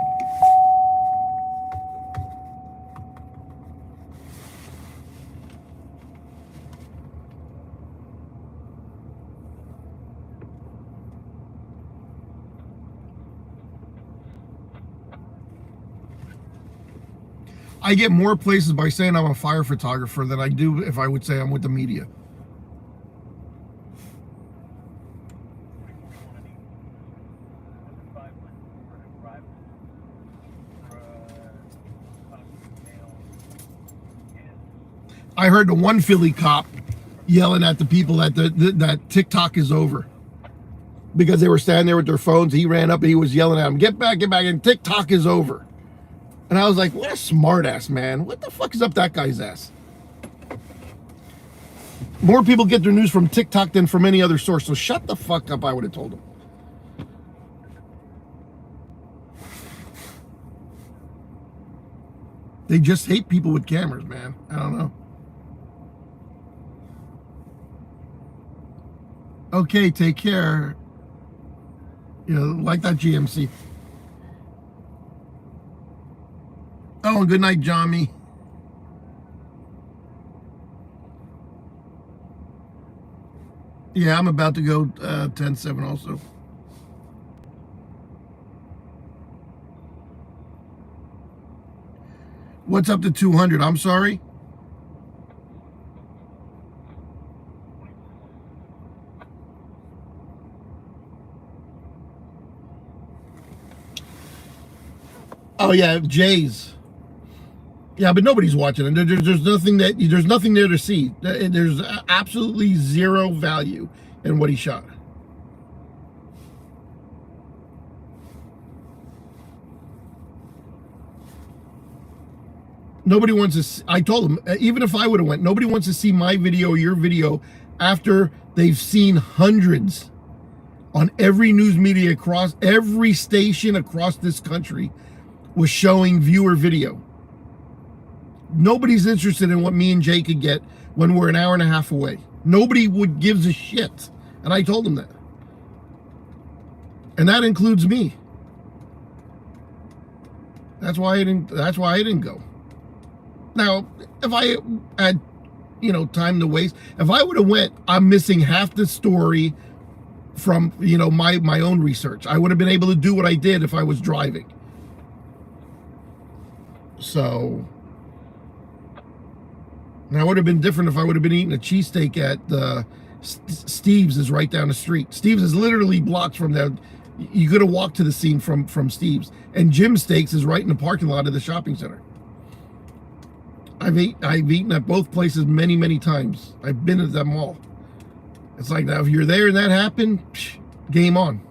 S2: I get more places by saying I'm a fire photographer than I do if I would say I'm with the media. I heard the one Philly cop yelling at the people that TikTok is over. Because they were standing there with their phones. He ran up and he was yelling at them, get back, and TikTok is over. And I was like, what a smart ass, man. What the fuck is up that guy's ass? More people get their news from TikTok than from any other source. So shut the fuck up, I would have told him. They just hate people with cameras, man. I don't know. Okay, take care. Like that GMC. Oh, and good night, Johnny. Yeah, I'm about to go 10-7 also. What's up to 200? I'm sorry. Oh yeah, Jay's. Yeah, but nobody's watching it. There's nothing there to see. There's absolutely zero value in what he shot. Nobody wants to see, I told them, even if I would have went, nobody wants to see my video or your video after they've seen hundreds on every news media across every station across this country was showing viewer video. Nobody's interested in what me and Jay could get when we're an hour and a half away. Nobody gives a shit. And I told them that. And that includes me. That's why I didn't go. Now, if I had, time to waste, if I would have went, I'm missing half the story from, my own research. I would have been able to do what I did if I was driving. So, now it would have been different if I would have been eating a cheesesteak at Steve's is right down the street. Steve's is literally blocks from there. You could have walked to the scene from Steve's. And Jim's Steaks is right in the parking lot of the shopping center. I've eaten at both places many, many times. I've been at them all. It's like, now if you're there and that happened, game on.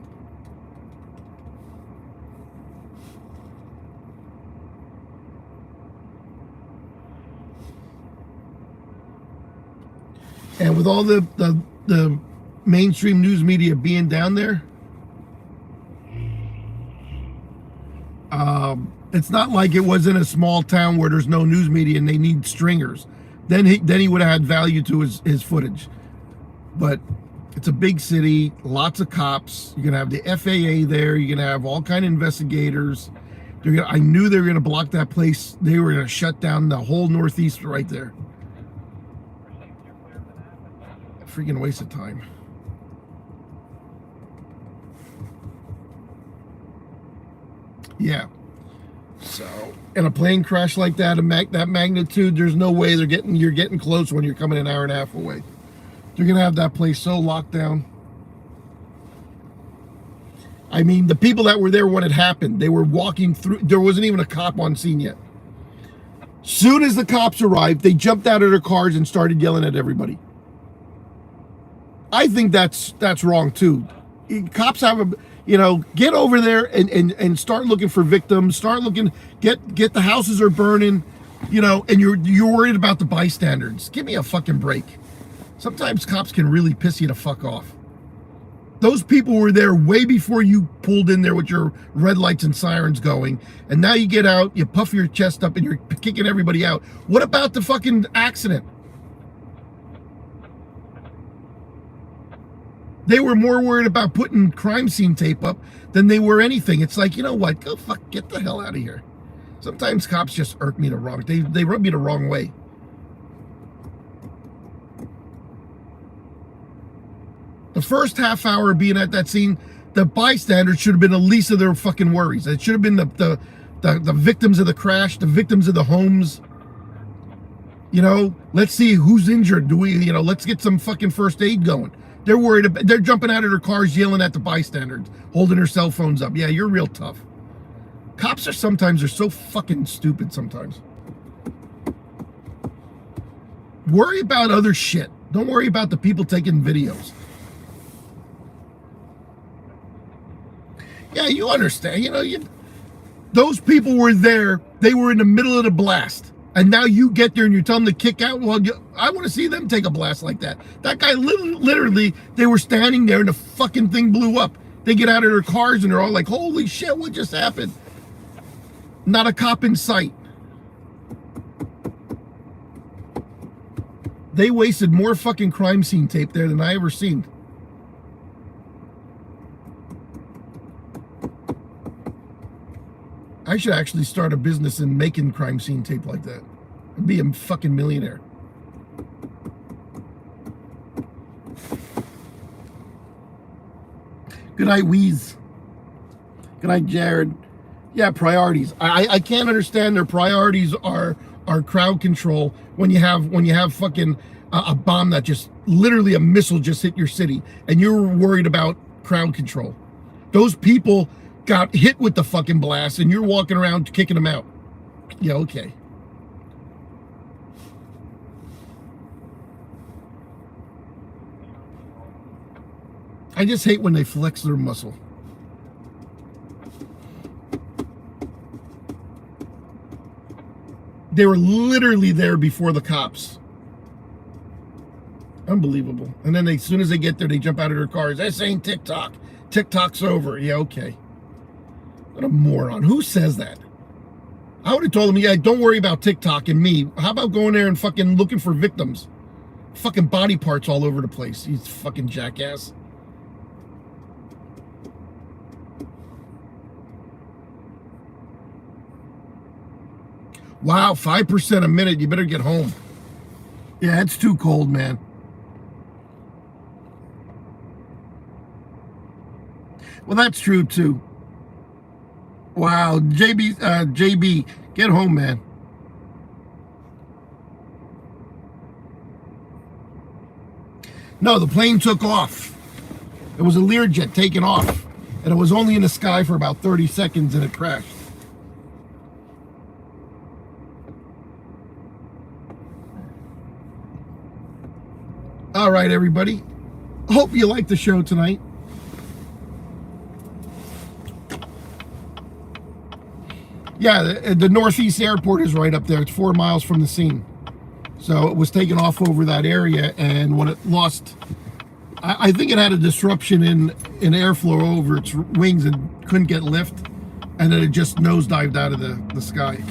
S2: And with all the mainstream news media being down there, it's not like it was in a small town where there's no news media and they need stringers. Then he would have had value to his footage. But it's a big city, lots of cops. You're gonna have the FAA there. You're gonna have all kind of investigators. I knew they were gonna block that place. They were gonna shut down the whole Northeast right there. Freaking waste of time. Yeah. So, in a plane crash like that, that magnitude, there's no way you're getting close when you're coming an hour and a half away. They're gonna have that place so locked down. I mean, the people that were there when it happened, they were walking through. There wasn't even a cop on scene yet. Soon as the cops arrived, they jumped out of their cars and started yelling at everybody. I think that's wrong too. Cops have get over there and start looking for victims. Start looking, get the houses are burning, and you're worried about the bystanders. Give me a fucking break. Sometimes cops can really piss you the fuck off. Those people were there way before you pulled in there with your red lights and sirens going, and now you get out, you puff your chest up, and you're kicking everybody out. What about the fucking accident? They were more worried about putting crime scene tape up than they were anything. It's like, you know what? Go fuck, get the hell out of here. Sometimes cops just irk me the wrong. They rub me the wrong way. The first half hour of being at that scene, the bystanders should have been the least of their fucking worries. It should have been the victims of the crash, the victims of the homes. Let's see who's injured. Let's get some fucking first aid going. They're worried about, they're jumping out of their cars, yelling at the bystanders, holding their cell phones up. Yeah, you're real tough. Cops are so fucking stupid sometimes. Worry about other shit. Don't worry about the people taking videos. Yeah, you understand. Those people were there. They were in the middle of the blast. And now you get there and you tell them to kick out. Well, I want to see them take a blast like that. That guy, literally, they were standing there and the fucking thing blew up. They get out of their cars and they're all like, holy shit, what just happened? Not a cop in sight. They wasted more fucking crime scene tape there than I ever seen. I should actually start a business in making crime scene tape like that. I'd be a fucking millionaire. Good night, Weeze. Good night, Jared. Yeah, priorities. I can't understand their priorities are crowd control when you have fucking a bomb that just literally a missile just hit your city and you're worried about crowd control. Those people got hit with the fucking blast and you're walking around kicking them out. Yeah, okay. I just hate when they flex their muscle. They were literally there before the cops. Unbelievable. And then as soon as they get there, they jump out of their cars. This ain't TikTok. TikTok's over. Yeah, okay. What a moron. Who says that? I would have told him, yeah, don't worry about TikTok and me. How about going there and fucking looking for victims? Fucking body parts all over the place. You fucking jackass. Wow, 5% a minute. You better get home. Yeah, it's too cold, man. Well, that's true, too. Wow, JB, get home, man. No, the plane took off. It was a Learjet taking off. And it was only in the sky for about 30 seconds and it crashed. All right, everybody. Hope you liked the show tonight. Yeah, the Northeast Airport is right up there. It's 4 miles from the scene. So it was taken off over that area, and when it lost, I think it had a disruption in airflow over its wings and couldn't get lift, and then it just nosedived out of the sky.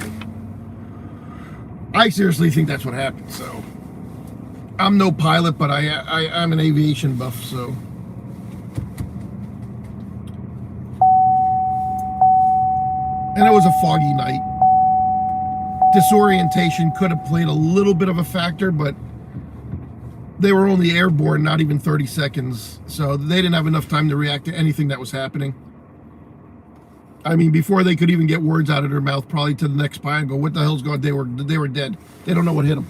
S2: I seriously think that's what happened, so. I'm no pilot, but I'm an aviation buff, so. And it was a foggy night. Disorientation could have played a little bit of a factor, but they were only airborne, not even 30 seconds. So they didn't have enough time to react to anything that was happening. I mean, before they could even get words out of their mouth, probably to the next pilot and go, what the hell's going on? They were dead. They don't know what hit them.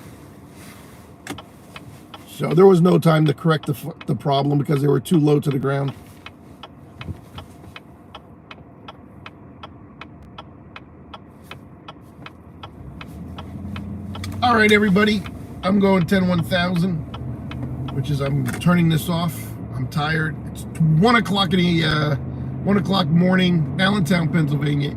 S2: So there was no time to correct the problem because they were too low to the ground. All right, everybody, I'm going 10-1000, which is I'm turning this off. I'm tired. It's 1 o'clock in the 1 o'clock morning, Allentown, Pennsylvania.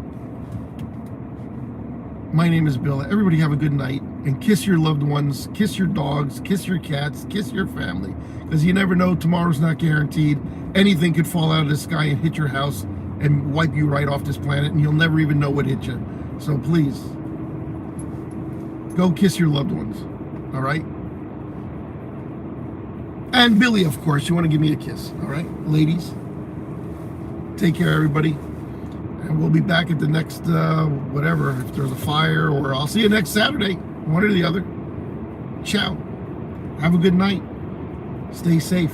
S2: My name is Bill. Everybody have a good night and kiss your loved ones, kiss your dogs, kiss your cats, kiss your family, because you never know. Tomorrow's not guaranteed. Anything could fall out of the sky and hit your house and wipe you right off this planet, and you'll never even know what hit you. So please, go kiss your loved ones, all right? And Billy, of course, you want to give me a kiss, all right? Ladies, take care, everybody. And we'll be back at the next, whatever, if there's a fire, or I'll see you next Saturday, one or the other. Ciao. Have a good night. Stay safe.